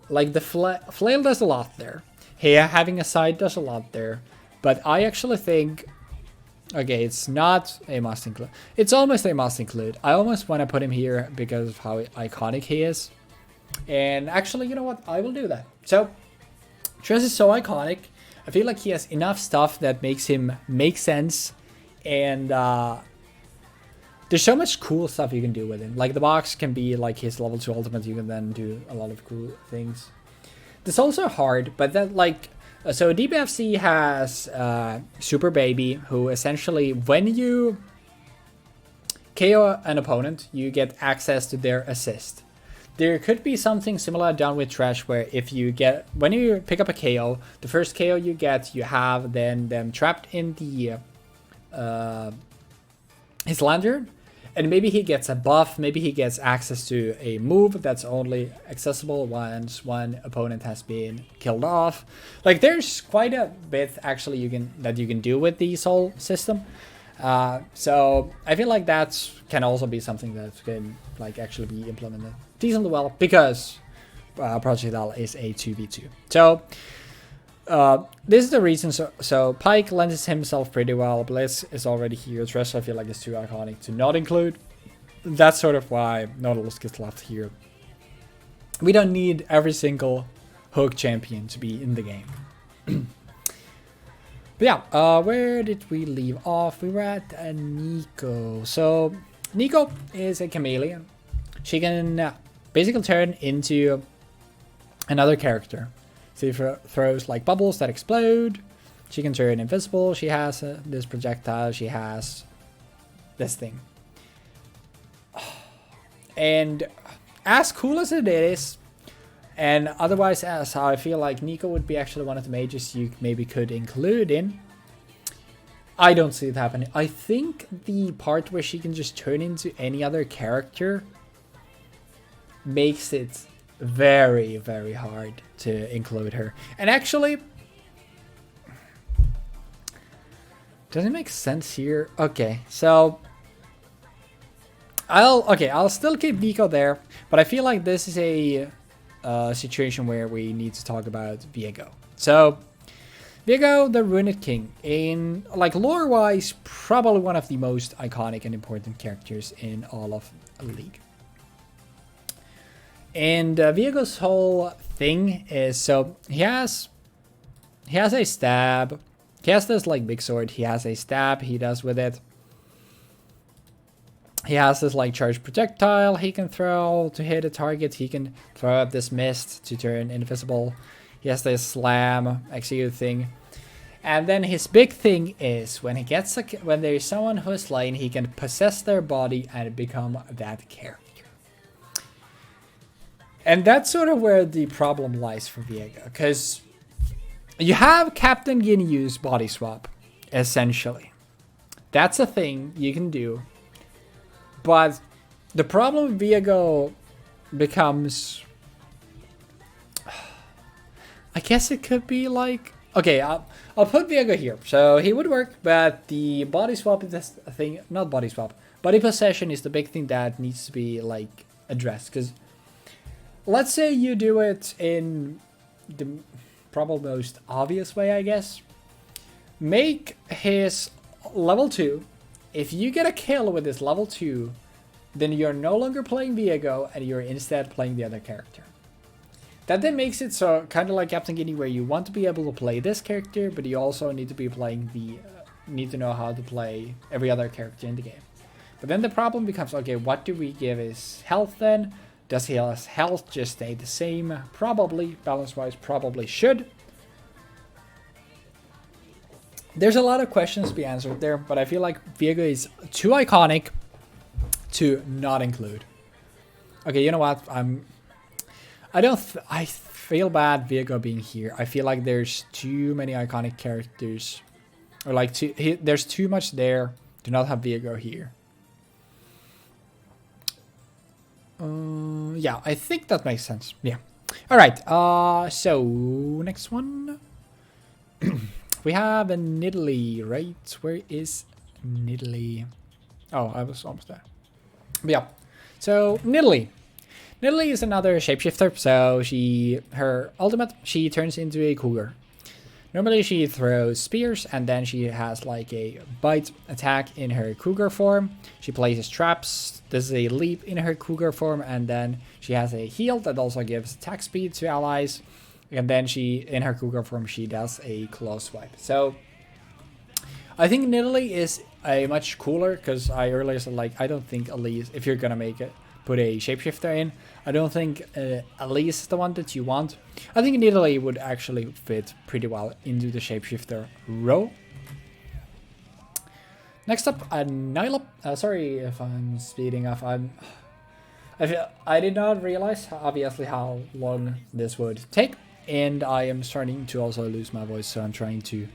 like the flail does a lot there. Here, having a side does a lot there. But I actually think, okay, it's not a must include. It's almost a must include. I almost want to put him here because of how iconic he is. And actually, you know what? I will do that. So, Thresh is so iconic. I feel like he has enough stuff that makes him make sense. And there's so much cool stuff you can do with him. Like the box can be like his level 2 ultimate. You can then do a lot of cool things. This also hard, but that like... So DBFC has Super Baby, who essentially, when you KO an opponent, you get access to their assist. There could be something similar done with Thresh, where if you get, when you pick up a KO, the first KO you get, you have then them trapped in the his lantern, and maybe he gets a buff, maybe he gets access to a move that's only accessible once one opponent has been killed off. Like there's quite a bit actually you can do with the soul system. So I feel like that can also be something that can like actually be implemented decently well, because Projectile is a 2v2. So this is the reason. So Pike lends himself pretty well. Blitz is already here. Thresh I feel like is too iconic to not include. That's sort of why Nautilus gets left here. We don't need every single hook champion to be in the game. But yeah, where did we leave off? We were at Neeko. So Neeko is a chameleon. She can basically turn into another character. She throws like bubbles that explode. She can turn invisible. She has this projectile. She has this thing. And as cool as it is, and otherwise as I feel like Neeko would be actually one of the mages you maybe could include in, I don't see it happening. I think the part where she can just turn into any other character makes it very, very hard to include her. And actually, does it make sense here? Okay, so I'll still keep Neeko there, but I feel like this is a situation where we need to talk about Viego. So Viego, the Ruined King, in like lore-wise, probably one of the most iconic and important characters in all of League. And Viego's whole thing is, so he has a stab. He has this like big sword. He has a stab he does with it. He has this like charged projectile he can throw to hit a target. He can throw up this mist to turn invisible. He has this slam execute thing. And then his big thing is when when there is someone who is slain, he can possess their body and become that character. And that's sort of where the problem lies for Viego, because you have Captain Ginyu's body swap, essentially. That's a thing you can do. But the problem with Viego becomes... I guess it could be like... Okay, I'll put Viego here. So he would work, but the body swap is the thing... Not body swap. Body possession is the big thing that needs to be like addressed. Because let's say you do it in the probably most obvious way, I guess. Make his level 2. If you get a kill with his level 2, then you're no longer playing Viego and you're instead playing the other character. That then makes it so kind of like Captain Guinea, where you want to be able to play this character, but you also need to be playing need to know how to play every other character in the game. But then the problem becomes, okay, what do we give his health then? Does his health just stay the same? Probably, balance-wise, probably should. There's a lot of questions to be answered there, but I feel like Viego is too iconic to not include. Okay, you know what? I feel bad Viego being here. I feel like there's too many iconic characters, or like there's too much there to not have Viego here. Yeah, I think that makes sense. Yeah. All right. So next one, we have a Nidalee, right? Where is Nidalee? Oh, I was almost there. But yeah. So Nidalee. Nidalee is another shapeshifter. So her ultimate, she turns into a cougar. Normally she throws spears, and then she has like a bite attack in her cougar form. She places traps. This is a leap in her cougar form, and then she has a heal that also gives attack speed to allies. And then in her cougar form, she does a claw swipe. So I think Nidalee is a much cooler, because I earlier said like I don't think Elise, if you're gonna put a shapeshifter in, I don't think Elise is the one that you want. I think Nidalee would actually fit pretty well into the shapeshifter row. Next up, Nyla. Sorry if I'm speeding up. I did not realize, obviously, how long this would take, and I am starting to also lose my voice, so I'm trying to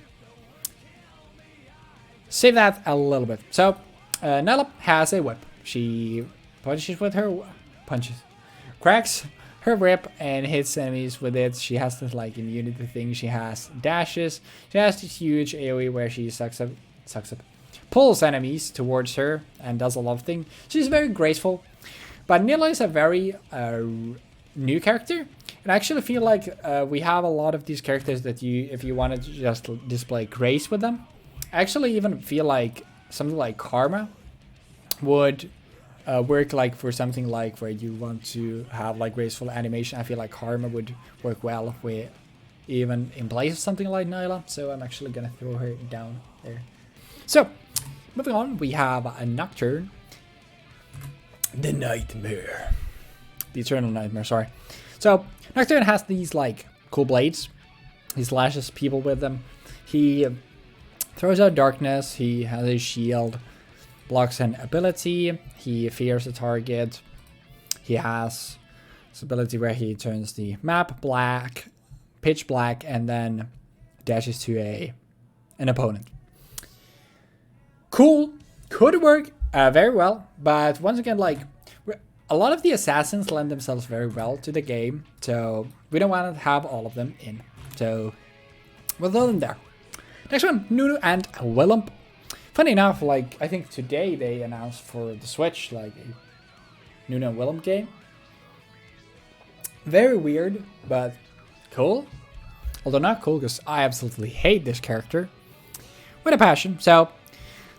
save that a little bit. So, Nyla has a whip. She punches with her cracks her whip and hits enemies with it. She has this like immunity thing. She has dashes. She has this huge AoE where she pulls enemies towards her and does a lot of things. She's very graceful. But Nidalee is a very new character. And I actually feel like we have a lot of these characters that if you wanted to just display grace with them, I actually even feel like something like Karma would work like for something like where you want to have like graceful animation. I feel like Karma would work well with even in place of something like Nyla. So I'm actually gonna throw her down there. So moving on, we have a Nocturne. The Nightmare. The Eternal Nightmare, sorry. So Nocturne has these like cool blades. He slashes people with them. He throws out darkness. He has a shield. Blocks an ability. He fears a target. He has this ability where he turns the map black, pitch black, and then dashes to an opponent. Cool. Could work very well, but once again, like a lot of the assassins lend themselves very well to the game, so we don't want to have all of them in. So we'll throw them there. Next one, Nunu and Willump. Funny enough, like I think today they announced for the Switch like a Nunu and Willump game. Very weird, but cool. Although not cool because I absolutely hate this character with a passion. So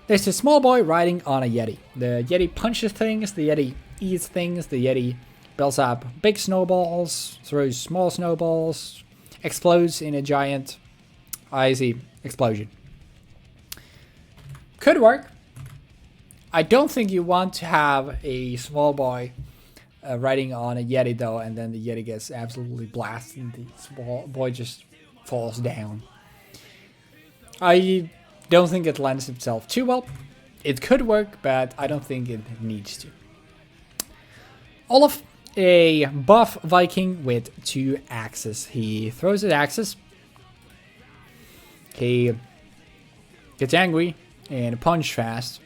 there's a small boy riding on a Yeti. The Yeti punches things, the Yeti eats things, the Yeti builds up big snowballs, throws small snowballs, explodes in a giant icy explosion. Could work. I don't think you want to have a small boy riding on a Yeti though, and then the Yeti gets absolutely blasted and the small boy just falls down. I don't think it lends itself too well. It could work, but I don't think it needs to. Olaf, a buff Viking with 2 axes. He throws his axes. He gets angry and punch fast.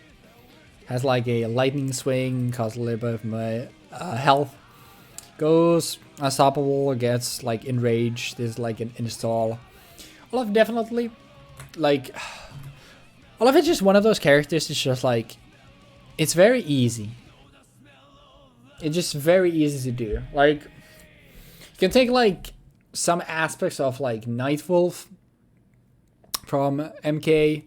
Has like a lightning swing, causes a little bit of my health. Goes unstoppable, gets like enraged. There's like an install. Olaf definitely like Olaf is just one of those characters. It's just like it's very easy. It's just very easy to do. Like you can take like some aspects of like Nightwolf from MK,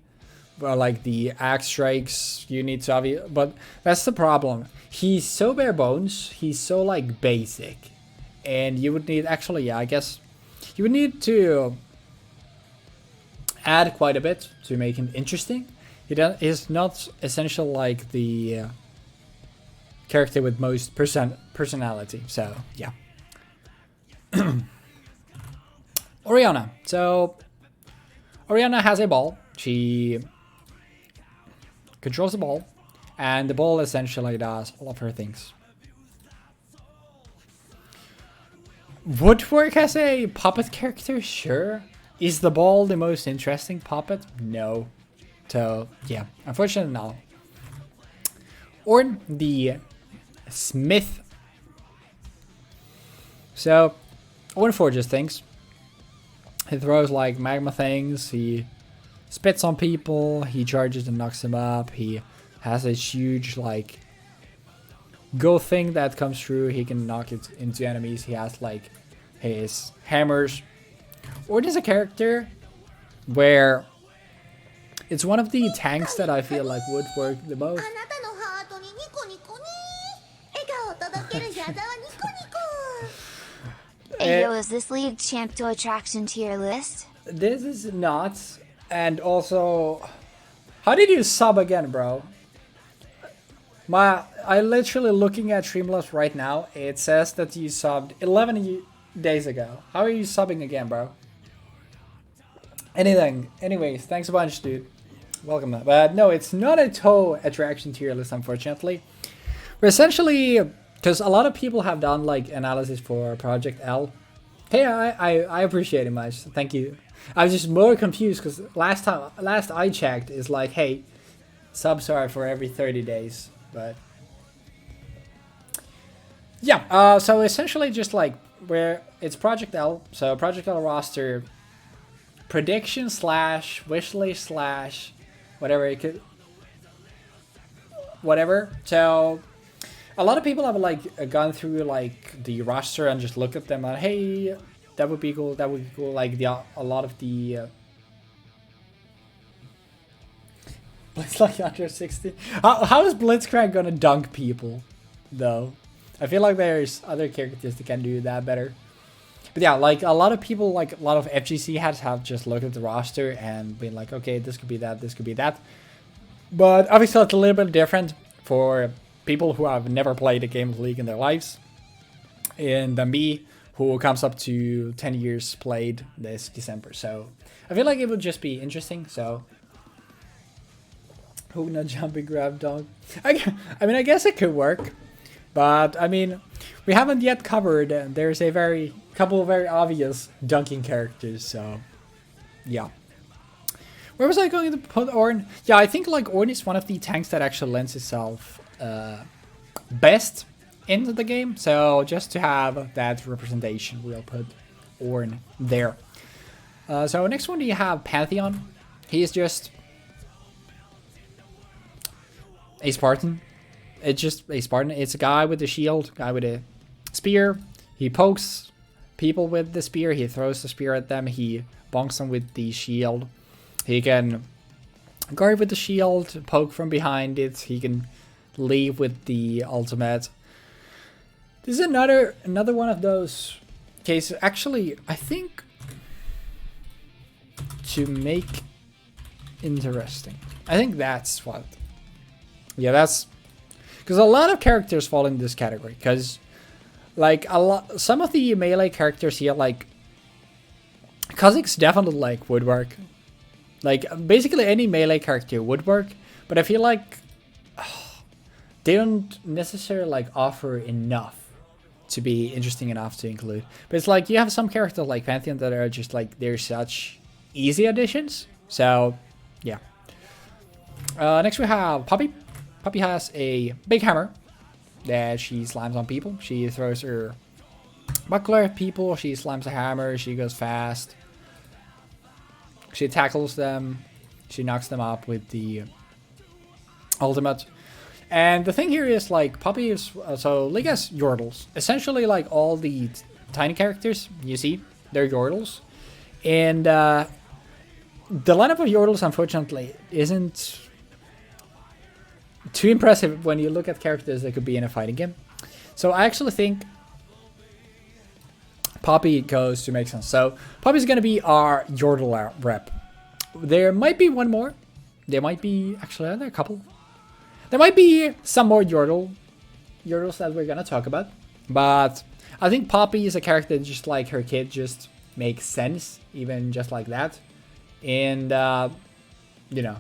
where like the axe strikes you need to have, but that's the problem. He's so bare bones. He's so like basic, and you would need actually, yeah, I guess you would need to add quite a bit to make him interesting. He's not essential like the character with most personality. So yeah. Orianna. So Orianna has a ball. She controls the ball, and the ball essentially does all of her things. Would work as a puppet character, sure. Is the ball the most interesting puppet? No. So yeah, unfortunately no. Ornn, the smith. So Ornn forges things. He throws like magma things, he spits on people, he charges and knocks them up, he has this huge like go thing that comes through, he can knock it into enemies, he has like his hammers. Ornn is a character where it's one of the tanks that I feel like would work the most. Ayo, is this league champ to attraction to your list? This is not. And also, how did you sub again, bro? I literally looking at Streamlabs right now. It says that you subbed 11 days ago. How are you subbing again, bro? Anyways, thanks a bunch, dude. Welcome. But no, it's not a toe attraction tier list, unfortunately. We're essentially, because a lot of people have done like analysis for Project L. Hey, I appreciate it much. Thank you. I was just more confused because last I checked is like, hey, subs are for every 30 days. But yeah, so essentially just like where it's Project L. So Project L roster prediction / wishlist / whatever it could, whatever. So a lot of people have like gone through like the roster and just looked at them and hey, that would be cool. That would be cool. Like a lot of the Blitz like under 60. How is Blitzcrank gonna dunk people though? I feel like there's other characters that can do that better. But yeah, like a lot of people, like a lot of FGC heads have just looked at the roster and been like, okay, this could be that, this could be that. But obviously it's a little bit different for people who have never played a game of League in their lives. And than me, who comes up to 10 years played this December. So I feel like it would just be interesting. So who not jumping grab dog? I mean, I guess it could work. But I mean, we haven't yet covered. There's a couple of very obvious dunking characters. So yeah. Where was I going to put Ornn? Yeah, I think like Ornn is one of the tanks that actually lends itself best into the game. So just to have that representation, we'll put Ornn there. So next one, you have Pantheon. He is just a Spartan. It's just a Spartan. It's a guy with a shield, guy with a spear. He pokes people with the spear. He throws the spear at them. He bonks them with the shield. He can guard with the shield, poke from behind it. He can leave with the ultimate. This is another one of those cases. Actually, I think to make interesting. I think that's what. Yeah, that's because a lot of characters fall in this category. Because like some of the melee characters here, like Kha'Zix definitely like woodwork. Like basically any melee character would work, but I feel like they don't necessarily like offer enough to be interesting enough to include. But it's like you have some characters like Pantheon that are just like they're such easy additions. So yeah. Next we have Poppy. Poppy has a big hammer that she slams on people. She throws her buckler at people. She slams a hammer. She goes fast. She tackles them. She knocks them up with the ultimate. And the thing here is, like, Poppy is... so, League has Yordles. Essentially, like, all the tiny characters you see, they're Yordles. And the lineup of Yordles, unfortunately, isn't too impressive when you look at characters that could be in a fighting game. So, I actually think Poppy goes to make sense. So, Poppy's going to be our Yordle rep. There might be one more. There might be... actually, are there a couple? There might be some more Yordles that we're gonna talk about, but I think Poppy is a character that just like her kid just makes sense, even just like that. And, you know,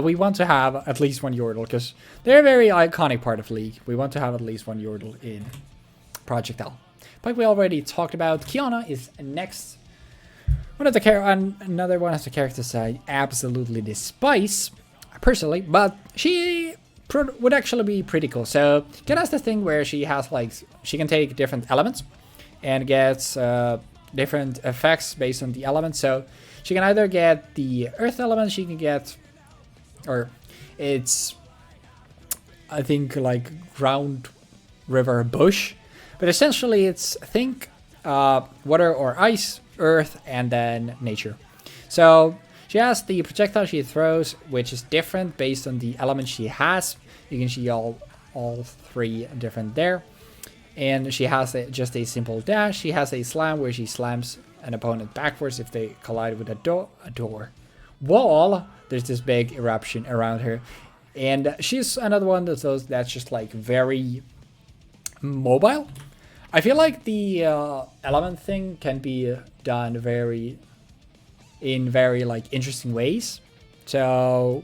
we want to have at least one Yordle, because they're a very iconic part of League. We want to have at least one Yordle in Projectile. But we already talked about. Qiyana is next. Another one of the characters I absolutely despise, personally, but she would actually be pretty cool. So Qiyana has the thing where she has, like, she can take different elements and gets different effects based on the elements. So she can either get the earth element, she can get, or it's, I think, like ground, river, bush, but essentially it's, think water or ice, earth, and then nature. So she has the projectile she throws, which is different based on the element she has. You can see all three different there. And she has just a simple dash. She has a slam where she slams an opponent backwards if they collide with a wall. There's this big eruption around her. And she's another one of those that's just like very mobile. I feel like the element thing can be done in very like interesting ways. So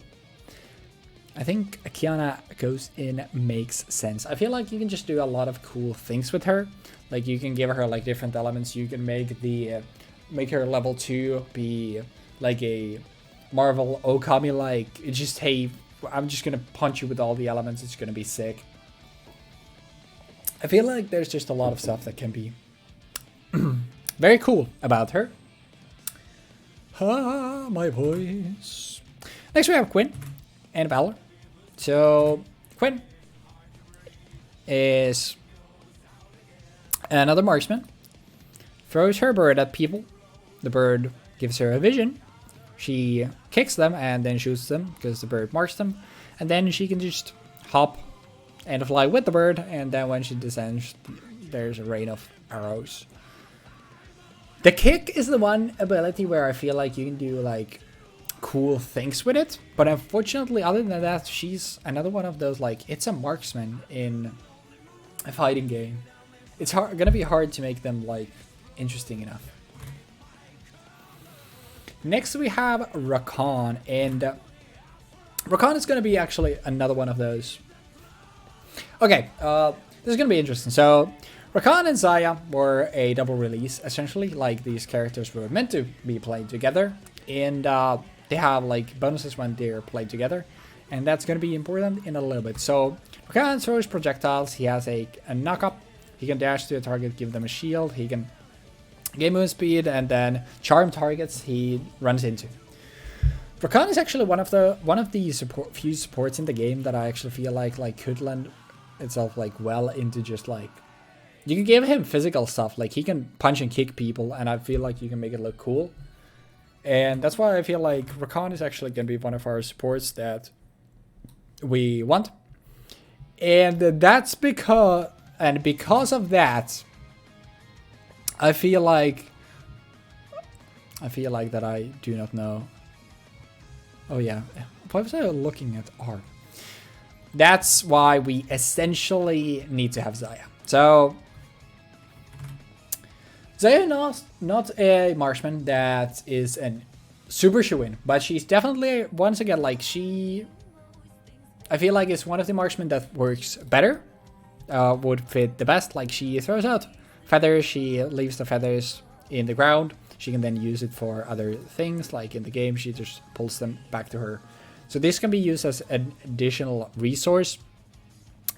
I think Qiyana goes in makes sense. I feel like you can just do a lot of cool things with her. Like you can give her like different elements. You can make the make her level 2 be like a Marvel Okami, like it's just, hey, I'm just gonna punch you with all the elements. It's gonna be sick. I feel like there's just a lot of stuff that can be very cool about her. Ah, my voice. Next we have Quinn and Valor. So Quinn is another marksman. Throws her bird at people. The bird gives her a vision. She kicks them and then shoots them because the bird marks them. And then she can just hop and fly with the bird. And then when she descends, there's a rain of arrows. The kick is the one ability where I feel like you can do like cool things with it. But unfortunately, other than that, she's another one of those, like, it's a marksman in a fighting game. It's gonna be hard to make them like interesting enough. Next we have Rakan, and Rakan is gonna be actually another one of those. Okay, this is gonna be interesting. So Rakan and Xayah were a double release, essentially. Like, these characters were meant to be played together, and they have like bonuses when they're played together, and that's going to be important in a little bit. So Rakan throws projectiles. He has a knock-up. He can dash to a target, give them a shield. He can gain move speed, and then charm targets he runs into. Rakan is actually one of the few supports in the game that I actually feel like could lend itself like well into just like, you can give him physical stuff, like he can punch and kick people, and I feel like you can make it look cool. And that's why I feel like Rakan is actually going to be one of our supports that we want. And that's because of that, I feel like that I do not know. Oh yeah, why was I looking at art? That's why we essentially need to have Xayah. So Xayah not a marksman that is a super shoe-in, but she's definitely, once again, like I feel like it's one of the marksmen that works better, would fit the best. Like, she throws out feathers, she leaves the feathers in the ground, she can then use it for other things, like in the game she just pulls them back to her So this can be used as an additional resource.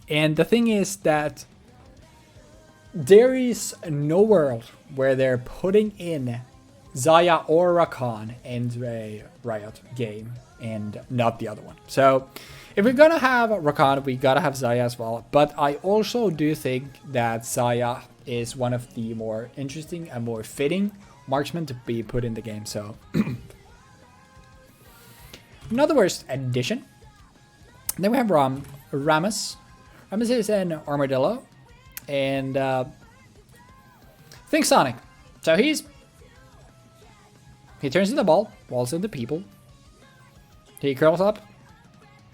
And the thing is that there is no world where they're putting in Xayah or Rakan into a Riot game and not the other one. So if we're gonna have Rakan, we gotta have Xayah as well. But I also do think that Xayah is one of the more interesting and more fitting marksmen to be put in the game. So another worst addition. Then we have Rammus. Rammus is an armadillo. And think Sonic. So he turns into the ball, walls into people. He curls up.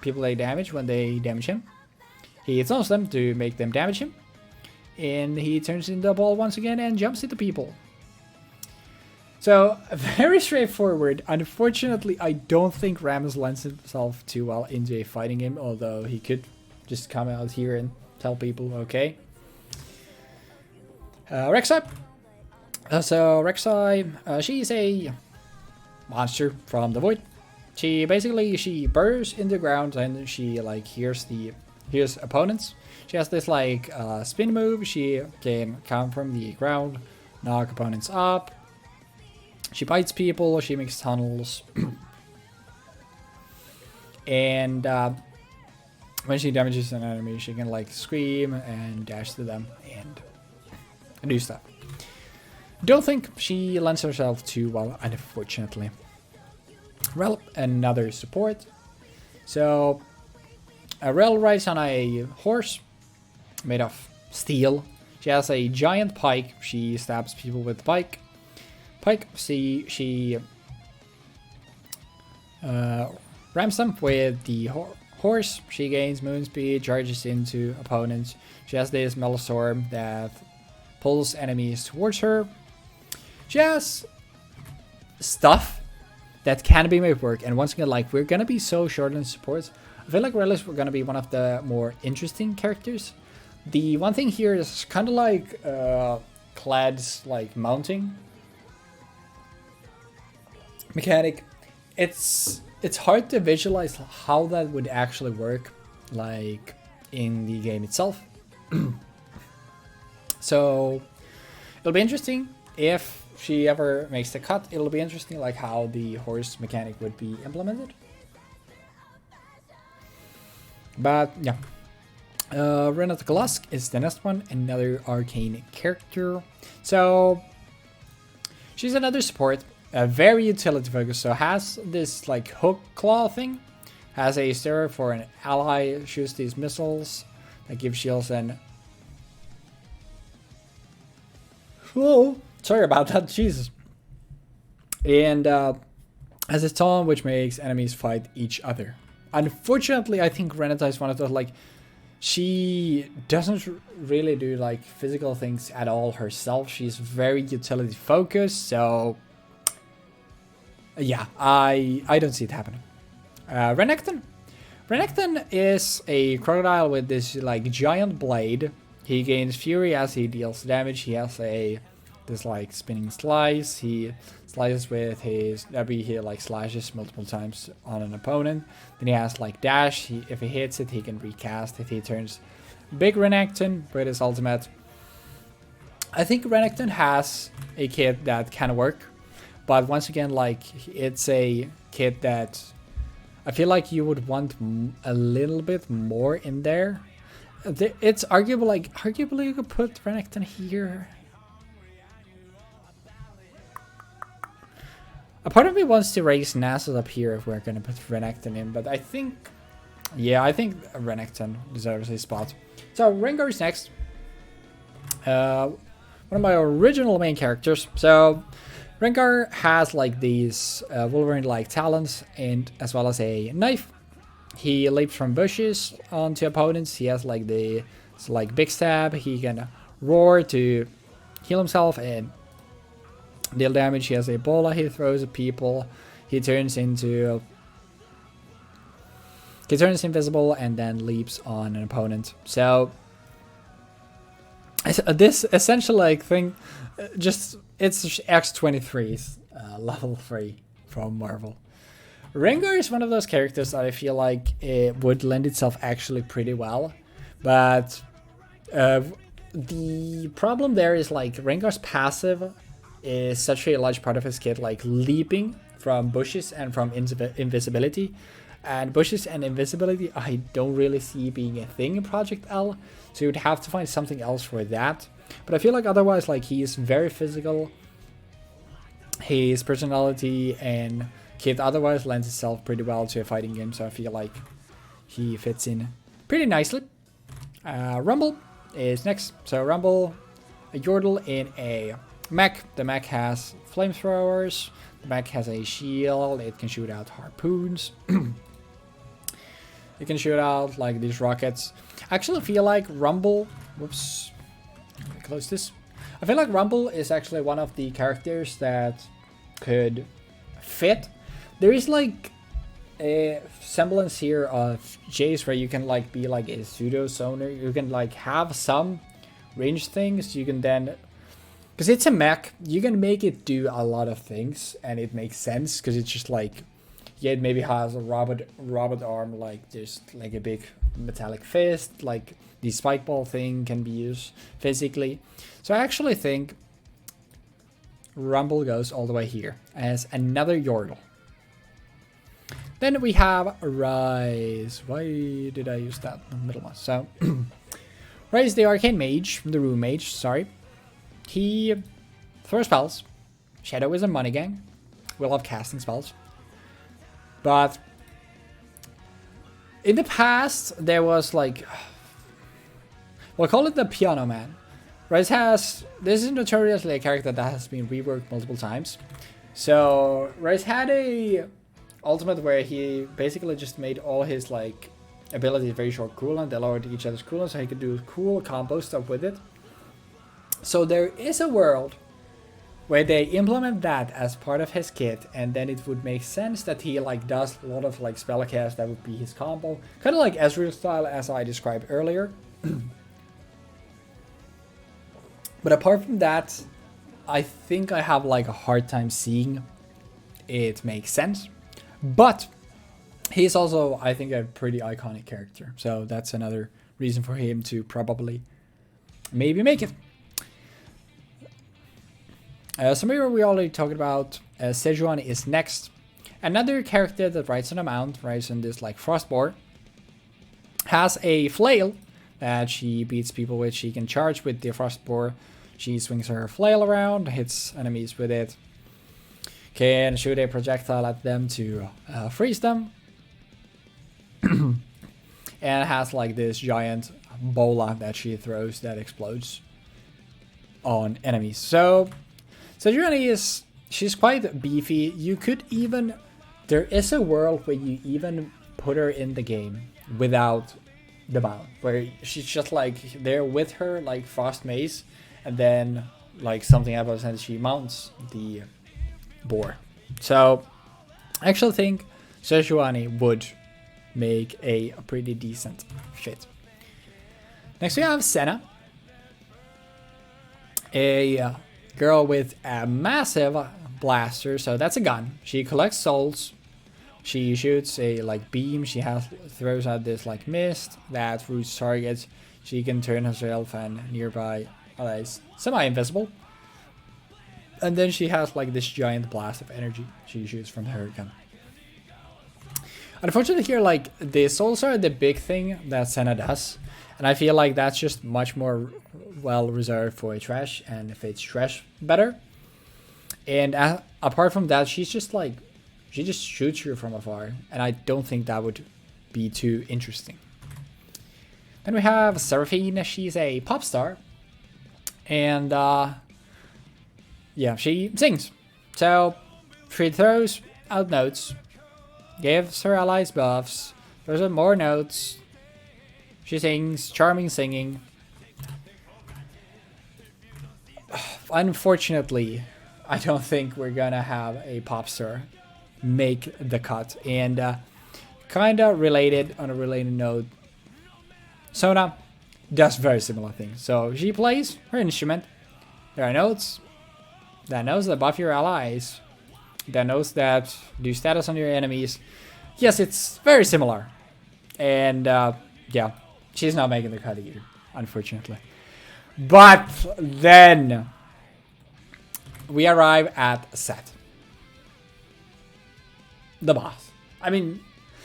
People take damage when they damage him. He stuns them to make them damage him. And he turns into a ball once again and jumps into people. So, very straightforward. Unfortunately, I don't think Rammus lends himself too well into a fighting game, although he could just come out here and tell people, okay. Rek'Sai. So Rek'Sai, she's a monster from the void. She burrows in the ground and she like hears opponents. She has this like spin move. She can come from the ground, knock opponents up. She bites people. She makes tunnels. And when she damages an enemy, she can like scream and dash to them and do stuff. Don't think she lends herself too well, unfortunately. Rel, another support. So, Rel rides on a horse made of steel. She has a giant pike. She stabs people with pike. She rams them with the horse. She gains moon speed, charges into opponents. She has this metal storm that pulls enemies towards her. She has stuff that can be made work, and once again, like, we're gonna be so short on supports. I feel like Relish we're gonna be one of the more interesting characters. The one thing here is kind of like Clad's like mounting mechanic. It's hard to visualize how that would actually work, like in the game itself. So it'll be interesting if she ever makes the cut. It'll be interesting like how the horse mechanic would be implemented. But yeah, Renata Glusk is the next one, another arcane character. So she's another support, very utility focused. So has this like hook claw thing, has a stirrer for an ally, shoots these missiles that give shields and. Whoa, sorry about that, Jesus. And has a taunt which makes enemies fight each other. Unfortunately, I think Renata is one of those, like, she doesn't really do like physical things at all herself. She's very utility focused, so yeah, I don't see it happening. Renekton is a crocodile with this like giant blade. He gains fury as he deals damage. He has this like spinning slice. He slices with his he like slashes multiple times on an opponent. Then he has like dash. If he hits it, he can recast it. He turns big Renekton with his ultimate. I think Renekton has a kit that can work, but once again, like, it's a kit that I feel like you would want a little bit more in there. It's arguably you could put Renekton here. A part of me wants to raise Nasus up here if we're gonna put Renekton in, but I think Renekton deserves a spot. So Rengar's next. One of my original main characters. So Rengar has like these Wolverine-like talons and as well as a knife. He leaps from bushes onto opponents. He has like big stab. He can roar to heal himself and deal damage. He has a bola he throws at people. He turns invisible and then leaps on an opponent. So this essentially like thing, it's X23's level 3 from Marvel. Rengar is one of those characters that I feel like it would lend itself actually pretty well, but the problem there is like Rengar's passive is such a large part of his kit, like leaping from bushes and from invisibility. And bushes and invisibility I don't really see being a thing in Project L, so you'd have to find something else for that. But I feel like otherwise, like, he is very physical. His personality and kit otherwise lends itself pretty well to a fighting game, so I feel like he fits in pretty nicely. Rumble is next. So Rumble, a Yordle in a mech. The mech has flamethrowers. The mech has a shield. It can shoot out harpoons. It can shoot out like these rockets. I actually feel like Rumble... Whoops. Let me close this. I feel like Rumble is actually one of the characters that could fit. There is like a semblance here of Jace where you can like be like a pseudo zoner. You can like have some range things. You can then... Because it's a mech, you can make it do a lot of things and it makes sense because it's just like... Yeah, it maybe has a robot arm, like there's like a big metallic fist, like the spike ball thing can be used physically. So I actually think Rumble goes all the way here as another Yordle. Then we have Rise. Why did I use that in the middle one? So Rise, the Arcane Mage, the Rune Mage, sorry. He throws spells. Shadow is a money gang. We love casting spells. But in the past, there was like, we'll call it the Piano Man. Rise has, this is notoriously a character that has been reworked multiple times. So Rise had a ultimate where he basically just made all his like abilities very short cooldown. They lowered each other's cooldown so he could do cool combo stuff with it. So there is a world where they implement that as part of his kit, and then it would make sense that he like does a lot of like spell cast that would be his combo, kind of like Ezreal style as I described earlier. But apart from that, I think I have like a hard time seeing it make sense. But he's also, I think, a pretty iconic character, so that's another reason for him to probably maybe make it. Samira we already talked about. Sejuani is next. Another character that rides on a mount, rides on this like frostboard, has a flail that she beats people with. She can charge with the frostboard. She swings her flail around, hits enemies with it, can shoot a projectile at them to freeze them, and has like this giant bola that she throws that explodes on enemies. So Sejuani is, she's quite beefy. You could even, there is a world where you even put her in the game without the mount, where she's just like there with her like frost mace, and then like something happens and she mounts the boar. So I actually think Sejuani would make a pretty decent fit. Next we have Senna, a girl with a massive blaster. So that's a gun. She collects souls. She shoots a like beam. She throws out this like mist that roots targets. She can turn herself and nearby allies semi-invisible. And then she has like this giant blast of energy she shoots from her gun. Unfortunately here, like the souls are the big thing that Senna does. And I feel like that's just much more well reserved for a trash and fits trash better. And apart from that, she's just like, she just shoots you from afar. And I don't think that would be too interesting. Then we have Seraphine. She's a pop star. And yeah, she sings. So she throws out notes, gives her allies buffs, throws out more notes. She sings, charming singing. Unfortunately, I don't think we're gonna have a pop star make the cut. And kinda related, on a related note, Sona does very similar things. So she plays her instrument. There are notes that buff your allies. that knows that, do status on your enemies. Yes, it's very similar. And yeah, she's not making the cut either, unfortunately. But then we arrive at Zed, the boss. I mean,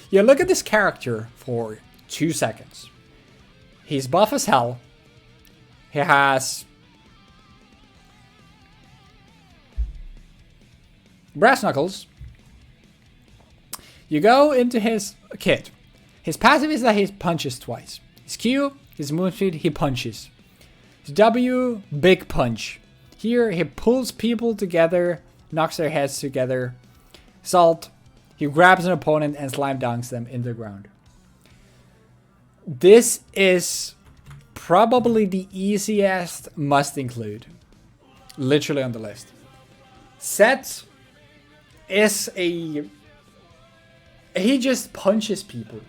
you look at this character for 2 seconds. He's buff as hell. He has brass knuckles. You go into his kit. His passive is that he punches twice. His Q, his move speed, he punches. His W, big punch. Here, he pulls people together, knocks their heads together. Salt, he grabs an opponent and slime dunks them in the ground. This is probably the easiest must include. Literally on the list. Zed is a... He just punches people.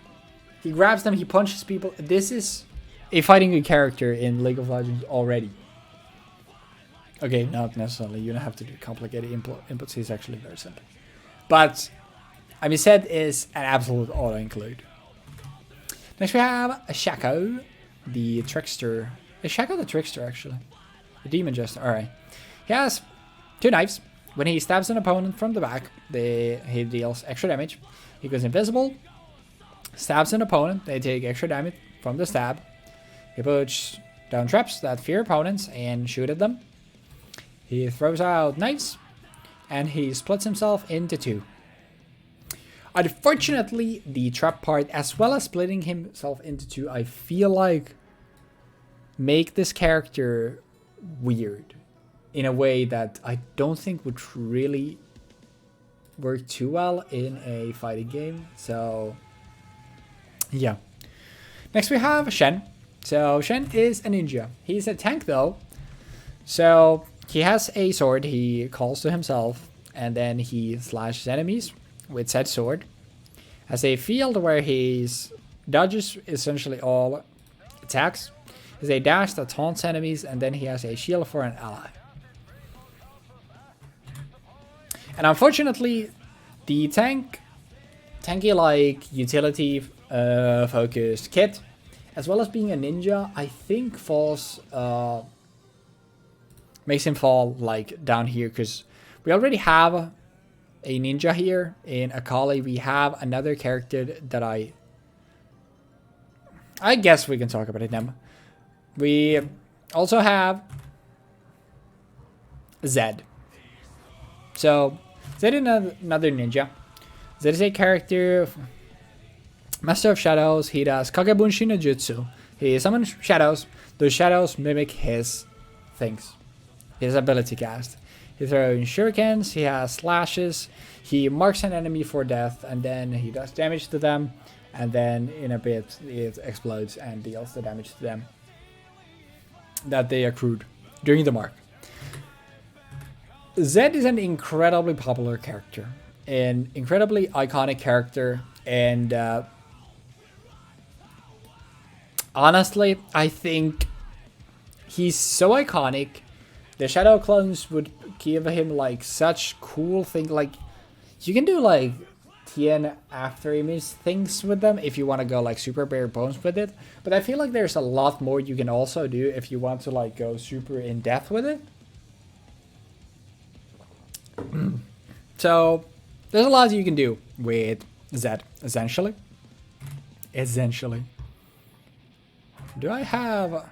He grabs them, he punches people. This is a fighting good character in League of Legends already. Okay, not necessarily. You don't have to do complicated inputs. He's actually very simple. But, I mean, Zed is an absolute auto-include. Next we have Shaco, the Trickster. Is Shaco the Trickster, actually? The Demon Jester. Alright. He has 2 knives. When he stabs an opponent from the back, he deals extra damage. He goes invisible, stabs an opponent, they take extra damage from the stab. He puts down traps that fear opponents and shoot at them. He throws out knives, and he splits himself into 2. Unfortunately, the trap part, as well as splitting himself into 2, I feel like make this character weird in a way that I don't think would really work too well in a fighting game. So yeah. Next we have Shen. So Shen is a ninja. He's a tank though. So he has a sword he calls to himself, and then he slashes enemies with said sword. Has a field where he dodges essentially all attacks. Has a dash that taunts enemies, and then he has a shield for an ally. And unfortunately, the tanky like utility focused kit, as well as being a ninja, I think falls makes him fall like down here, because we already have a ninja here in Akali. We have another character that I guess we can talk about it now. We also have Zed. So Zed is another ninja. Zed is a character, Master of Shadows. He does Kagebunshi no Jutsu. He summons shadows. Those shadows mimic his things, his ability cast. He throws shurikens, he has slashes, he marks an enemy for death, and then he does damage to them, and then in a bit it explodes and deals the damage to them that they accrued during the mark. Zed is an incredibly popular character, an incredibly iconic character, and honestly, I think he's so iconic. The Shadow clones would give him like such cool thing. Like you can do like TN after image things with them if you want to go like super bare bones with it. But I feel like there's a lot more you can also do if you want to like go super in depth with it. So there's a lot you can do with Zed, essentially. Do I have...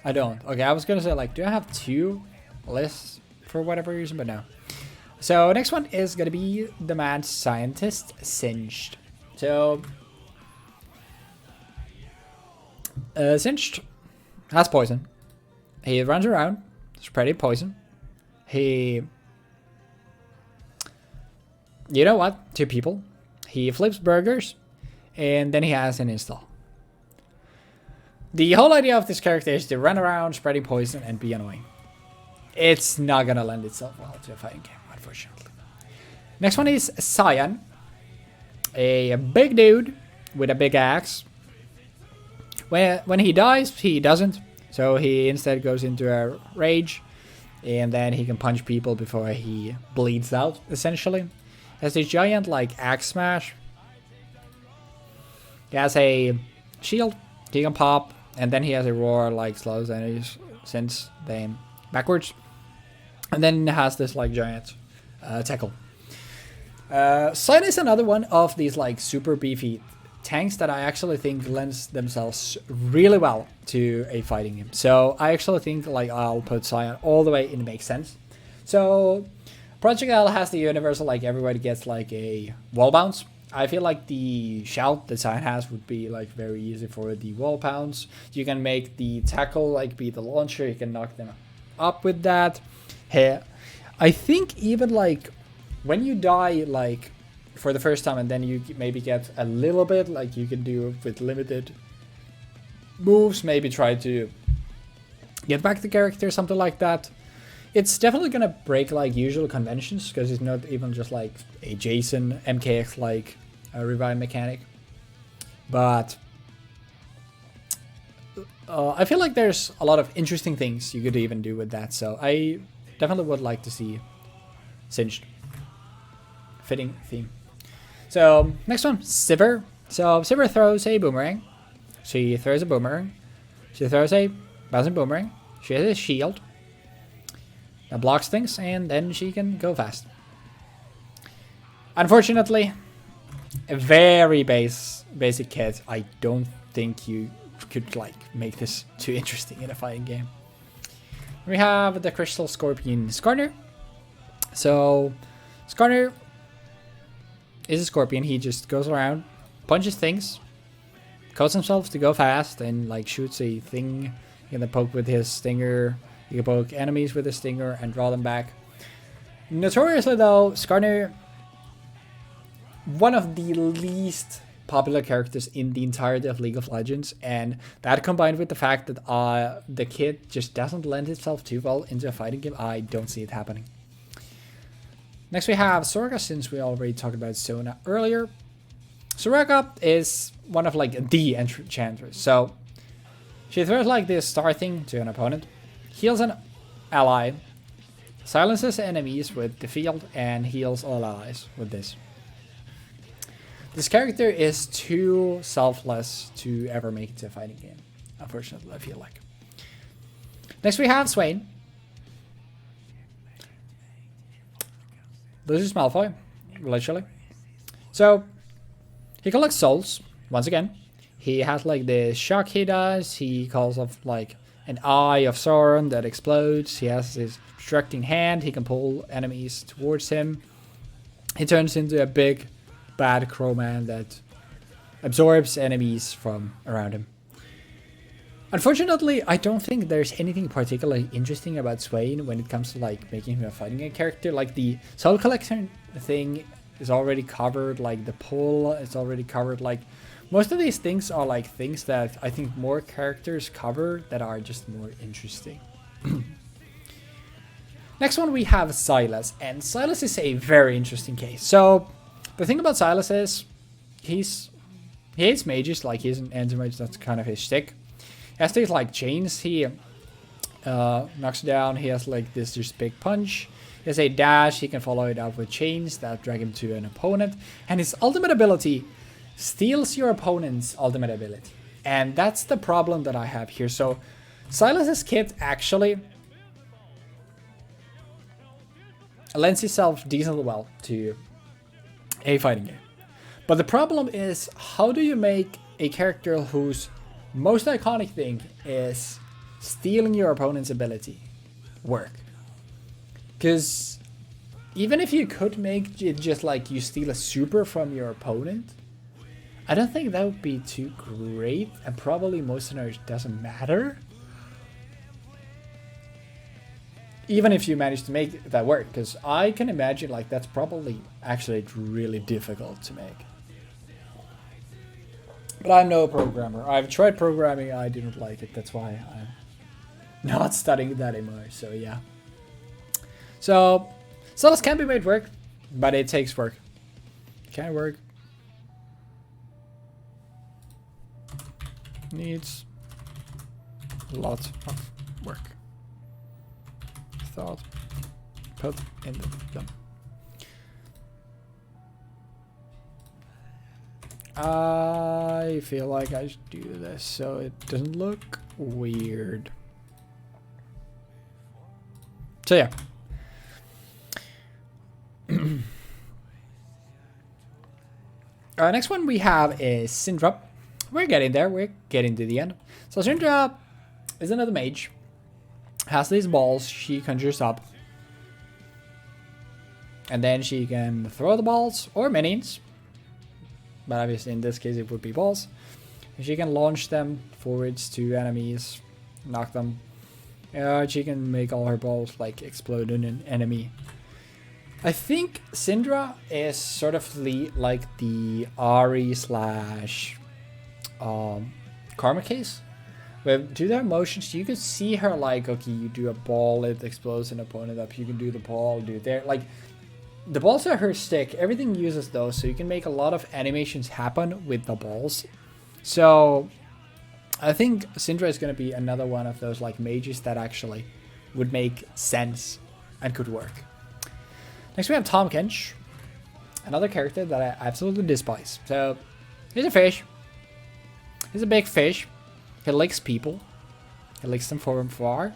I don't. Okay, I was gonna say like, do I have 2 lists for whatever reason, but no. So next one is gonna be the mad scientist Singed. So Singed has poison. He runs around spreading poison. He, you know what? 2 people. He flips burgers, and then he has an install. The whole idea of this character is to run around spreading poison and be annoying. It's not gonna lend itself well to a fighting game, unfortunately. Next one is Cyan, a big dude with a big axe. When he dies, he doesn't. So he instead goes into a rage, and then he can punch people before he bleeds out, essentially. Has a giant, like, axe smash. He has a shield, he can pop, and then he has a roar, like, slows enemies since them backwards. And then it has this, like, giant tackle. Xayah is another one of these, like, super beefy tanks that I actually think lends themselves really well to a fighting game. So I actually think like I'll put Xayah all the way in makes sense. So Project has the universal, like everybody gets like a wall bounce. I feel like the shout that Xayah has would be like very easy for the wall bounce. You can make the tackle like be the launcher. You can knock them up with that. Hey, I think even like when you die like for the first time and then you maybe get a little bit, like you can do with limited moves, maybe try to get back the character, something like that. It's definitely gonna break like usual conventions because it's not even just like a Jason MKX like a revive mechanic. But I feel like there's a lot of interesting things you could even do with that, so I definitely would like to see Singed. Fitting theme. So, next one, Sivir. So, Sivir throws a boomerang. She throws a boomerang. She throws a bouncing boomerang. She has a shield that blocks things, and then she can go fast. Unfortunately, a very basic kit. I don't think you could like make this too interesting in a fighting game. We have the Crystal Scorpion Skarner. So, Skarner is a scorpion. He just goes around, punches things, coats himself to go fast, and like shoots a thing. You can poke with his stinger. You can poke enemies with his stinger and draw them back. Notoriously though, Skarner, one of the least popular characters in the entirety of League of Legends, and that combined with the fact that the kit just doesn't lend itself too well into a fighting game, I don't see it happening. Next we have Soraka, since we already talked about Sona earlier. Soraka is one of like the enchanters. So she throws like this star thing to an opponent, heals an ally, silences enemies with the field, and heals all allies with this. This character is too selfless to ever make it to a fighting game, unfortunately, I feel like. Next we have Swain. Lucius Malfoy, literally. So, he collects souls, once again. He has like the shock he does. He calls off like an eye of Sauron that explodes. He has his obstructing hand. He can pull enemies towards him. He turns into a big, bad crowman that absorbs enemies from around him. Unfortunately, I don't think there's anything particularly interesting about Swain when it comes to like making him a fighting game character. Like the soul collection thing is already covered, like the pull is already covered. Like most of these things are like things that I think more characters cover that are just more interesting. Next one we have Sylas, and Sylas is a very interesting case. So the thing about Sylas is he hates mages, like he's an anti-mage, that's kind of his shtick. He has these like chains, he knocks down, he has like this just big punch. He has a dash, he can follow it up with chains that drag him to an opponent. And his ultimate ability steals your opponent's ultimate ability. And that's the problem that I have here. So Sylas's kit actually lends itself decently well to a fighting game. But the problem is, how do you make a character whose most iconic thing is stealing your opponent's ability work? Because even if you could make it just like you steal a super from your opponent, I don't think that would be too great, and probably most scenarios doesn't matter. Even if you manage to make that work, because I can imagine like that's probably actually really difficult to make. But I'm no programmer. I've tried programming, I didn't like it. That's why I'm not studying that anymore. So yeah. So Sylas can be made work, but it takes work. Can work. Needs a lot of work. thought. Put in the gun. I feel like I should do this so it doesn't look weird. So yeah. Next one we have is Syndra. We're getting there. We're getting to the end. So Syndra is another mage. Has these balls she conjures up. And then she can throw the balls or minions. But obviously in this case it would be balls. And she can launch them forwards to enemies. Knock them. She can make all her balls like explode in an enemy. I think Syndra is sort of like the Ahri slash Karma case. Where to their motions you could see her like, okay, you do a ball, it explodes an opponent up, you can do the ball, do there. Like, the balls are her stick, everything uses those, so you can make a lot of animations happen with the balls. So I think Syndra is going to be another one of those like mages that actually would make sense and could work. Next we have Tahm Kench, another character that I absolutely despise. So he's a fish. He's a big fish. He licks people. He licks them from far.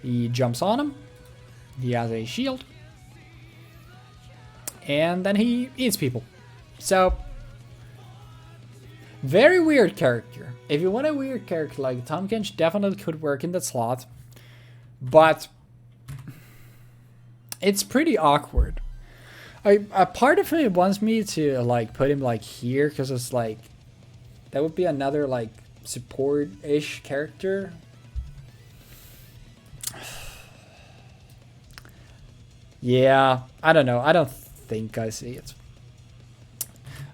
He jumps on them. He has a shield. And then he eats people. So very weird character. If you want a weird character like Tahm Kench, definitely could work in that slot. But it's pretty awkward. A part of me wants me to like put him like here because it's like that would be another like support-ish character. Yeah, I don't know. I don't think I see it.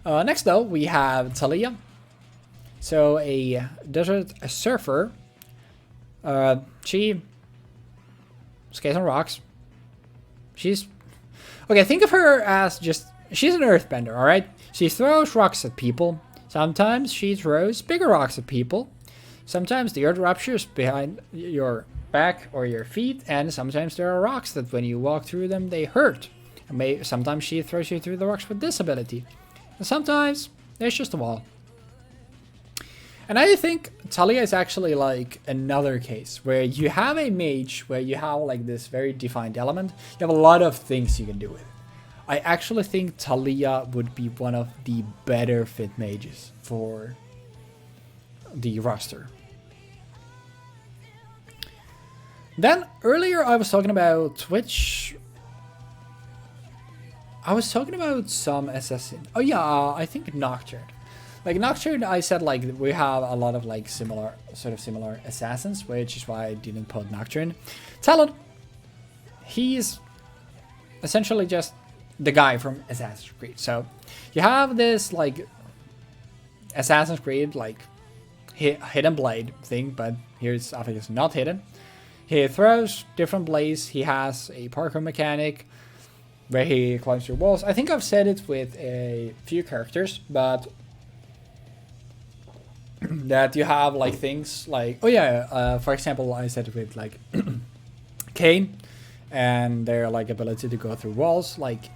Next though, we have Taliyah. So a desert surfer. She skates on rocks. She's okay. Think of her as just she's an earthbender. All right. She throws rocks at people. Sometimes she throws bigger rocks at people. Sometimes the earth ruptures behind your back or your feet, and sometimes there are rocks that when you walk through them they hurt. Sometimes she throws you through the rocks with this ability, and sometimes there's just a wall. And I think Taliyah is actually like another case where you have a mage where you have like this very defined element. You have a lot of things you can do with it. I actually think Taliyah would be one of the better fit mages for the roster. Then earlier I was talking about Twitch. I was talking about some assassin. Oh yeah, I think Nocturne. Like Nocturne, I said like we have a lot of like similar assassins, which is why I didn't put Nocturne. Talon, he's essentially just the guy from Assassin's Creed. So you have this like Assassin's Creed like hidden blade thing, but here's Aphelios not hidden. He throws different blades. He has a parkour mechanic where he climbs through walls. I think I've said it with a few characters, but that you have like things like, oh yeah, for example, I said it with like Kayle and their like ability to go through walls. Like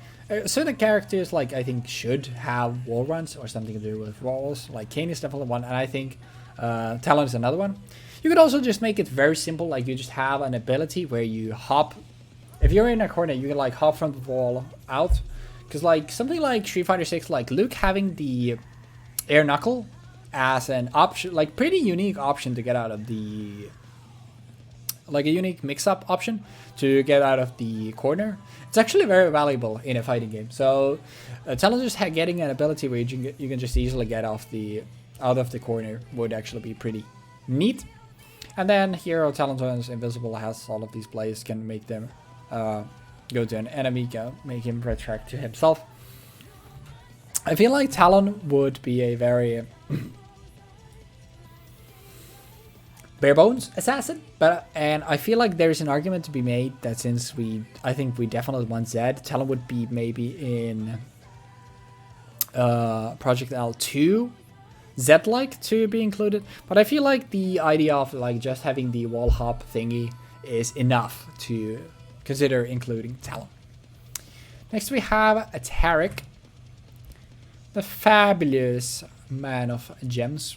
certain characters like I think should have wall runs or something to do with walls. Like Kayle is definitely one, and I think Talon is another one. You could also just make it very simple, like you just have an ability where you hop. If you're in a corner, you can like hop from the wall out. Because like something like Street Fighter 6, like Luke having the air knuckle as an option, like pretty unique option to get out of the, like a unique mix-up option to get out of the corner. It's actually very valuable in a fighting game. So Talon just getting an ability where you can just easily get out of the corner would actually be pretty neat. And then Hero Talon turns invisible, has all of these plays, can make them go to an enemy, make him retract to himself. I feel like Talon would be a very bare bones assassin, and I feel like there's an argument to be made that since I think we definitely want Zed, Talon would be maybe in Project L2 Zed-like to be included, but I feel like the idea of like just having the wall hop thingy is enough to consider including Talon. Next we have Taric, the fabulous man of gems.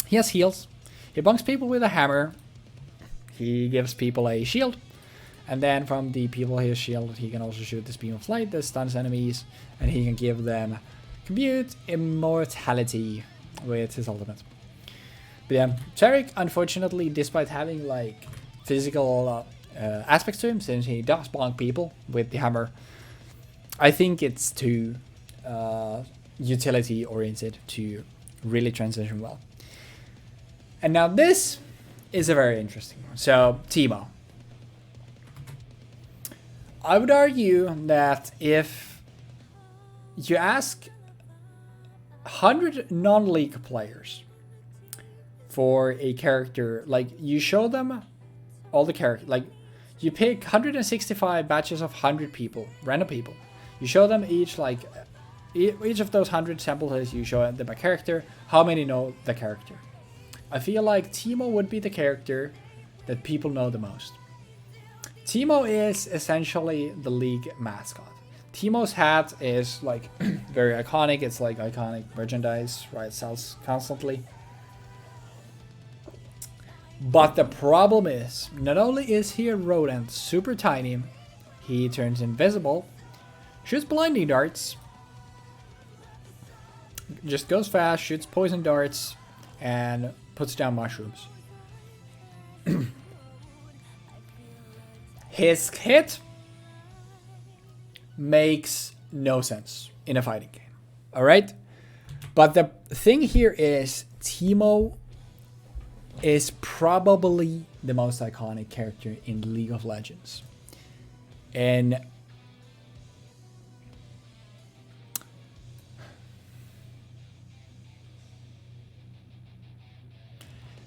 He has heals. He bunks people with a hammer. He gives people a shield. And then from the people he has shield, he can also shoot this beam of light that stuns enemies. And he can give them compute immortality with his ultimate. But yeah, Taric, unfortunately, despite having like physical aspects to him, since he does bonk people with the hammer, I think it's too utility oriented to really transition well. And now this is a very interesting one. So TEEMO. I would argue that if you ask 100 non-league players for a character, like you show them all the characters, like you pick 165 batches of 100 people, random people. You show them each, like each of those 100 samples, you show them a character, how many know the character. I feel like TEEMO would be the character that people know the most. TEEMO is essentially the league mascot. TEEMO's hat is like very iconic. It's like iconic merchandise, right? It sells constantly. But the problem is, not only is he a rodent, super tiny, he turns invisible, shoots blinding darts, just goes fast, shoots poison darts, and puts down mushrooms. His hit makes no sense in a fighting game. Alright? But the thing here is, TEEMO is probably the most iconic character in League of Legends. And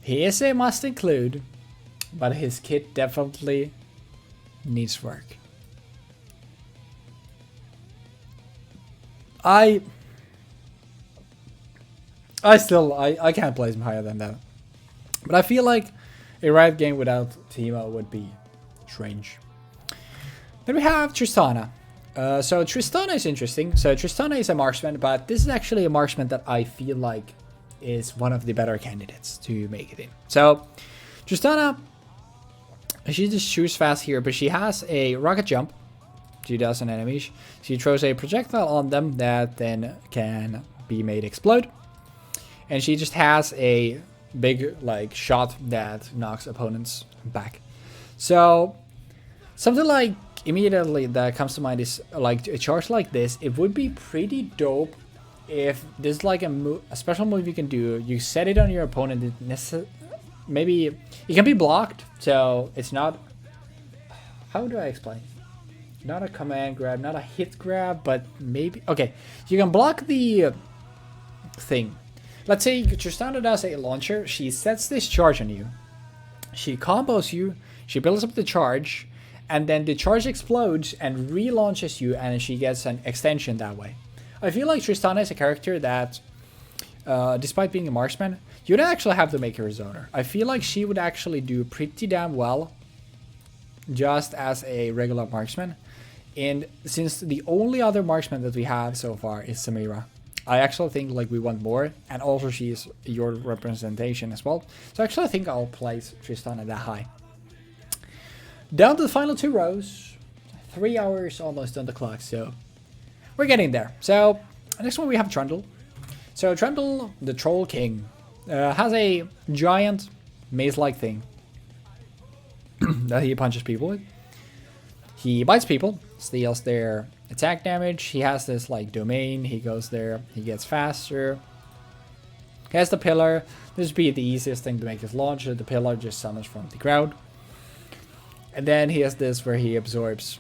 he is a must include, but his kit definitely needs work. I can't place him higher than that. But I feel like a Riot game without TEEMO would be strange. Then we have Tristana. So Tristana is interesting. So Tristana is a marksman, but this is actually a marksman that I feel like is one of the better candidates to make it in. So Tristana, she just shoots fast here, but she has a rocket jump. She does on enemies. She throws a projectile on them that then can be made explode. And she just has a big like shot that knocks opponents back. So something like immediately that comes to mind is like a charge like this. It would be pretty dope if there's like a special move you can do. You set it on your opponent. Maybe it can be blocked, so it's not. How do I explain? Not a command grab, not a hit grab, but maybe. Okay, you can block the thing. Let's say Tristana does a launcher. She sets this charge on you. She combos you. She builds up the charge, and then the charge explodes and relaunches you, and she gets an extension that way. I feel like Tristana is a character that, despite being a marksman, you don't actually have to make her a zoner. I feel like she would actually do pretty damn well just as a regular marksman. And since the only other marksman that we have so far is Samira, I actually think like we want more, and also she is your representation as well. So actually I think I'll place Tristana that high. Down to the final two rows. 3 hours almost on the clock, so we're getting there. So next one we have Trundle. So Trundle, the Troll King, has a giant maze-like thing that he punches people with. He bites people, steals their attack damage. He has this like domain. He goes there. He gets faster. He has the pillar. This would be the easiest thing to make his launcher. The pillar just summons from the ground. And then he has this where he absorbs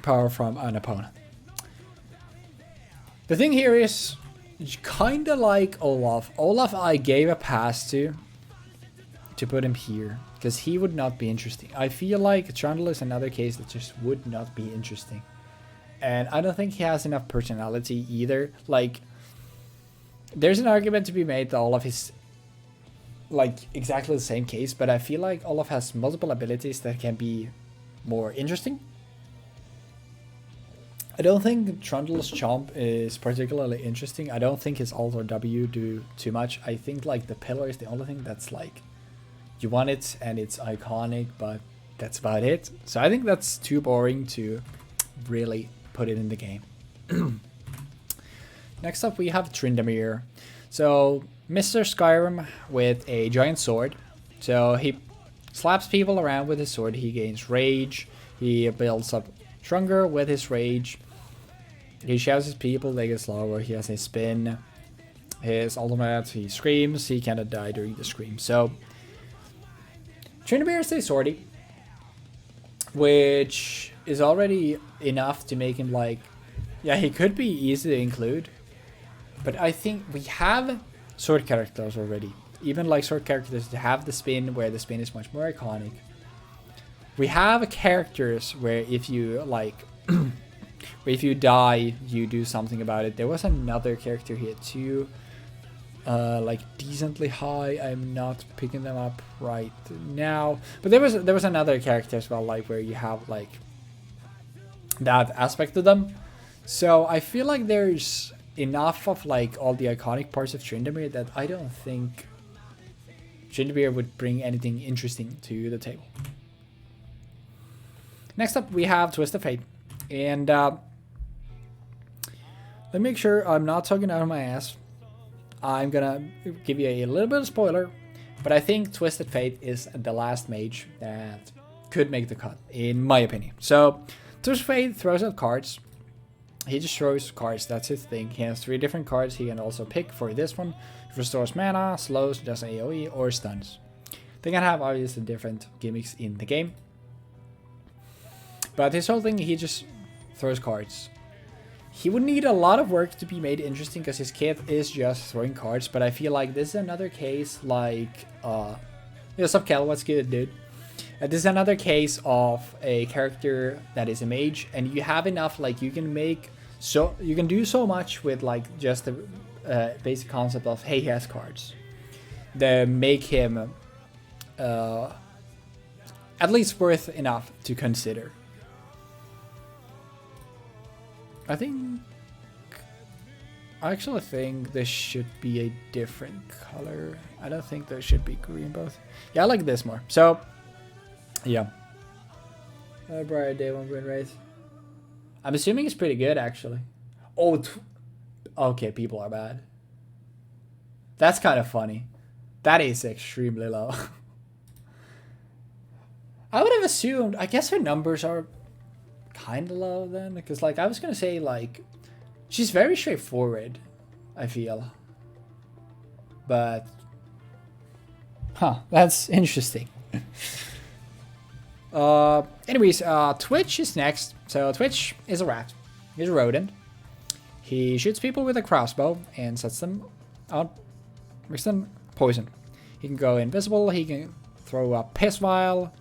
power from an opponent. The thing here is kind of like Olaf. Olaf I gave a pass to put him here, because he would not be interesting. I feel like Trundle is another case that just would not be interesting. And I don't think he has enough personality either. Like, there's an argument to be made that Olaf is like exactly the same case, but I feel like Olaf has multiple abilities that can be more interesting. I don't think Trundle's Chomp is particularly interesting. I don't think his ult or W do too much. I think like the pillar is the only thing that's like, you want it and it's iconic, but that's about it. So I think that's too boring to really put it in the game. Next up we have Tryndamere. So Mr. Skyrim with a giant sword. So he slaps people around with his sword. He gains rage. He builds up stronger with his rage. He shouts at people, they get slower. He has a spin. His ultimate, he screams. He cannot die during the scream. So Tryndamere is a swordy, which is already enough to make him like, yeah, he could be easy to include. But I think we have sword characters already. Even like sword characters to have the spin, where the spin is much more iconic. We have characters where if you like, if you die, you do something about it. There was another character here too, like decently high. I'm not picking them up right now, but there was another character as well, like where you have like that aspect of them. So I feel like there's enough of like all the iconic parts of Tryndamere that I don't think Tryndamere would bring anything interesting to the table. Next up, we have Twisted Fate. And let me make sure I'm not talking out of my ass. I'm gonna give you a little bit of spoiler, but I think Twisted Fate is the last mage that could make the cut, in my opinion. So, Twisted Fate throws out cards. He just throws cards, that's his thing. He has 3 different cards he can also pick for this one. Restores mana, slows, does AoE, or stuns. They can have obviously different gimmicks in the game. But his whole thing, he just throws cards. He would need a lot of work to be made interesting because his kit is just throwing cards. But I feel like this is another case like, what's up, Kayle? What's good, dude? This is another case of a character that is a mage, and you have enough, like you can make, so you can do so much with like just the basic concept of, hey, he has cards. That make him at least worth enough to consider. I actually think this should be a different color. I don't think there should be green both. Yeah, I like this more. So, yeah. Bright Day 1 win rate. I'm assuming it's pretty good, actually. Oh, okay, people are bad. That's kind of funny. That is extremely low. I would have assumed, I guess her numbers are kind of low then, because like I was gonna say like she's very straightforward, I feel, but that's interesting. Anyways, Twitch is next. So Twitch is a rat. He's a rodent. He shoots people with a crossbow and sets them out, makes them poison. He can go invisible. He can throw a piss vial.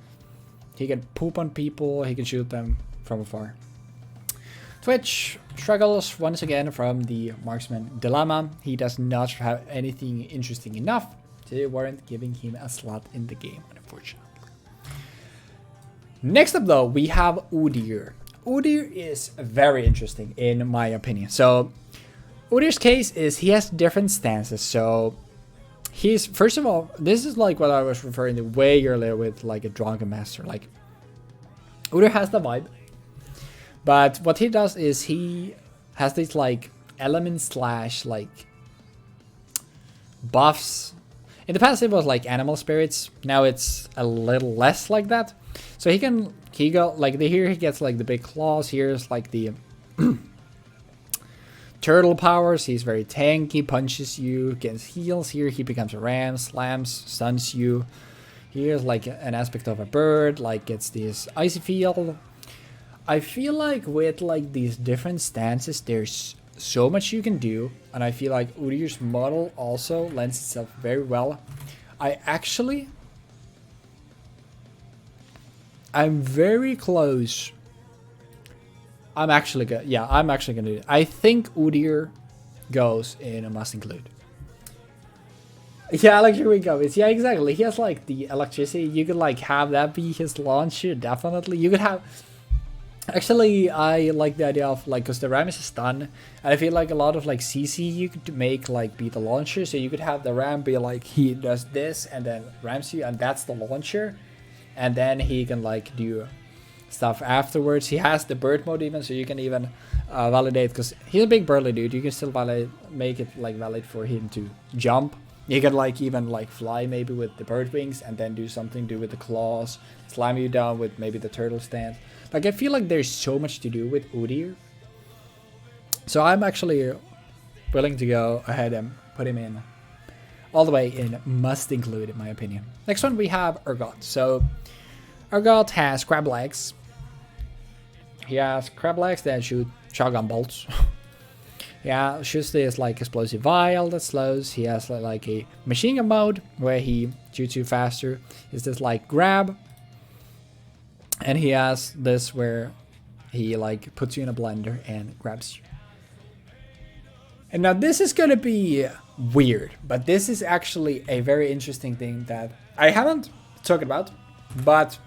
He can poop on people. He can shoot them from afar. Twitch struggles once again from the marksman dilemma. He does not have anything interesting enough to warrant giving him a slot in the game, unfortunately. Next up though, we have Udyr. Udyr is very interesting in my opinion. So Udyr's case is he has different stances. So he's, first of all, this is like what I was referring to way earlier with like a Drunken Master. Like Udyr has the vibe. But what he does is he has these like elements slash like buffs. In the past it was like animal spirits. Now it's a little less like that. So he got like here he gets like the big claws. Here's like the turtle powers. He's very tanky, punches you, gets heals. Here he becomes a ram, slams, stuns you. Here's like an aspect of a bird, like gets this icy field. I feel like with like these different stances, there's so much you can do, and I feel like Udyr's model also lends itself very well. I'm very close. I'm actually gonna do it. I think Udyr goes in a must include. Yeah, electric wind combos. Yeah, exactly. He has like the electricity. You could like have that be his launcher. Definitely, you could have. Actually, I like the idea of like, because the Rammus is stun, and I feel like a lot of like CC you could make like be the launcher, so you could have the Ram be like he does this and then rams you, and that's the launcher, and then he can like do stuff afterwards. He has the bird mode even, so you can even validate, because he's a big burly dude. You can still make it like valid for him to jump. You can like even like fly maybe with the bird wings, and then do something with the claws, slam you down with maybe the turtle stance. Like, I feel like there's so much to do with Udyr. So I'm actually willing to go ahead and put him in all the way in must include, in my opinion. Next one we have Urgot. So Urgot has crab legs. He has crab legs that shoot shotgun bolts. Yeah, shoots this like explosive vial that slows. He has like a machine gun mode where he shoots you faster. Is this like grab? And he has this where he like puts you in a blender and grabs you. And now this is gonna be weird, but this is actually a very interesting thing that I haven't talked about. But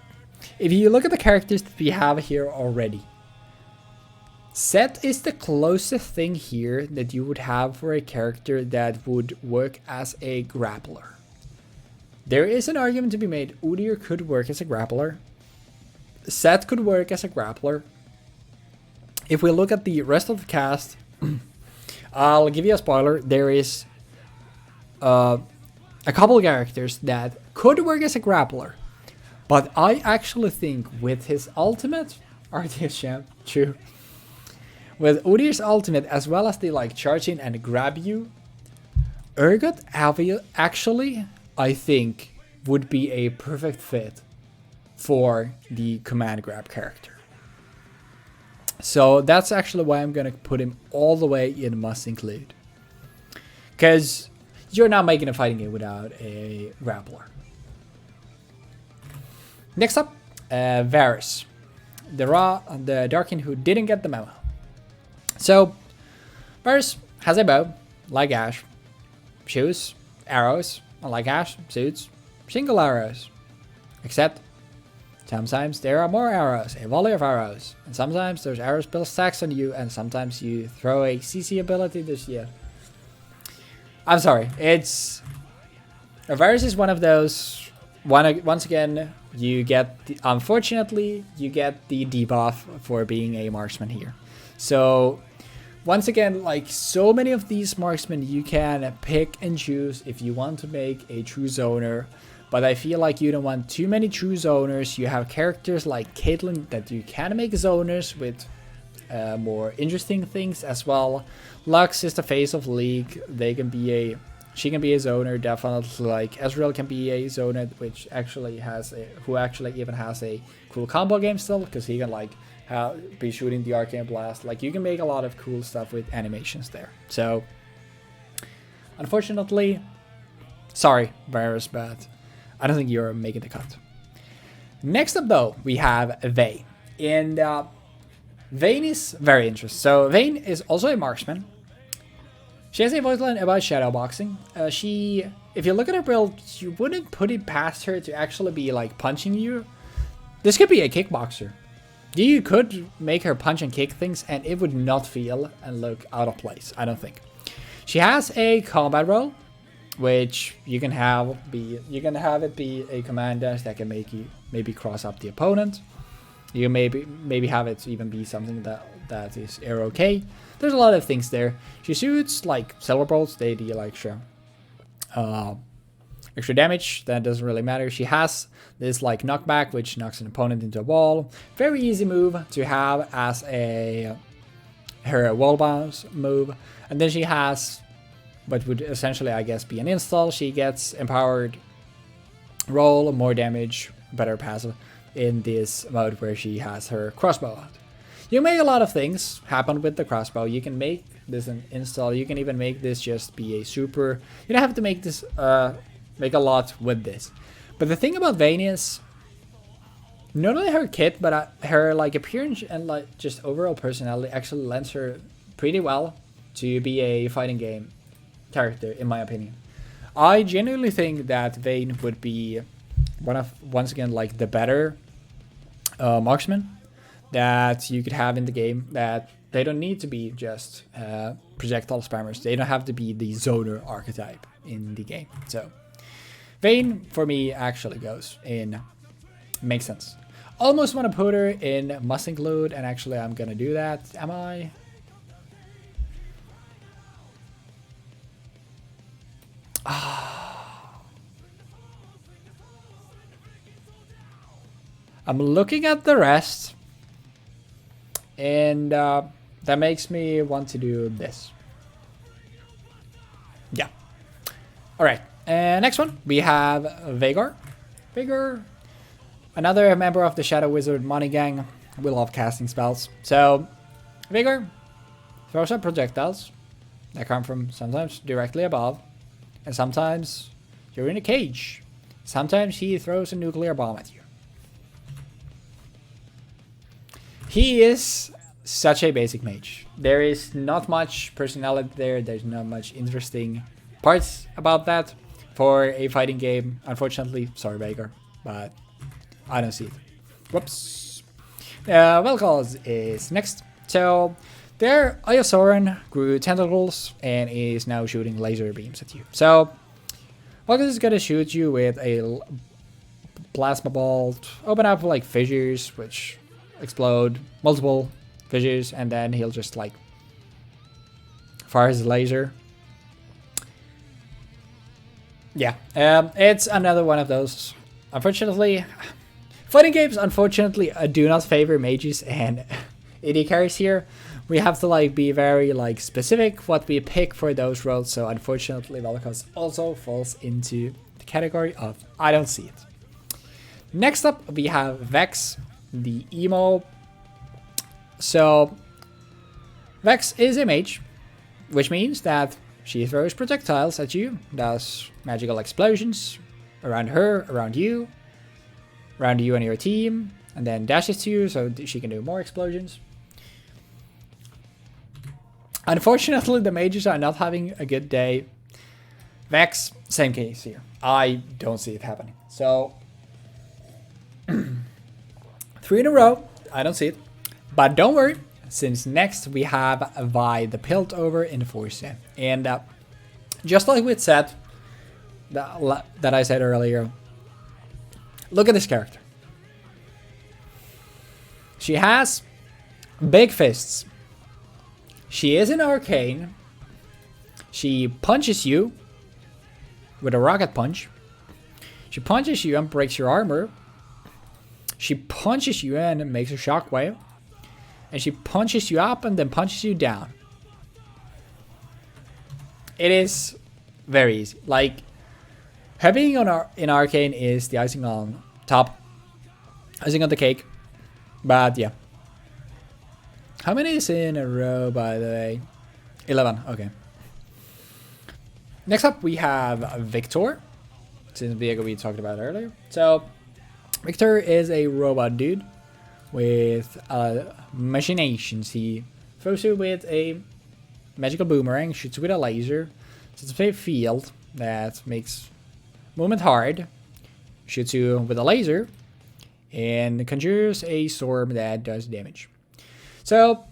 if you look at the characters that we have here already, Zed is the closest thing here that you would have for a character that would work as a grappler. There is an argument to be made. Udyr could work as a grappler. Zed could work as a grappler. If we look at the rest of the cast, I'll give you a spoiler. There is a couple of characters that could work as a grappler, but I actually think with his ultimate, RTS champ, true. With Udyr's ultimate, as well as the like charge in and grab you, Urgot actually, I think, would be a perfect fit for the command grab character. So that's actually why I'm gonna put him all the way in must include. Because you're not making a fighting game without a grappler. Next up, Varus. The Darkin who didn't get the memo. So, Varus has a bow, like Ashe. Shoots arrows, like Ashe, shoots single arrows. Except, sometimes there are more arrows, a volley of arrows. And sometimes those arrows build stacks on you, and sometimes you throw a CC ability this year. I'm sorry, it's... Varus is one of those... Once again, you get... Unfortunately, you get the debuff for being a marksman here. So, once again, like so many of these marksmen, you can pick and choose if you want to make a true zoner. But I feel like you don't want too many true zoners. You have characters like Caitlyn that you can make zoners with more interesting things as well. Lux is the face of League. She can be a zoner, definitely. Like Ezreal can be a zoner, which actually who actually even has a cool combo game still, because he can like be shooting the Arcane Blast. Like you can make a lot of cool stuff with animations there. So unfortunately, sorry Varus, but I don't think you're making the cut. Next up though, we have Vayne. And Vayne is very interesting. So Vayne is also a marksman. She has a voice line about shadowboxing. If you look at her build, you wouldn't put it past her to actually be like punching you. This could be a kickboxer. You could make her punch and kick things and it would not feel and look out of place, I don't think. She has a combat role, which you can have it be a command dash that can make you maybe cross up the opponent. You can maybe have it even be something that is air okay. There's a lot of things there. She shoots like silver bolts, they deal extra damage. That doesn't really matter. She has this like knockback, which knocks an opponent into a wall. Very easy move to have as her wall bounce move. And then she has what would essentially, I guess, be an install. She gets empowered roll, more damage, better passive in this mode where she has her crossbow out. You make a lot of things happen with the crossbow. You can make this an install. You can even make this just be a super. You don't have to make this make a lot with this. But the thing about Vayne is not only her kit, but her like appearance and like just overall personality actually lends her pretty well to be a fighting game character, in my opinion. I genuinely think that Vayne would be once again, like the better marksman that you could have in the game. That they don't need to be just projectile spammers. They don't have to be the zoner archetype in the game. So Vayne for me actually goes in. Makes sense. Almost want to put her in must include, and actually I'm gonna do that. Am I? I'm looking at the rest, and that makes me want to do this. Yeah. All right. And next one, we have Veigar. Veigar, another member of the Shadow Wizard Money Gang. We love casting spells. So, Veigar throws up projectiles that come from sometimes directly above, and sometimes you're in a cage. Sometimes he throws a nuclear bomb at you. He is such a basic mage. There is not much personality there. There's not much interesting parts about that for a fighting game. Unfortunately, sorry Veigar, but I don't see it. Whoops. Vel'Koz is next. So their Eye of Sauron grew tentacles and is now shooting laser beams at you. So Vel'Koz is gonna shoot you with a plasma bolt, open up like fissures, which explode multiple fissures, and then he'll just like fire his laser. Yeah, it's another one of those. Unfortunately, fighting games unfortunately do not favor mages and AD carries here. We have to like be very like specific what we pick for those roles. So unfortunately, Vel'Koz also falls into the category of I don't see it. Next up, we have Vex, the emo. So Vex is a mage, which means that she throws projectiles at you, does magical explosions around her, around you and your team, and then dashes to you so she can do more explosions. Unfortunately, the mages are not having a good day. Vex, same case here. I don't see it happening. So 3 in a row, I don't see it. But don't worry, since next we have Vi the Piltover Enforcer. And just like we said, that I said earlier, look at this character. She has big fists. She is an arcane. She punches you with a rocket punch. She punches you and breaks your armor. She punches you and makes a shockwave. And she punches you up and then punches you down. It is very easy. Like, her being in arcane is the icing on top. Icing on the cake. But yeah. How many is in a row, by the way? 11, okay. Next up, we have Victor. Since Viego we talked about earlier. So, Victor is a robot dude with machinations. He throws you with a magical boomerang, shoots with a laser, sets a field that makes movement hard, shoots you with a laser, and conjures a storm that does damage. So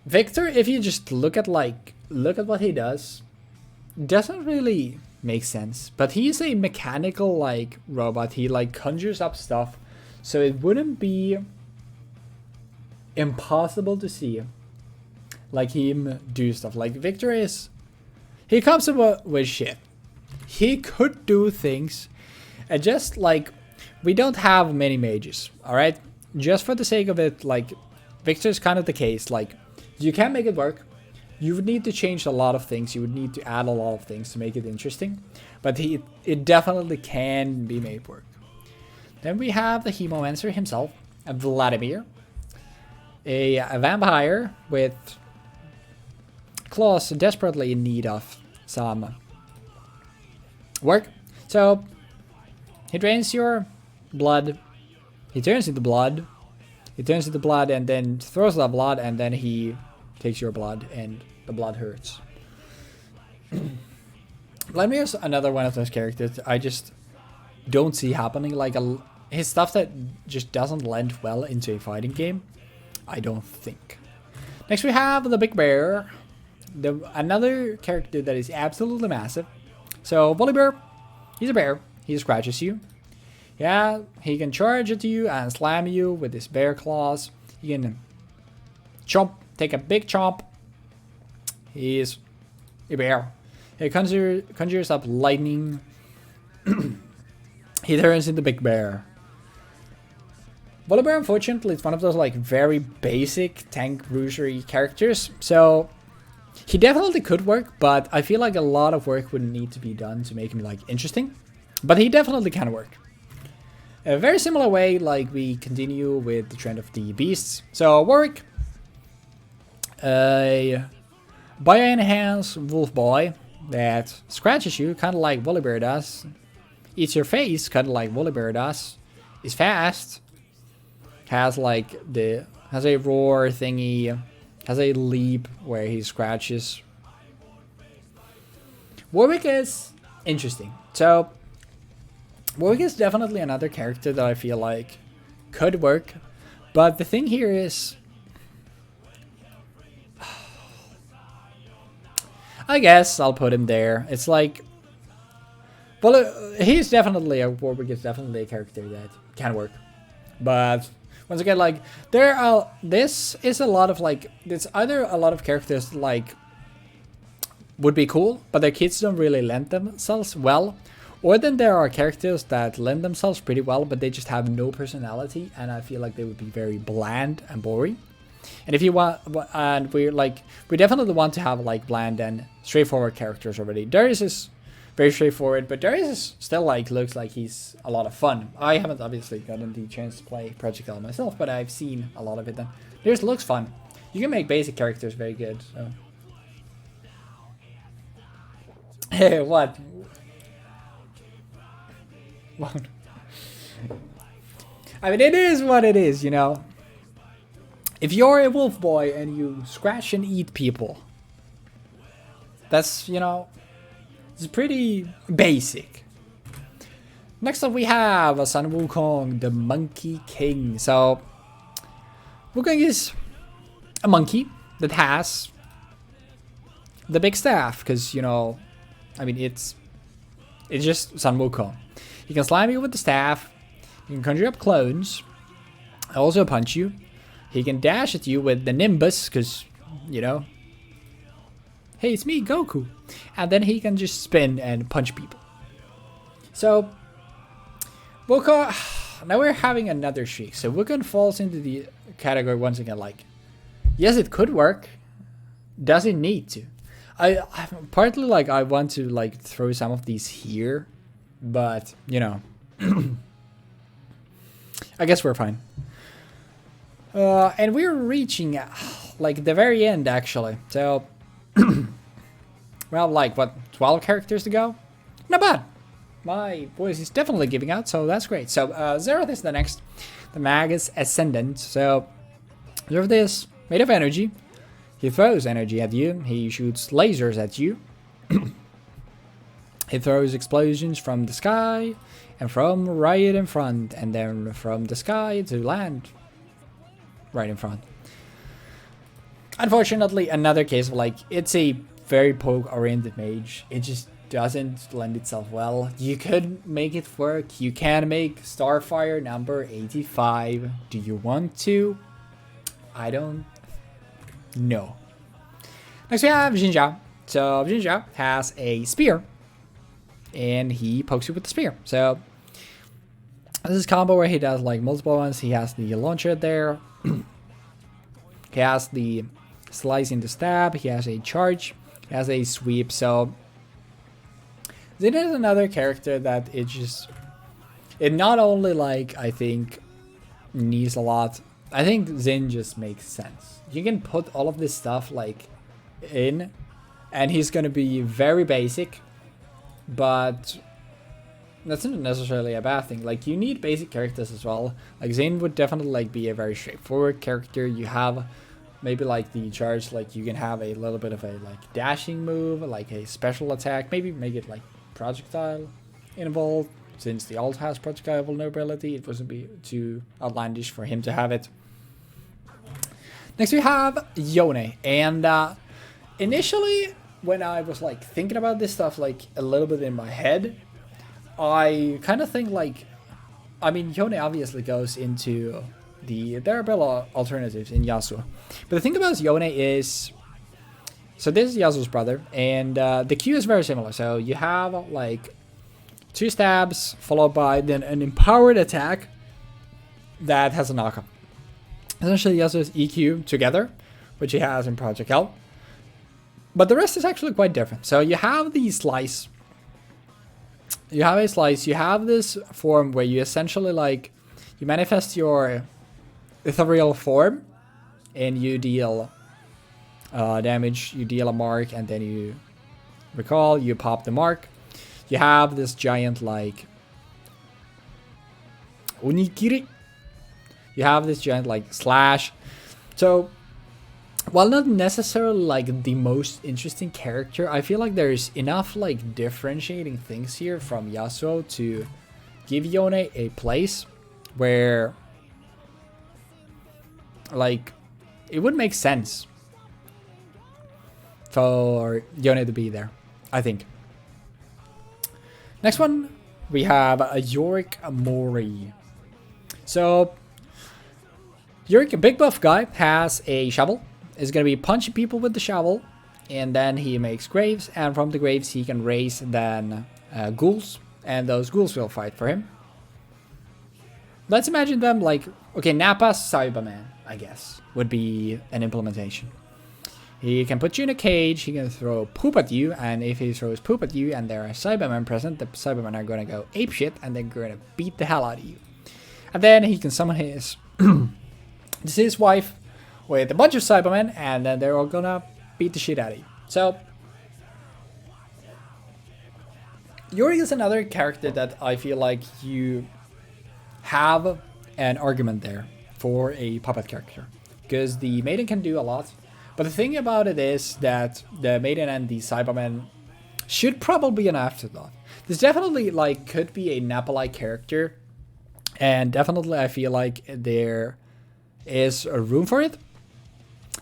Victor, if you just look at what he does, doesn't really make sense. But he's a mechanical like robot. He like conjures up stuff, so it wouldn't be impossible to see like him do stuff. Like Victor is, he comes up with shit. He could do things, and just like we don't have many mages, all right? Just for the sake of it, like Victor's kind of the case. Like you can make it work. You would need to change a lot of things. You would need to add a lot of things to make it interesting, but it definitely can be made work. Then we have the Hemomancer himself, Vladimir, a vampire with claws desperately in need of some work. So he drains your blood. He turns into blood. He turns into blood and then throws the blood, and then he takes your blood, and the blood hurts. Vladimir is another one of those characters I just don't see happening. Like his stuff that just doesn't lend well into a fighting game. I don't think. Next we have the Big Bear. Another character that is absolutely massive. So Volibear, he's a bear. He scratches you. Yeah, he can charge at you and slam you with his bear claws. He can chomp, take a big chomp. He is a bear. He conjures up lightning. He turns into Big Bear. Volibear, unfortunately, is one of those like very basic tank bruisery characters. So he definitely could work, but I feel like a lot of work would need to be done to make him like interesting. But he definitely can work. A very similar way, like we continue with the trend of the beasts. So Warwick, a bio-enhanced wolf boy that scratches you, kind of like Volibear does. Eats your face, kind of like Volibear does. Is fast. Has like has a roar thingy. Has a leap where he scratches. Warwick is interesting. So Warwick is definitely another character that I feel like could work. But the thing here is, I guess I'll put him there. It's like, well, he's definitely Warwick is definitely a character that can work. But once again, like this is a lot of like, it's either a lot of characters like would be cool, but their kits don't really lend themselves well. Or then there are characters that lend themselves pretty well, but they just have no personality, and I feel like they would be very bland and boring. And if you want, and we definitely want to have like bland and straightforward characters already. Darius is very straightforward, but Darius is still like looks like he's a lot of fun. I haven't obviously gotten the chance to play Project L myself, but I've seen a lot of it. And Darius looks fun. You can make basic characters very good. So. Hey, what? I mean, it is what it is, you know. If you're a wolf boy and you scratch and eat people, that's, you know, it's pretty basic. Next up we have a Sun Wukong, the Monkey King. So, Wukong is a monkey that has the big staff, because, you know, I mean, it's just Sun Wukong. He can slime you with the staff. He can conjure up clones. Also punch you. He can dash at you with the Nimbus, because, you know, hey, it's me, Goku. And then he can just spin and punch people. So, Wukong, now we're having another streak. So Wukong falls into the category once again, like, yes, it could work. Does it need to? I partly, like, I want to, like, throw some of these here. But, you know, I guess we're fine. And we're reaching, like, the very end, actually. So, well, like, what, 12 characters to go? Not bad. My voice is definitely giving out, so that's great. So, Xerath is the next. The Magus Ascendant. So, Xerath is made of energy. He throws energy at you. He shoots lasers at you. He throws explosions from the sky and from right in front, and then from the sky to land right in front. Unfortunately, another case of like, it's a very poke-oriented mage. It just doesn't lend itself well. You could make it work. You can make Starfire number 85. Do you want to? I don't know. Next we have Jinja. So Jinja has a spear. And he pokes you with the spear. So this is a combo where he does like multiple ones. He has the launcher there. He has the slice into stab. He has a charge. He has a sweep. So Zin is another character that it not only like I think needs a lot. I think Zin just makes sense. You can put all of this stuff like in, and he's gonna be very basic. But that's not necessarily a bad thing. Like, you need basic characters as well. Like, Zane would definitely like be a very straightforward character. You have Maybe like the charge, like you can have a little bit of a like dashing move, like a special attack. Maybe make it like projectile involved. Since the ult has projectile vulnerability, it wasn't be too outlandish for him to have it. Next we have Yone, and initially when I was like thinking about this stuff like a little bit in my head, I kind of think like, I mean, Yone obviously goes into there are better alternatives in Yasuo. But the thing about Yone is, so this is Yasuo's brother, and the Q is very similar. So you have like 2 stabs followed by then an empowered attack that has a knockup. Essentially Yasuo's EQ together, which he has in Project L. But the rest is actually quite different. So you have the slice. You have a slice. You have this form where you essentially like, you manifest your ethereal form and you deal damage, you deal a mark, and then you recall, you pop the mark. You have this giant like Onikiri. You have this giant like slash. So while not necessarily like the most interesting character, I feel like there's enough like differentiating things here from Yasuo to give Yone a place where like it would make sense for Yone to be there, I think. Next one, we have Yorick Mori. So Yorick, a big buff guy, has a shovel. Is going to be punching people with the shovel, and then he makes graves, and from the graves he can raise then ghouls, and those ghouls will fight for him. Let's imagine them like, okay, Nappa's Cyberman, I guess, would be an implementation. He can put you in a cage, he can throw poop at you, and if he throws poop at you and there are Cybermen present, the Cybermen are going to go apeshit, and they're going to beat the hell out of you. And then he can summon his deceased wife with a bunch of Cybermen, and then they're all going to beat the shit out of you. So Yori is another character that I feel like you have an argument there for a puppet character, because the maiden can do a lot, but the thing about it is that the maiden and the Cybermen should probably be an afterthought. This definitely like could be a Nappa-like character, and definitely I feel like there is a room for it,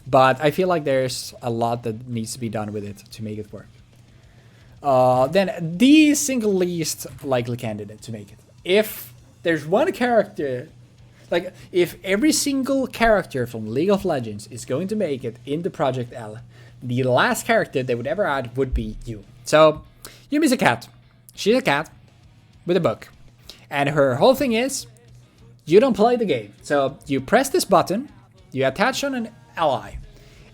but I feel like there's a lot that needs to be done with it to make it work. Then the single least likely candidate to make it, if there's one character, like if every single character from League of Legends is going to make it into Project L, the last character they would ever add would be you. So Yumi's a cat. She's a cat with a book, and her whole thing is you don't play the game. So you press this button, you attach on an ally,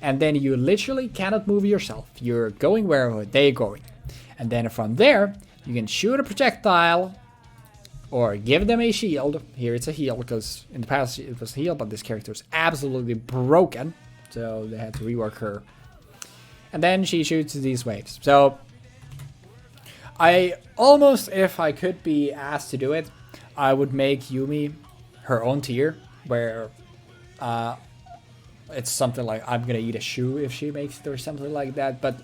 and then you literally cannot move yourself. You're going wherever they're going, and then from there you can shoot a projectile or give them a shield. Here it's a heal, because in the past it was heal, but this character is absolutely broken, so they had to rework her. And then she shoots these waves. So I almost, if I could be asked to do it, I would make Yumi her own tier, where it's something like I'm gonna eat a shoe if she makes it or something like that. But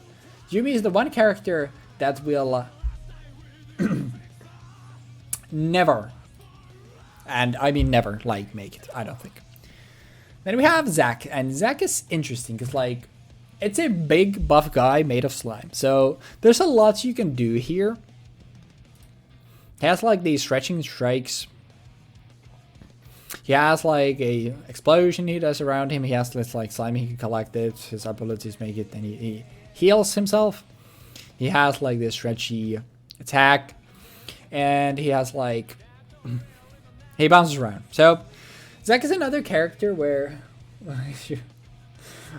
Yumi is the one character that will never, and I mean never, like make it, I don't think. Then we have Zac, and Zac is interesting because like it's a big buff guy made of slime, so there's a lot you can do here. He has like these stretching strikes. He has like a explosion he does around him. He has this like slime he can collect it. His abilities make it, and he heals himself. He has like this stretchy attack, and he has like he bounces around. So Zac is another character where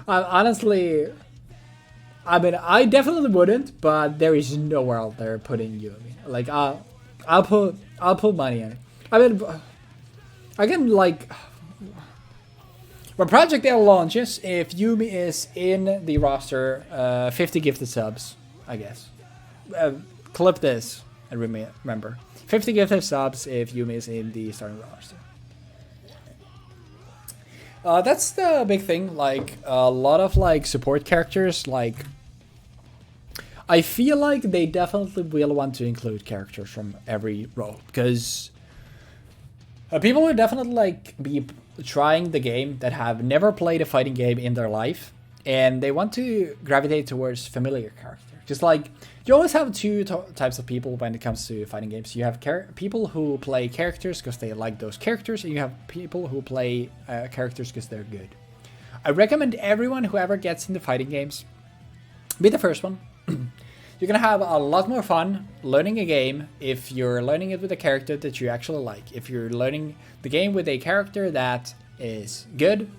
honestly, I mean, I definitely wouldn't, but there is nowhere out there putting Yumi. Like I'll put money on it. I mean, I can like, when Project L launches, if Yumi is in the roster, 50 gifted subs, I guess. Clip this and remember. 50 gifted subs if Yumi is in the starting roster. That's the big thing. Like a lot of like support characters, like I feel like they definitely will want to include characters from every role because people will definitely like be trying the game that have never played a fighting game in their life, and they want to gravitate towards familiar character. Just like you always have two types of people when it comes to fighting games. You have people who play characters because they like those characters, and you have people who play characters because they're good. I recommend everyone who ever gets into fighting games be the first one. You're gonna have a lot more fun learning a game if you're learning it with a character that you actually like. If you're learning the game with a character that is good,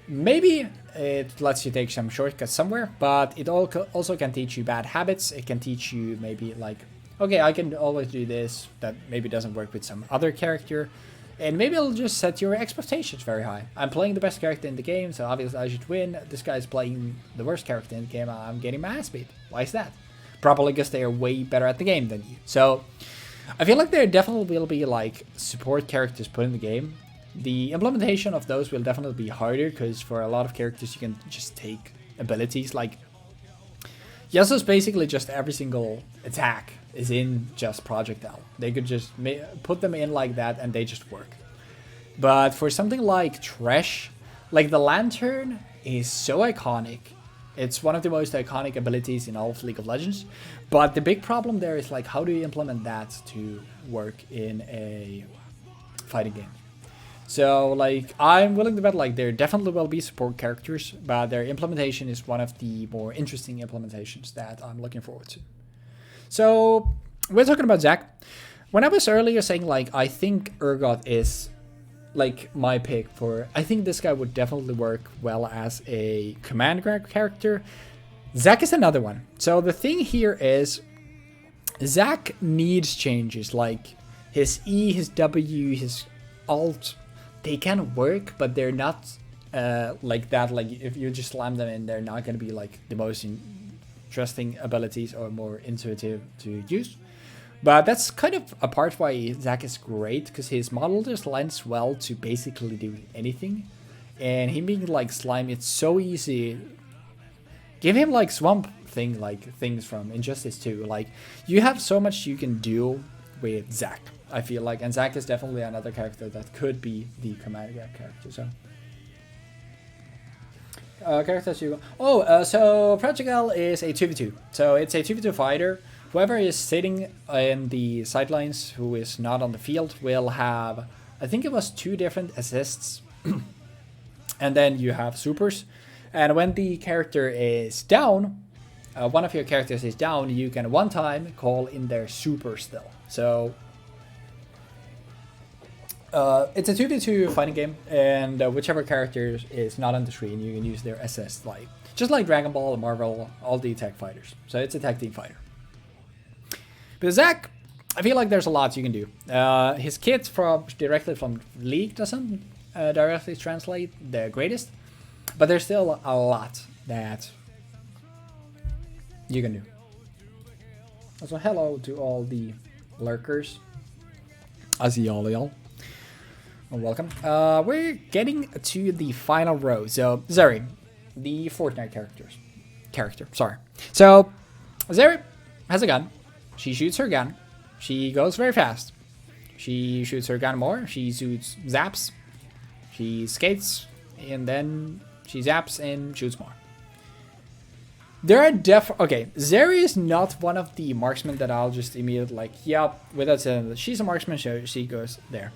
maybe it lets you take some shortcuts somewhere, but it also can teach you bad habits. It can teach you maybe like, okay, I can always do this, that maybe doesn't work with some other character. And maybe it'll just set your expectations very high. I'm playing the best character in the game, so obviously I should win. This guy's playing the worst character in the game, I'm getting my ass beat. Why is that? Probably because they are way better at the game than you. So I feel like there definitely will be like support characters put in the game. The implementation of those will definitely be harder because for a lot of characters you can just take abilities. Like Yasuo's basically just every single attack is in just projectile. They could just put them in like that and they just work. But for something like Thresh, like the Lantern is so iconic. It's one of the most iconic abilities in all of League of Legends. But the big problem there is like, how do you implement that to work in a fighting game? So like, I'm willing to bet like there definitely will be support characters, but their implementation is one of the more interesting implementations that I'm looking forward to. So we're talking about Zac. When I was earlier saying like, I think Urgot is like my pick for, I think this guy would definitely work well as a command grab character. Zac is another one. So the thing here is Zac needs changes, like his E, his W, his alt, they can work, but they're not like that. Like if you just slam them in, they're not going to be like the most interesting abilities or more intuitive to use. But that's kind of a part why Zac is great, because his model just lends well to basically do anything. And him being like slime, it's so easy. Give him like swamp thing, like things from Injustice 2. Like you have so much you can do with Zac, I feel like, and Zac is definitely another character that could be the command grab character. So characters you go. So Projectile is a 2v2. So it's a 2v2 fighter. Whoever is sitting in the sidelines, who is not on the field, will have, I think it was 2 different assists. And then you have supers. And when the character is down, one of your characters is down, you can one time call in their super still. So it's a 2v2 fighting game, and whichever character is not on the screen, you can use their assist, like just like Dragon Ball, Marvel, all the tech fighters. So it's a tag team fighter. But Zac, I feel like there's a lot you can do. His kit directly from League doesn't directly translate the greatest, but there's still a lot that you can do. Also, hello to all the lurkers. I see all y'all. Welcome. We're getting to the final row. So, Zeri, the Fortnite character. Sorry. So, Zeri has a gun. She shoots her gun. She goes very fast. She shoots her gun more. She shoots zaps. She skates, and then she zaps and shoots more. There are okay, Zeri is not one of the marksmen that I'll just immediately like, yep, without saying that she's a marksman, so she goes there.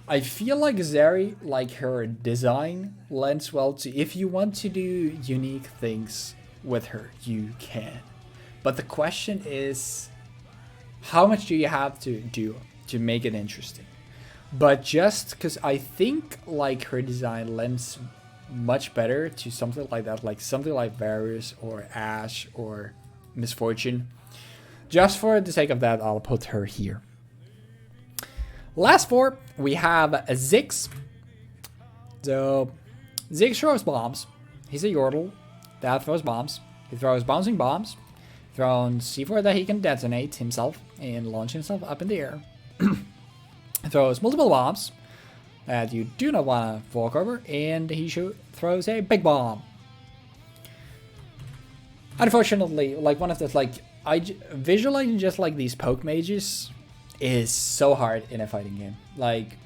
I feel like Zeri, like her design, lends well to, if you want to do unique things with her, you can. But the question is, how much do you have to do to make it interesting? But just because I think like her design lends much better to something like that, like something like Varus or Ashe or Misfortune. Just for the sake of that, I'll put her here. Last 4, we have a Ziggs. So Ziggs throws bombs. He's a Yordle that throws bombs. He throws bouncing bombs. Throws C4 that he can detonate himself and launch himself up in the air. He throws multiple bombs. that you do not want to walk over, and he throws a big bomb. Unfortunately, like one of the visualizing just like these poke mages is so hard in a fighting game. Like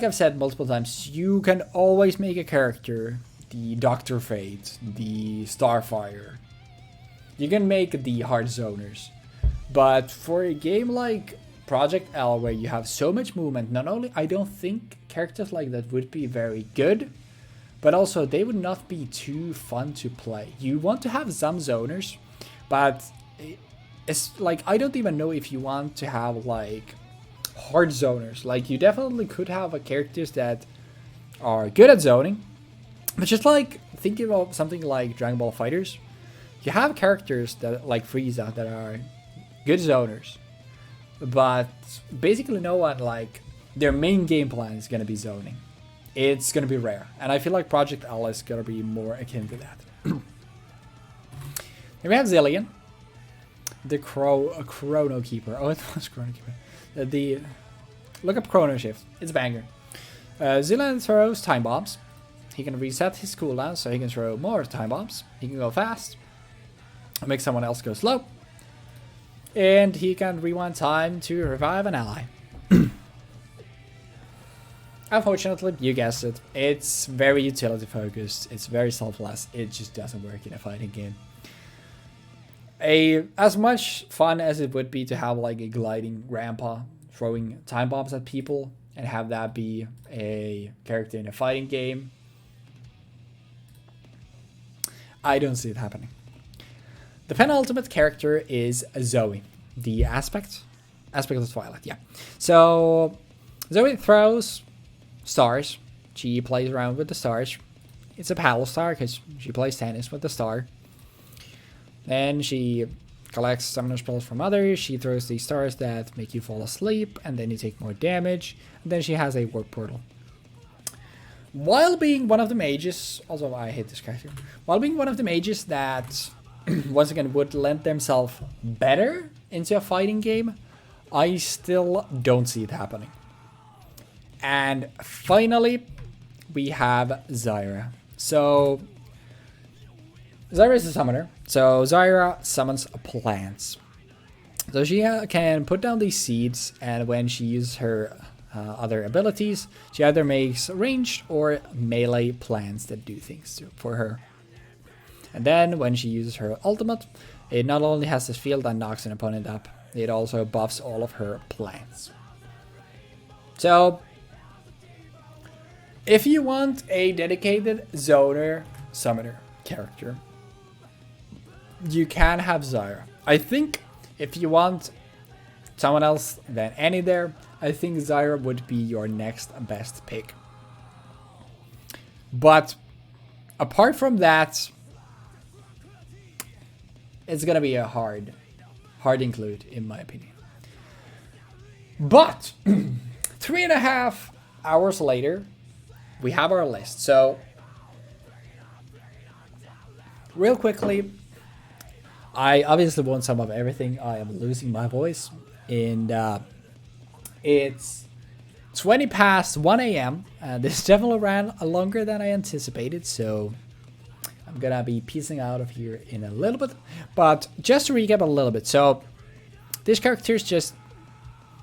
I've said multiple times, you can always make a character the Dr. Fate, the Starfire. You can make the hard zoners. But for a game like Project L, where you have so much movement, not only I don't think characters like that would be very good, but also they would not be too fun to play. You want to have some zoners, but it's like I don't even know if you want to have like hard zoners. Like you definitely could have characters that are good at zoning, but just like thinking of something like Dragon Ball Fighters, you have characters that like Frieza that are good zoners, but basically no one like their main game plan is gonna be zoning. It's gonna be rare, and I feel like Project L is gonna be more akin to that. Then we have Zilean, the Chrono Keeper. Oh, it was Chrono Keeper. Look up Chrono Shift. It's a banger. Zilean throws time bombs. He can reset his cooldown, so he can throw more time bombs. He can go fast, make someone else go slow, and he can rewind time to revive an ally. Unfortunately, you guessed it, it's very utility focused, it's very selfless, it just doesn't work in a fighting game. As much fun as it would be to have like a gliding grandpa throwing time bombs at people and have that be a character in a fighting game, I don't see it happening. The penultimate character is Zoe, the aspect of Twilight, yeah. So Zoe throws stars. She plays around with the stars. It's a paddle star because she plays tennis with the star. Then she collects summoner spells from others. She throws these stars that make you fall asleep, and then you take more damage. And then she has a warp portal. While being one of the mages, also I hate this character, while being one of the mages that once again would lend themselves better into a fighting game, I still don't see it happening. And finally, we have Xayah. So Xayah is a summoner. So Xayah summons plants. So she can put down these seeds, and when she uses her other abilities, she either makes ranged or melee plants that do things for her. And then when she uses her ultimate, it not only has this field that knocks an opponent up, it also buffs all of her plants. So if you want a dedicated zoner summoner character, you can have Xayah. I think if you want someone else than any there, I think Xayah would be your next best pick. But apart from that, it's gonna be a hard include in my opinion. But 3.5 hours later, we have our list. So real quickly, I obviously won't sum up everything. I am losing my voice, and it's 20 past 1 a.m. This definitely ran longer than I anticipated, so I'm gonna be piecing out of here in a little bit. But just to recap a little bit, so this character is just,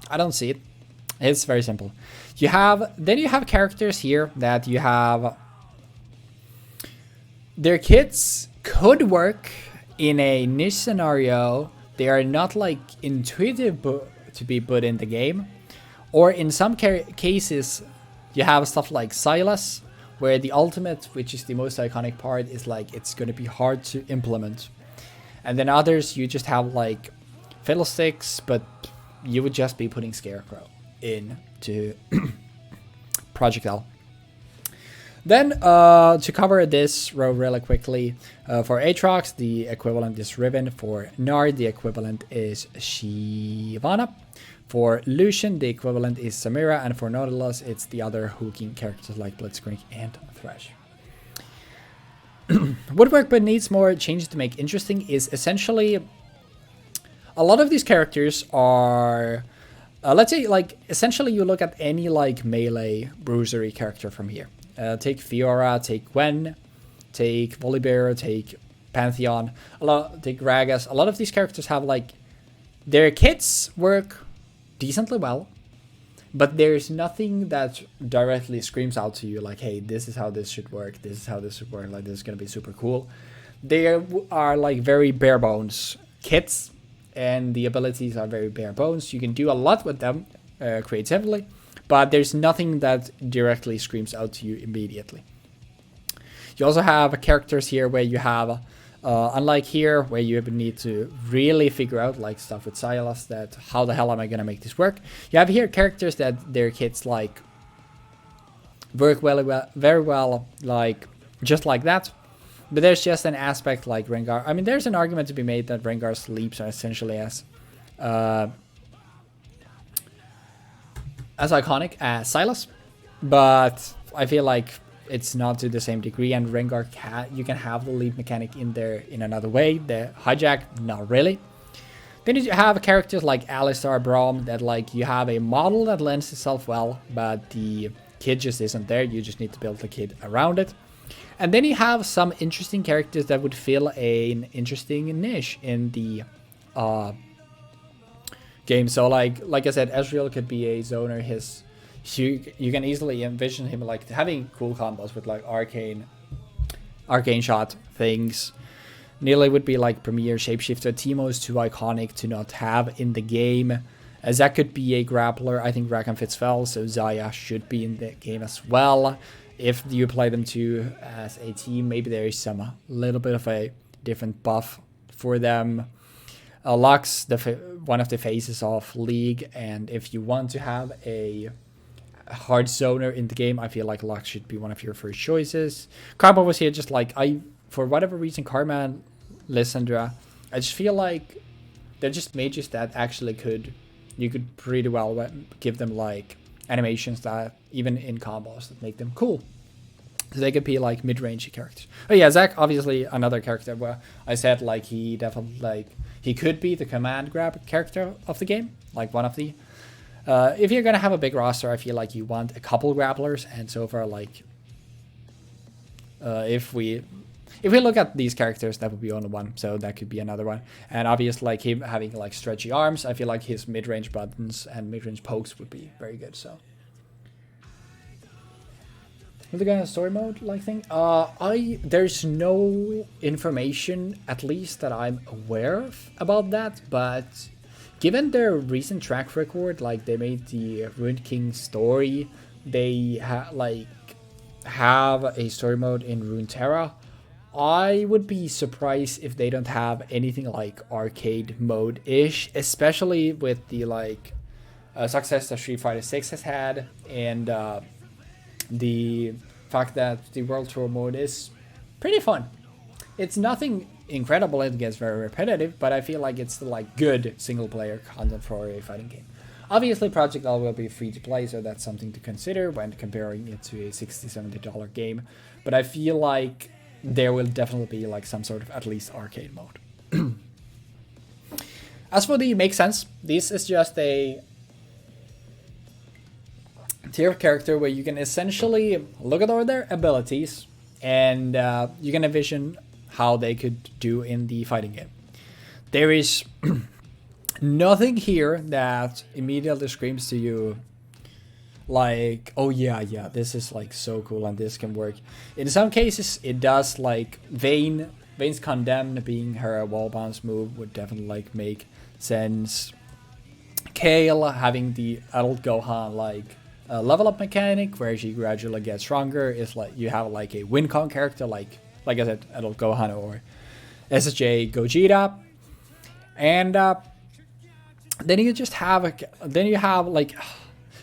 I don't see it. It's very simple. You have characters here that you have, their kits could work in a niche scenario. They are not like intuitive to be put in the game, or in some cases you have stuff like Silas, where the ultimate, which is the most iconic part, is like it's going to be hard to implement. And then others you just have like Fiddlesticks, but you would just be putting Scarecrow into Project L. Then to cover this row really quickly, for Aatrox the equivalent is Riven, for Gnar the equivalent is Shyvana, for Lucian the equivalent is Samira, and for Nautilus it's the other hooking characters like Blitzcrank and Thresh. Woodwork but needs more changes to make interesting is essentially a lot of these characters are let's say, like, essentially you look at any, like, melee bruisery character from here. Take Fiora, take Gwen, take Volibear, take Pantheon, take Gragas. A lot of these characters have, like, their kits work decently well, but there's nothing that directly screams out to you, like, hey, this is how this should work, this is how this should work, like, this is going to be super cool. They are, like, very bare bones kits, and the abilities are very bare bones. You can do a lot with them creatively, but there's nothing that directly screams out to you immediately. You also have characters here where you have, unlike here, where you need to really figure out, like stuff with Sylas, that how the hell am I going to make this work? You have here characters that their kits, like, work very well, like, just like that. But there's just an aspect like Rengar. I mean, there's an argument to be made that Rengar's leaps are essentially as iconic as Sylas, but I feel like it's not to the same degree. And Rengar you can have the leap mechanic in there in another way. The hijack, not really. Then you have characters like Alistar, Braum, that, like, you have a model that lends itself well, but the kit just isn't there. You just need to build the kit around it. And then you have some interesting characters that would fill an interesting niche in the game. So, like I said, Ezreal could be a zoner. You can easily envision him, like, having cool combos with, like, arcane shot things. Nidalee would be, like, premier shapeshifter. TEEMO is too iconic to not have in the game. Zach could be a grappler. I think Rakan fits well, so Xayah should be in the game as well. If you play them two as a team, maybe there is some little bit of a different buff for them. Lux, one of the faces of League, and if you want to have a hard zoner in the game, I feel like Lux should be one of your first choices. Karma was here just like, for whatever reason, Karma, Lysandra, I just feel like they're just mages that actually you could pretty well give them, like, animations that, even in combos, that make them cool. So they could be, like, mid-range characters. Oh yeah, Zac, obviously another character where I said, like, he definitely, like, he could be the command grab character of the game, like one of the. If you're gonna have a big roster, I feel like you want a couple grapplers, and so far, like, if we look at these characters, that would be only one, so that could be another one. And obviously, like, him having, like, stretchy arms, I feel like his mid-range buttons and mid-range pokes would be very good. So, with the kind of story mode like thing, there's no information, at least that I'm aware of, about that. But given their recent track record, like, they made the Ruined King story, they have a story mode in Runeterra. I would be surprised if they don't have anything like arcade mode-ish, especially with the, like, success that Street Fighter 6 has had, and the fact that the World Tour mode is pretty fun. It's nothing incredible, it gets very repetitive, but I feel like it's the, like, good single-player content for a fighting game. Obviously, Project L will be free to play, so that's something to consider when comparing it to a $60-70 game, but I feel like there will definitely be, like, some sort of at least arcade mode. As for the make sense, this is just a tier of character where you can essentially look at all their abilities and you can envision how they could do in the fighting game. There is nothing here that immediately screams to you, like, oh yeah, this is, like, so cool and this can work. In some cases, it does, like, Vayne's Condemn being her wall bounce move would definitely, like, make sense. Kayle having the adult Gohan, like, level up mechanic where she gradually gets stronger is, like, you have, like, a win con character, like I said, adult Gohan or SSJ Gogeta. And then you have, like,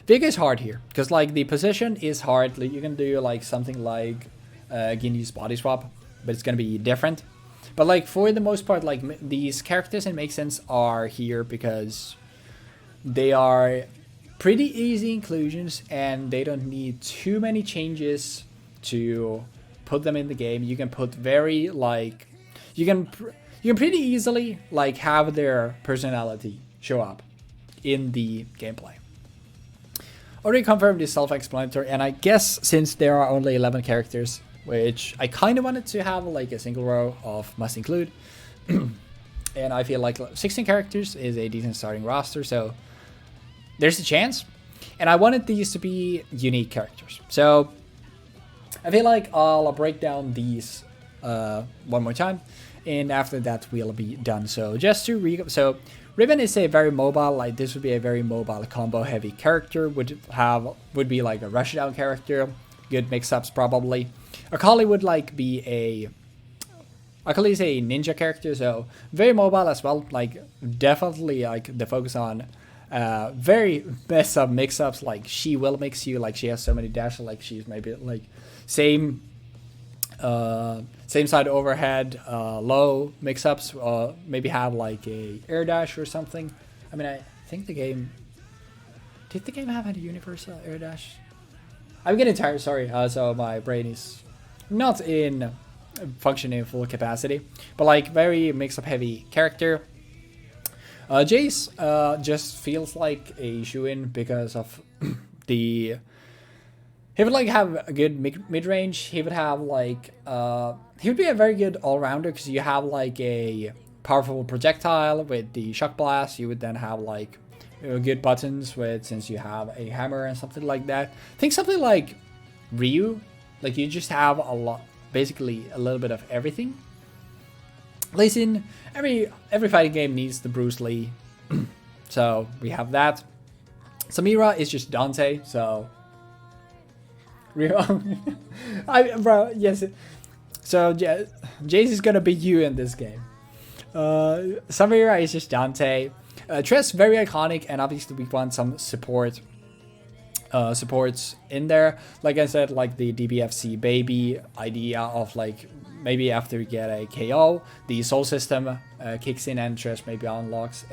Viego is hard here, because, like, the position is hard. Like, you can do, like, something like Ginny's body swap, but it's gonna be different. But, like, for the most part, like, these characters in Make Sense are here because they are pretty easy inclusions and they don't need too many changes to put them in the game. You can put very, like, you can pretty easily, like, have their personality show up in the gameplay. Already confirmed is self-explanatory, and I guess since there are only 11 characters, which I kind of wanted to have like a single row of must include, and I feel like 16 characters is a decent starting roster, so there's a chance. And I wanted these to be unique characters, so I feel like I'll break down these one more time, and after that we'll be done. So just to recap, so Riven is a very mobile, like this would be a very mobile combo heavy character, would be like a rushdown character, good mix-ups probably. Akali would like be Akali is a ninja character, so very mobile as well, like definitely like the focus on very mess up mix-ups, like she will mix you, like she has so many dashes, like she's maybe like same side overhead, low mix-ups, maybe have like a air dash or something. I mean, I think did the game have a universal air dash? I'm getting tired, sorry, so my brain is not in functioning full capacity, but like very mix-up heavy character. Jace just feels like a shoe-in because of the... He would like have a good mid-range. He would have like he would be a very good all-rounder because you have like a powerful projectile with the shock blast. You would then have like good buttons with, since you have a hammer and something like that. Think something like Ryu, like you just have a lot, basically a little bit of everything. Listen, every fighting game needs the Bruce Lee, so we have that. Samira is just Dante, so. Bro, yes. So yeah, Jace is gonna be you in this game. Samira is just Dante. Tress very iconic, and obviously we want some supports in there. Like I said, like the DBFC baby idea of like maybe after you get a KO, the soul system kicks in, and Tress maybe unlocks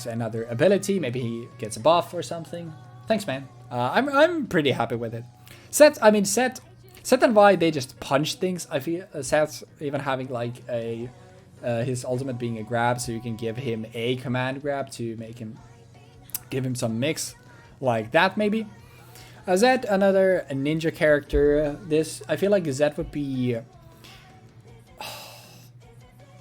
another ability. Maybe he gets a buff or something. Thanks, man. I'm pretty happy with it. Seth and Vi, they just punch things. I feel Seth's even having like a his ultimate being a grab, so you can give him a command grab to give him some mix like that maybe. Zed, another ninja character. I feel like Zed would be.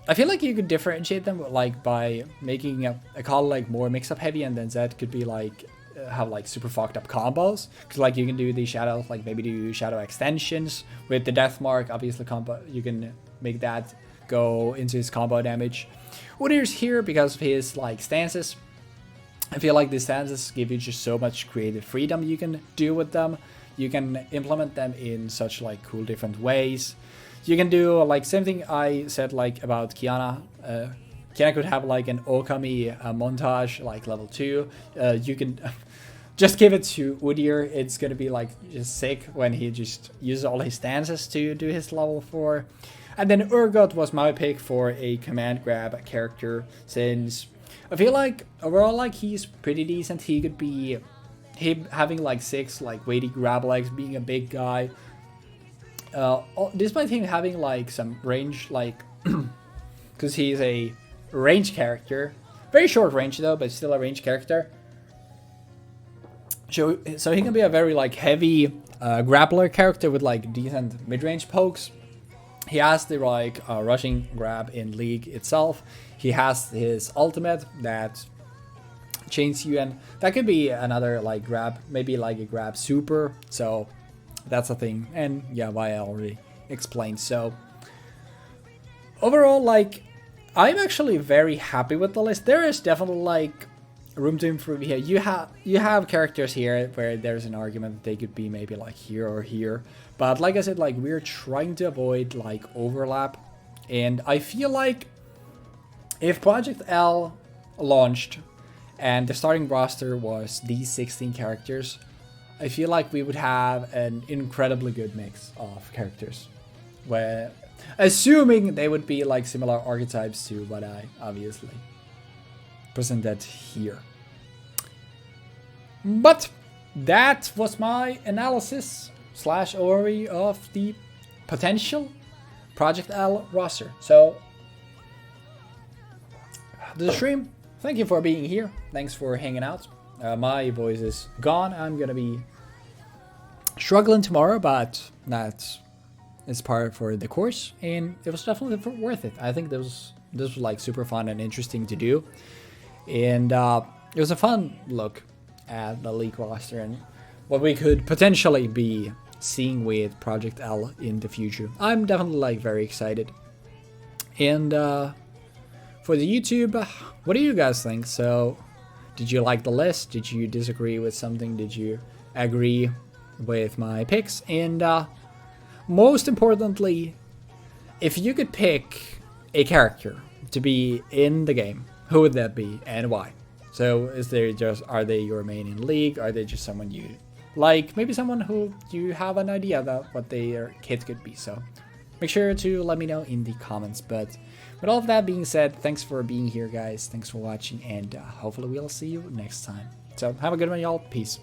I feel like you could differentiate them like by making a call like more mix-up heavy, and then Zed could be like have like super fucked up combos, because like you can do the shadows, like maybe do shadow extensions with the death mark, obviously combo, you can make that go into his combo damage. Udyr's here because of his like stances. I feel like the stances give you just so much creative freedom you can do with them. You can implement them in such like cool different ways. You can do like same thing I said like about Qiyana. Qiyana could have like an Okami montage like level 2. You can just give it to Udyr. It's gonna be like just sick when he just uses all his stances to do his level 4. And then Urgot was my pick for a command grab character, since I feel like overall like he's pretty decent. He could be him having like 6 like weighty grab legs, being a big guy. Despite him having like some range, like because he's a range character, very short range though, but still a range character. So he can be a very like heavy grappler character with like decent mid-range pokes. He has the like rushing grab in League itself. He has his ultimate that chains you, and that could be another like grab, maybe like a grab super. So that's a thing, and yeah, why I already explained. So overall, like I'm actually very happy with the list. There is definitely like room to improve here. You have characters here where there's an argument that they could be maybe like here or here, but like I said, like we're trying to avoid like overlap, and I feel like if Project L launched and the starting roster was these 16 characters, I feel like we would have an incredibly good mix of characters, where assuming they would be like similar archetypes to what I obviously presented here. But that was my analysis / overview of the potential Project L roster. So the stream. Thank you for being here. Thanks for hanging out. My voice is gone. I'm gonna be struggling tomorrow, but that's part for the course, and it was definitely worth it. I think this was like super fun and interesting to do, and it was a fun look at the league roster and what we could potentially be seeing with Project L in the future. I'm definitely like very excited. And for the YouTube, what do you guys think? So, did you like the list? Did you disagree with something? Did you agree with my picks? And most importantly, if you could pick a character to be in the game, who would that be and why? So are they your main in league? Are they just someone you like? Maybe someone who you have an idea about what their kit could be. So make sure to let me know in the comments. But with all of that being said, thanks for being here, guys. Thanks for watching, and hopefully we'll see you next time. So have a good one, y'all. Peace.